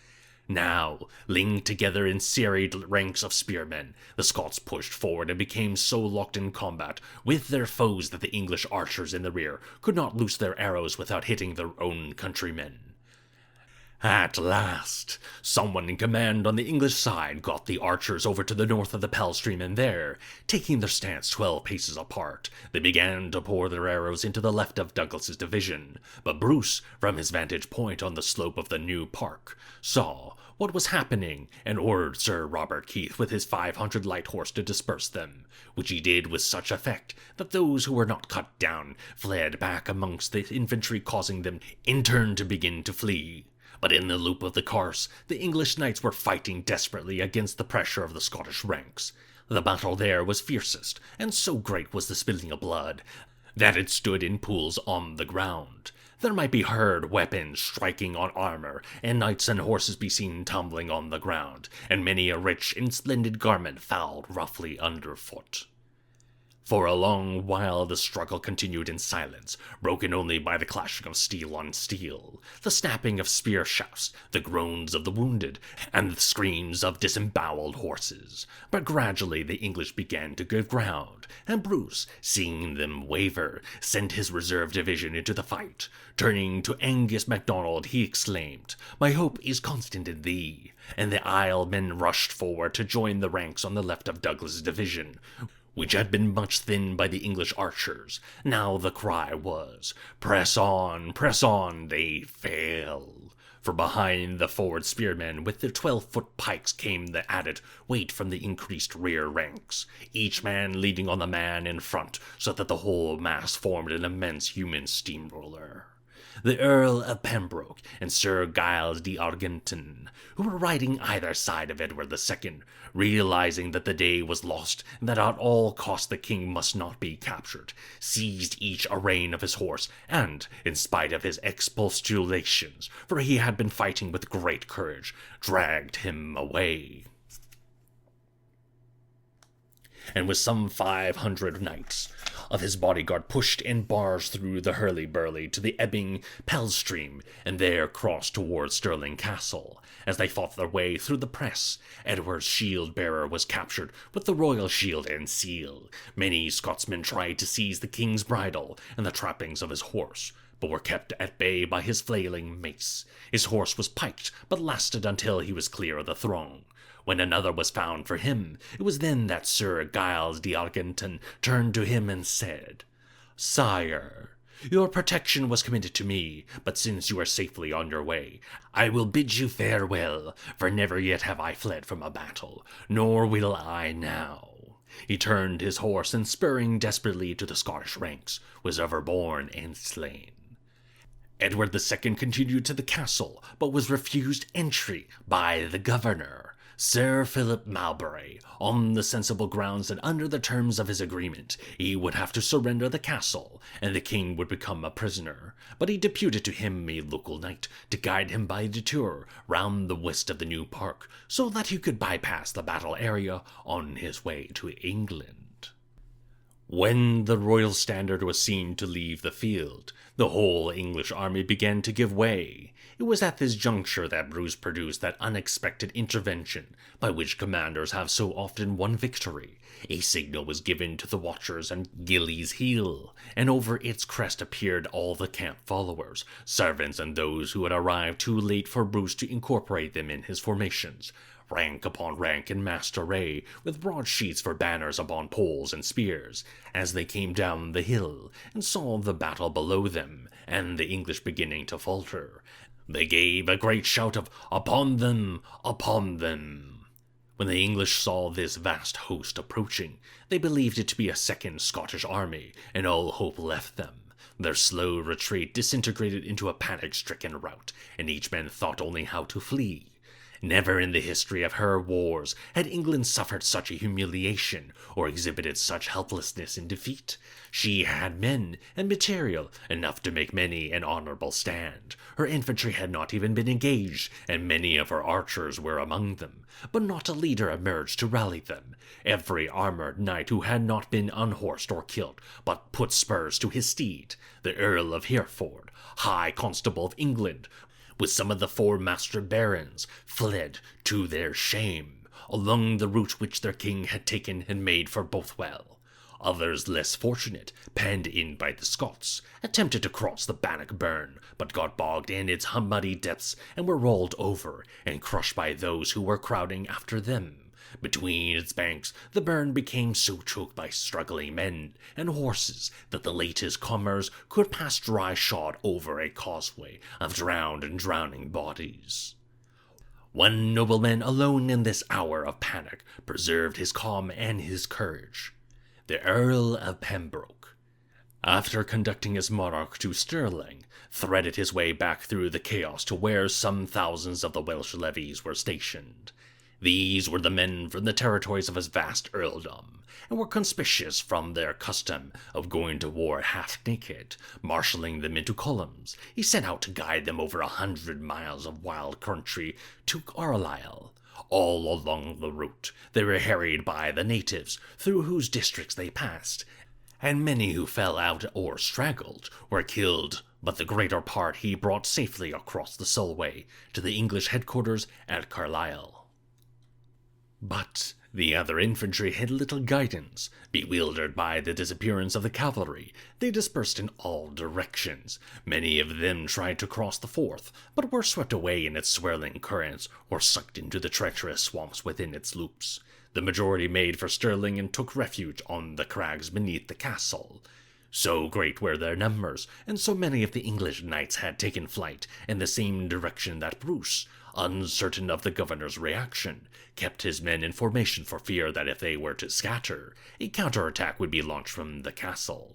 Now, linked together in serried ranks of spearmen, the Scots pushed forward and became so locked in combat with their foes that the English archers in the rear could not loose their arrows without hitting their own countrymen. At last, someone in command on the English side got the archers over to the north of the Pell Stream, and there, taking their stance 12 paces apart, they began to pour their arrows into the left of Douglas's division. But Bruce, from his vantage point on the slope of the new park, saw what was happening and ordered Sir Robert Keith with his 500 light horse to disperse them, which he did with such effect that those who were not cut down fled back amongst the infantry, causing them in turn to begin to flee. But in the loop of the course, the English knights were fighting desperately against the pressure of the Scottish ranks. The battle there was fiercest, and so great was the spilling of blood, that it stood in pools on the ground. There might be heard weapons striking on armor, and knights and horses be seen tumbling on the ground, and many a rich and splendid garment fouled roughly underfoot. For a long while the struggle continued in silence, broken only by the clashing of steel on steel, the snapping of spear shafts, the groans of the wounded, and the screams of disemboweled horses. But gradually the English began to give ground, and Bruce, seeing them waver, sent his reserve division into the fight. Turning to Angus MacDonald, he exclaimed, "My hope is constant in thee," and the Isle men rushed forward to join the ranks on the left of Douglas's division, which had been much thinned by the English archers. Now the cry was, press on, they fail. For behind the forward spearmen with their 12-foot pikes came the added weight from the increased rear ranks, each man leading on the man in front, so that the whole mass formed an immense human steamroller. The Earl of Pembroke and Sir Giles de Argenton, who were riding either side of Edward II, realizing that the day was lost and that at all costs the king must not be captured, seized each a rein of his horse, and, in spite of his expostulations, for he had been fighting with great courage, dragged him away. And with some 500 knights of his bodyguard pushed in bars through the hurly-burly to the ebbing Pell Stream, and there crossed towards Stirling Castle. As they fought their way through the press, Edward's shield-bearer was captured with the royal shield and seal. Many Scotsmen tried to seize the king's bridle and the trappings of his horse, but were kept at bay by his flailing mace. His horse was piked, but lasted until he was clear of the throng. When another was found for him, it was then that Sir Giles de Argenton turned to him and said, "Sire, your protection was committed to me, but since you are safely on your way, I will bid you farewell, for never yet have I fled from a battle, nor will I now." He turned his horse, and spurring desperately to the Scottish ranks, was overborne and slain. Edward II continued to the castle, but was refused entry by the governor, Sir Philip Mowbray, on the sensible grounds that under the terms of his agreement he would have to surrender the castle, and the king would become a prisoner. But he deputed to him a local knight to guide him by detour round the west of the new park, so that he could bypass the battle area on his way to England. When the royal standard was seen to leave the field, the whole English army began to give way. It was at this juncture that Bruce produced that unexpected intervention by which commanders have so often won victory. A signal was given to the watchers on Gillies Hill, and over its crest appeared all the camp followers, servants and those who had arrived too late for Bruce to incorporate them in his formations. Rank upon rank in massed array, with broad sheets for banners upon poles and spears, as they came down the hill, and saw the battle below them, and the English beginning to falter. They gave a great shout of, "Upon them! Upon them!" When the English saw this vast host approaching, they believed it to be a second Scottish army, and all hope left them. Their slow retreat disintegrated into a panic-stricken rout, and each man thought only how to flee. Never in the history of her wars had England suffered such a humiliation or exhibited such helplessness in defeat. She had men and material enough to make many an honorable stand. Her infantry had not even been engaged, and many of her archers were among them, but not a leader emerged to rally them. Every armored knight who had not been unhorsed or killed, but put spurs to his steed, the Earl of Hereford, High Constable of England, with some of the four master barons, fled to their shame along the route which their king had taken and made for Bothwell. Others, less fortunate, penned in by the Scots, attempted to cross the Bannockburn, but got bogged in its muddy depths and were rolled over and crushed by those who were crowding after them. Between its banks, the burn became so choked by struggling men and horses that the latest comers could pass dry-shod over a causeway of drowned and drowning bodies. One nobleman alone in this hour of panic preserved his calm and his courage, the Earl of Pembroke. After conducting his monarch to Stirling, threaded his way back through the chaos to where some thousands of the Welsh levies were stationed. These were the men from the territories of his vast earldom, and were conspicuous from their custom of going to war half-naked. Marshalling them into columns, he set out to guide them over 100 miles of wild country to Carlisle. All along the route, they were harried by the natives, through whose districts they passed, and many who fell out or straggled were killed, but the greater part he brought safely across the Solway to the English headquarters at Carlisle. But the other infantry had little guidance. Bewildered by the disappearance of the cavalry, they dispersed in all directions. Many of them tried to cross the Forth, but were swept away in its swirling currents or sucked into the treacherous swamps within its loops. The majority made for Stirling and took refuge on the crags beneath the castle. So great were their numbers, and so many of the English knights had taken flight in the same direction that Bruce, uncertain of the governor's reaction, kept his men in formation for fear that if they were to scatter, a counterattack would be launched from the castle.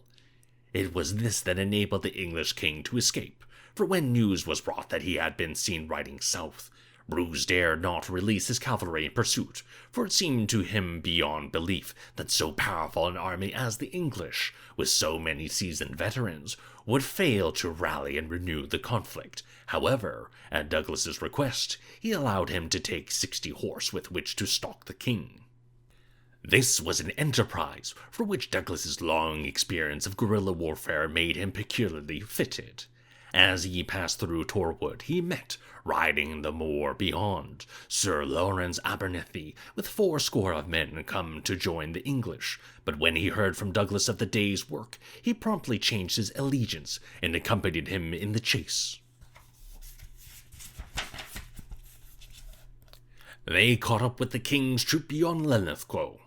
It was this that enabled the English king to escape, for when news was brought that he had been seen riding south, Bruce dared not release his cavalry in pursuit, for it seemed to him beyond belief that so powerful an army as the English, with so many seasoned veterans, would fail to rally and renew the conflict. However, at Douglas's request, he allowed him to take 60 horse with which to stalk the king. This was an enterprise for which Douglas's long experience of guerrilla warfare made him peculiarly fitted. As he passed through Torwood, he met, riding the moor beyond, Sir Lawrence Abernethy, with 80 of men come to join the English. But when he heard from Douglas of the day's work, he promptly changed his allegiance and accompanied him in the chase. They caught up with the king's troop beyond Linlithgow,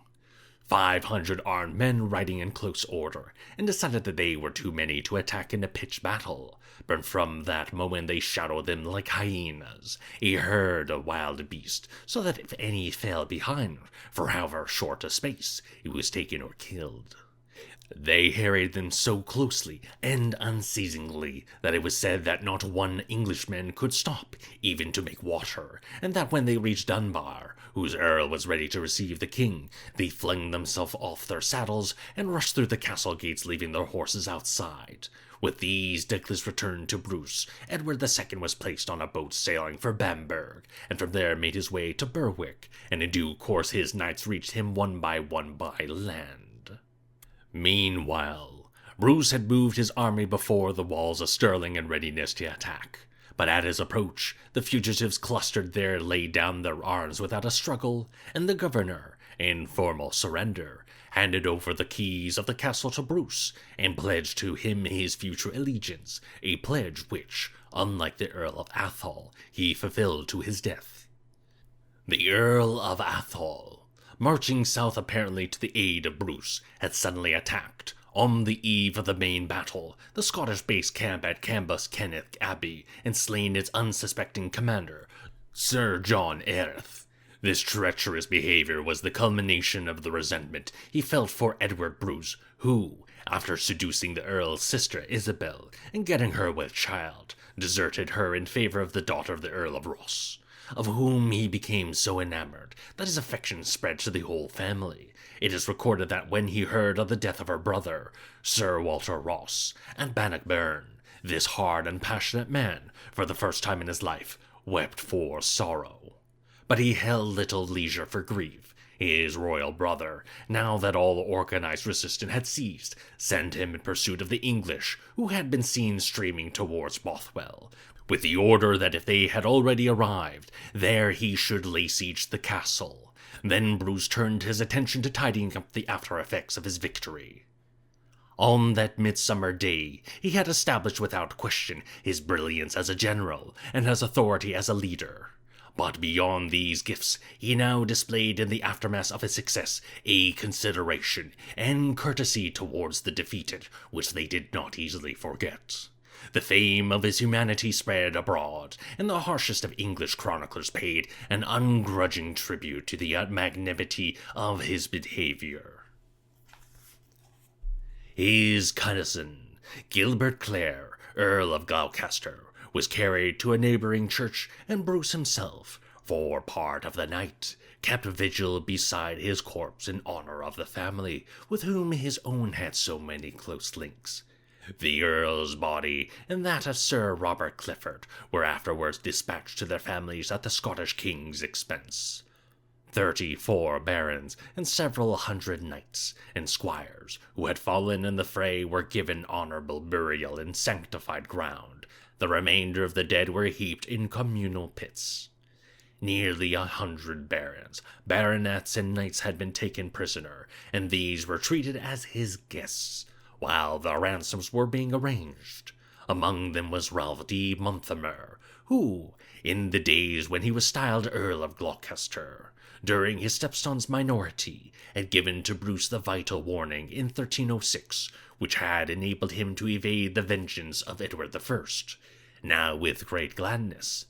500 armed men riding in close order, and decided that they were too many to attack in a pitched battle. But from that moment they shadowed them like hyenas, a herd of wild beasts, so that if any fell behind, for however short a space, he was taken or killed. They harried them so closely and unceasingly that it was said that not one Englishman could stop, even to make water, and that when they reached Dunbar, whose earl was ready to receive the king, they flung themselves off their saddles and rushed through the castle gates, leaving their horses outside. With these, Douglas returned to Bruce. Edward II was placed on a boat sailing for Bamberg, and from there made his way to Berwick, and in due course his knights reached him one by land. Meanwhile, Bruce had moved his army before the walls of Stirling in readiness to attack. But at his approach, the fugitives clustered there laid down their arms without a struggle, and the governor, in formal surrender, handed over the keys of the castle to Bruce, and pledged to him his future allegiance, a pledge which, unlike the Earl of Athol, he fulfilled to his death. The Earl of Athol, marching south apparently to the aid of Bruce, had suddenly attacked, on the eve of the main battle, the Scottish base camp at Cambus Kenneth Abbey, and slain its unsuspecting commander, Sir John Erith. This treacherous behavior was the culmination of the resentment he felt for Edward Bruce, who, after seducing the Earl's sister Isabel and getting her with child, deserted her in favor of the daughter of the Earl of Ross, of whom he became so enamored that his affection spread to the whole family. It is recorded that when he heard of the death of her brother, Sir Walter Ross, at Bannockburn, this hard and passionate man, for the first time in his life, wept for sorrow. But he held little leisure for grief. His royal brother, now that all organized resistance had ceased, sent him in pursuit of the English, who had been seen streaming towards Bothwell, with the order that if they had already arrived, there he should lay siege to the castle. Then Bruce turned his attention to tidying up the after-effects of his victory. On that midsummer day, he had established without question his brilliance as a general and his authority as a leader. But beyond these gifts, he now displayed in the aftermath of his success a consideration and courtesy towards the defeated, which they did not easily forget. The fame of his humanity spread abroad, and the harshest of English chroniclers paid an ungrudging tribute to the magnanimity of his behavior. His cousin, Gilbert Clare, Earl of Gloucester, was carried to a neighboring church, and Bruce himself, for part of the night, kept vigil beside his corpse in honor of the family with whom his own had so many close links. The Earl's body and that of Sir Robert Clifford were afterwards dispatched to their families at the Scottish king's expense. 34 barons and several hundred knights and squires who had fallen in the fray were given honorable burial in sanctified ground. The remainder of the dead were heaped in communal pits. Nearly 100 barons, baronets, and knights had been taken prisoner, and these were treated as his guests, while the ransoms were being arranged. Among them was Ralph de Monthermer, who, in the days when he was styled Earl of Gloucester, during his stepson's minority, had given to Bruce the vital warning in 1306, which had enabled him to evade the vengeance of Edward I. Now, with great gladness,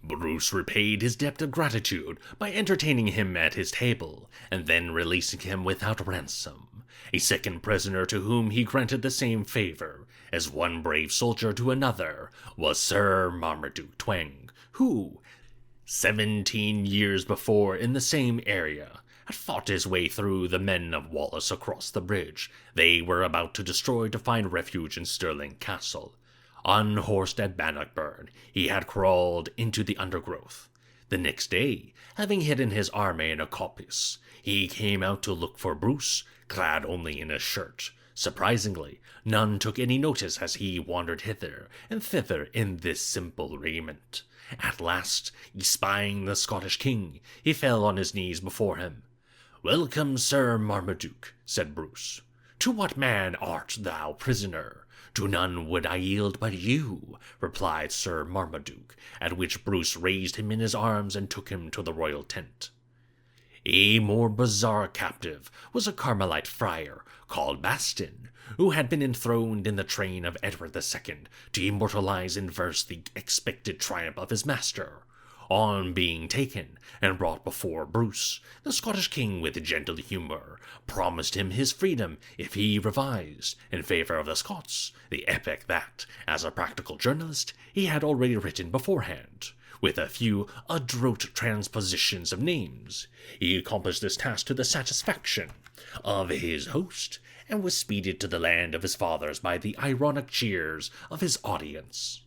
Bruce repaid his debt of gratitude by entertaining him at his table, and then releasing him without ransom. A second prisoner to whom he granted the same favor, as one brave soldier to another, was Sir Marmaduke Twang, who, 17 years before in the same area, had fought his way through the men of Wallace across the bridge they were about to destroy to find refuge in Stirling Castle. Unhorsed at Bannockburn, he had crawled into the undergrowth. The next day, having hidden his army in a coppice, he came out to look for Bruce, clad only in a shirt. Surprisingly, none took any notice as he wandered hither and thither in this simple raiment. At last, espying the Scottish king, he fell on his knees before him. "Welcome, Sir Marmaduke," said Bruce. "To what man art thou prisoner?" "To none would I yield but you," replied Sir Marmaduke, at which Bruce raised him in his arms and took him to the royal tent. A more bizarre captive was a Carmelite friar called Bastin, who had been enthroned in the train of Edward II to immortalize in verse the expected triumph of his master. On being taken and brought before Bruce, the Scottish king, with gentle humor, promised him his freedom if he revised, in favor of the Scots, the epic that, as a practical journalist, he had already written beforehand. With a few adroit transpositions of names, he accomplished this task to the satisfaction of his host, and was speeded to the land of his fathers by the ironic cheers of his audience.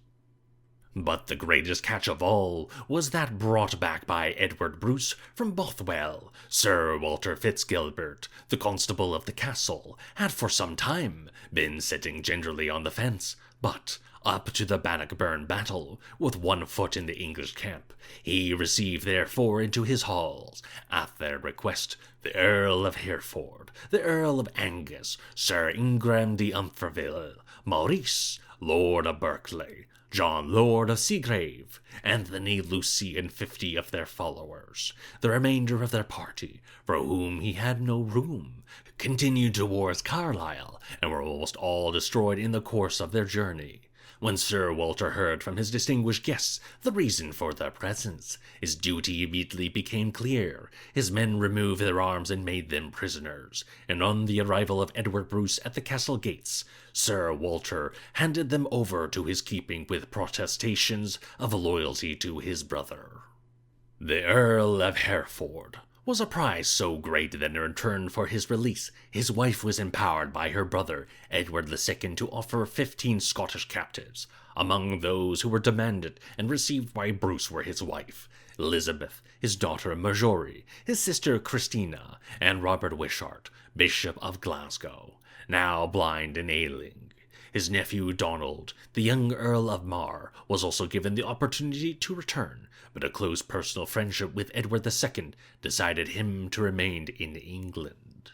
But the greatest catch of all was that brought back by Edward Bruce from Bothwell. Sir Walter Fitzgilbert, the constable of the castle, had for some time been sitting gingerly on the fence, but up to the Bannockburn battle, with one foot in the English camp, he received therefore into his halls, at their request, the Earl of Hereford, the Earl of Angus, Sir Ingram de Umfreville, Maurice, Lord of Berkeley, John Lord of Seagrave, Anthony Lucy, and 50 of their followers. The remainder of their party, for whom he had no room, continued towards Carlisle, and were almost all destroyed in the course of their journey. When Sir Walter heard from his distinguished guests the reason for their presence, his duty immediately became clear. His men removed their arms and made them prisoners, and on the arrival of Edward Bruce at the castle gates, Sir Walter handed them over to his keeping with protestations of loyalty to his brother. The Earl of Hereford was a prize so great that in return for his release, his wife was empowered by her brother, Edward II, to offer 15 Scottish captives. Among those who were demanded and received by Bruce were his wife, Elizabeth, his daughter Marjorie, his sister Christina, and Robert Wishart, Bishop of Glasgow, now blind and ailing. His nephew Donald, the young Earl of Mar, was also given the opportunity to return, but a close personal friendship with Edward II decided him to remain in England.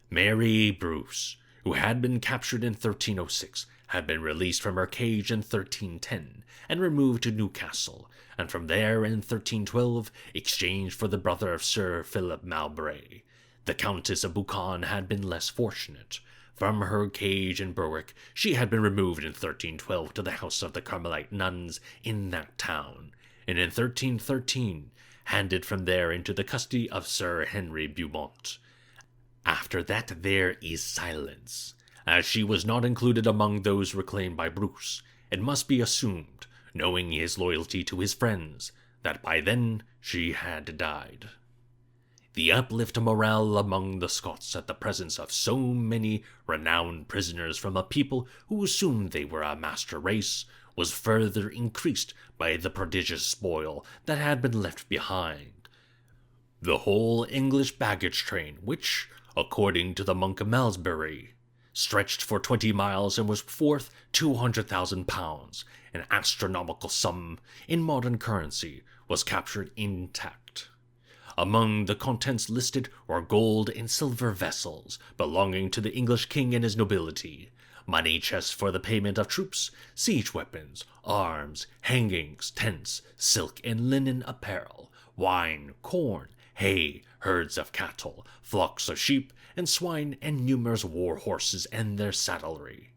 Mary Bruce, who had been captured in 1306, had been released from her cage in 1310 and removed to Newcastle, and from there in 1312 exchanged for the brother of Sir Philip Mowbray. The Countess of Buchan had been less fortunate. From her cage in Berwick, she had been removed in 1312 to the house of the Carmelite nuns in that town, and in 1313 handed from there into the custody of Sir Henry Beaumont. After that there is silence. As she was not included among those reclaimed by Bruce, it must be assumed, knowing his loyalty to his friends, that by then she had died. The uplift of morale among the Scots at the presence of so many renowned prisoners from a people who assumed they were a master race was further increased by the prodigious spoil that had been left behind. The whole English baggage train, which, according to the Monk of Malmesbury, stretched for 20 miles and was worth £200,000, an astronomical sum in modern currency, was captured intact. Among the contents listed were gold and silver vessels belonging to the English king and his nobility, money chests for the payment of troops, siege weapons, arms, hangings, tents, silk and linen apparel, wine, corn, hay, herds of cattle, flocks of sheep and swine, and numerous war horses and their saddlery.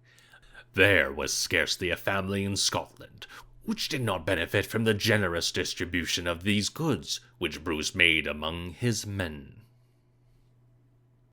There was scarcely a family in Scotland which did not benefit from the generous distribution of these goods which Bruce made among his men.